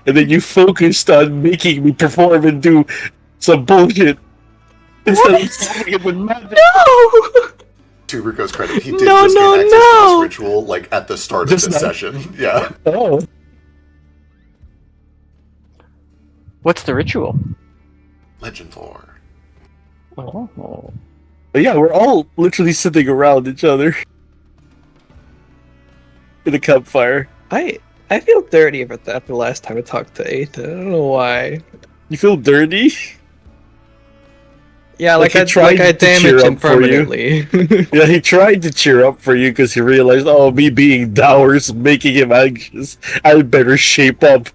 and then you focused on making me perform and do some bullshit instead of solving it with magic. No! To Ruko's credit, he did No, just no, gain access to this no! ritual, like, at the start Just of this now? session. Yeah. Oh. What's the ritual? Legend lore. Oh. But yeah, we're all literally sitting around each other in a campfire. I feel dirty about that the last time I talked to Aita. I don't know why. You feel dirty? Yeah, Like like, he I tried to damaged cheer him up for you. permanently. Yeah, he tried to cheer up for you because he realized, oh, me being dour is making him anxious. I better shape up.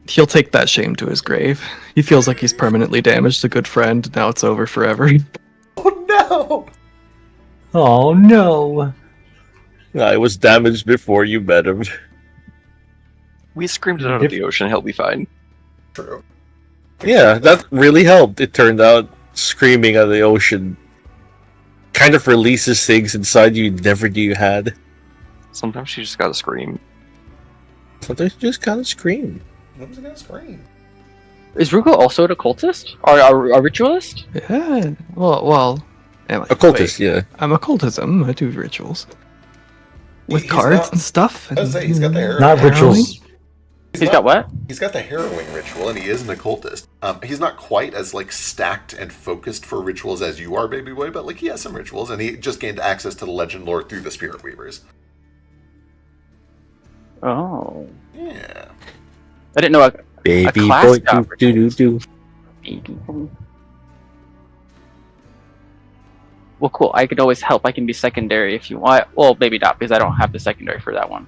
He'll take that shame to his grave. He feels like he's permanently damaged a good friend. Now it's over forever. Oh no! Oh no! I was damaged before you met him. We screamed it out of the ocean. He'll be fine. True. Yeah, that really helped. It turned out screaming at the ocean kind of releases things inside you never knew you had. Sometimes you just gotta scream. Sometimes you just gotta scream. What was it gonna scream? Is Ruko also an occultist? Or a ritualist? Yeah. Well. Occultist, yeah. I'm occultism. I do rituals with He's cards not- and stuff. I was gonna say, he's got the hair. Not rituals. He's got what? He's got the harrowing ritual, and he is an occultist. He's not quite as like stacked and focused for rituals as you are, baby boy, but like he has some rituals, and he just gained access to the legend lore through the Spirit Weavers. Oh. Yeah. I didn't know a Baby class boy, got do. Well, cool. I could always help. I can be secondary if you want. Well, maybe not, because I don't have the secondary for that one.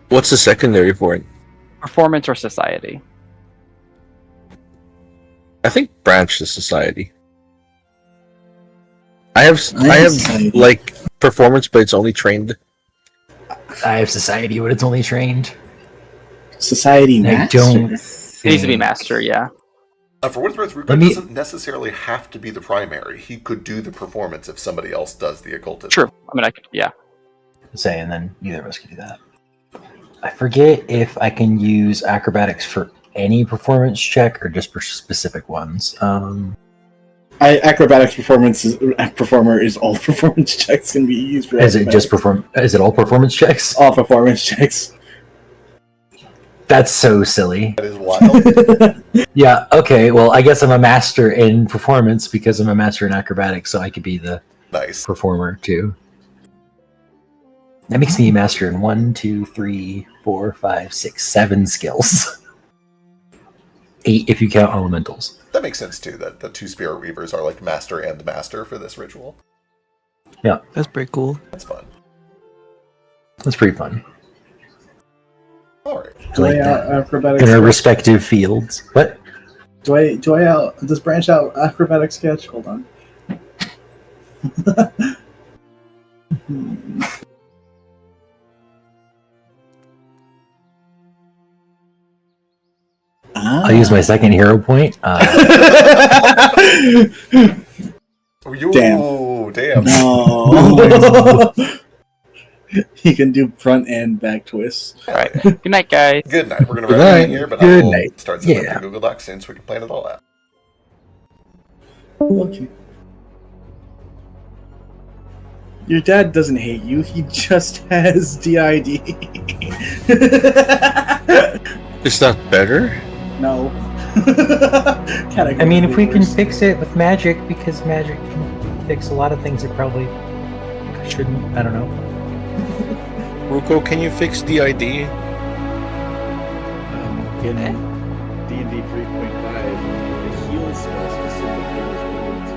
What's the secondary for it? Performance or society? I think branch the society. I have like performance, but it's only trained. I have society, but it's only trained. Society I master? don't. It needs to be master, yeah. For what it's worth, Ruko doesn't necessarily have to be the primary. He could do the performance if somebody else does the occultism. True. I mean, I could, yeah. Say, and then either of us can do that. I forget if I can use acrobatics for any performance check or just for specific ones. Acrobatics performer is all performance checks can be used for. Is it just Is it all performance checks? All performance checks. That's so silly. That is wild. Yeah. Okay. Well, I guess I'm a master in performance because I'm a master in acrobatics, so I could be the Nice. performer too. That makes me a master in 1, 2, 3, 4, 5, 6, 7 skills. 8 if you count elementals. That makes sense too. That the two Spirit Weavers are like master and master for this ritual. Yeah, That's pretty cool. That's fun. that's pretty fun. All right. Do Like I that. acrobatics? In our respective fields. What? Do I does branch out acrobatic sketch? Hold on. I'll use my second hero point. Damn. No. He can do front and back twists. All right. Good night, guys. Good night. We're going to Good wrap it night. here, but Good I will night. start setting Yeah. up the Google Docs soon so we can plan it all out. Okay. Your dad doesn't hate you. He just has DID. It's not better? No. I mean, if we can fix it with magic, because magic can fix a lot of things that probably shouldn't. I don't know. Ruko, can you fix DID? In D&D 3.5, the heal spell specifically is related to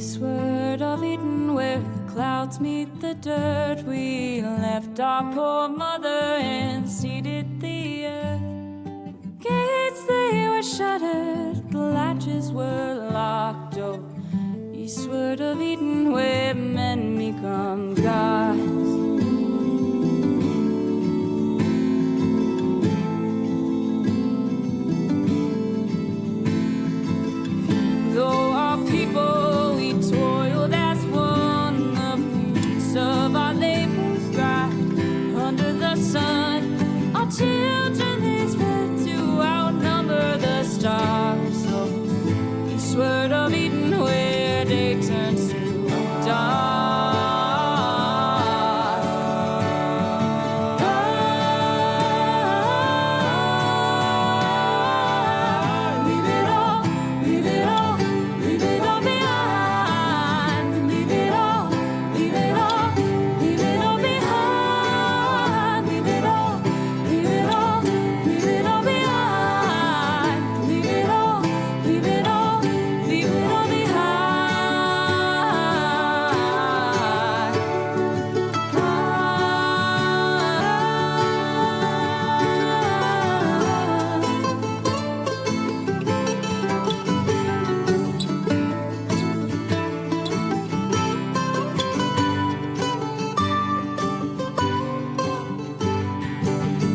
Eastward of Eden, where the clouds meet the dirt, we left our poor mother and seeded the earth. Gates they were shuttered, the latches were locked. Oh, eastward of Eden, where men become gods. Though our people, we toiled as one, the fruits of our labors thrived under the sun. Our children they spread to outnumber the stars. So eastward of Eden, where day turns to dawn.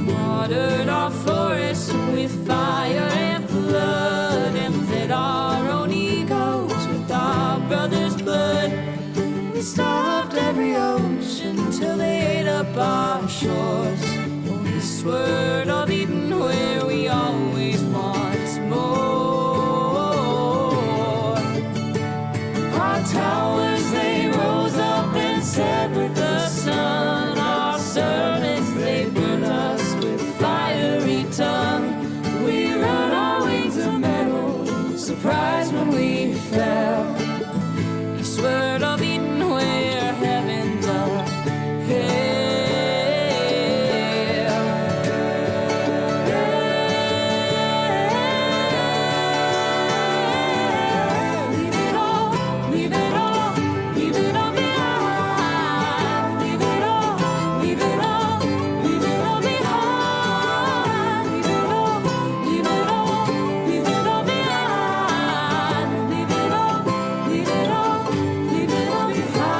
Watered our forests with fire and flood, and fed our own egos with our brothers' blood. We starved every ocean till they ate up our shores. Oh, eastward of Eden, where we always want more. Our towers they rose up and set with the sun. Our servants they burned us with fiery tongue. We rode our wings of metal, surprised when we fell. Eastward of Eden, where heavens are hell. Leave it all, leave it all, leave it all behind. Leave it all, leave it all, leave it all behind. Leave it all, leave it all, leave it all behind. Leave it all, leave it all, leave it all behind.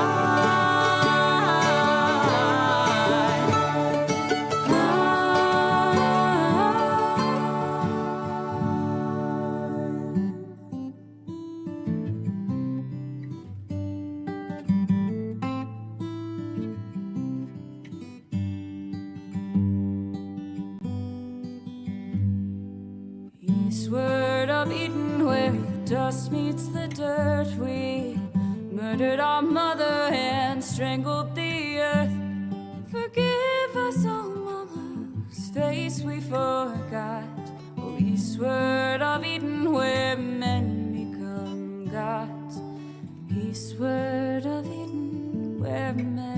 Eastward of Eden, where the dust meets the dirt, we murdered our mother and strangled the earth. Forgive us, oh mama, whose face we forgot. Oh, eastward of Eden, where men become gods. Eastward of Eden, where men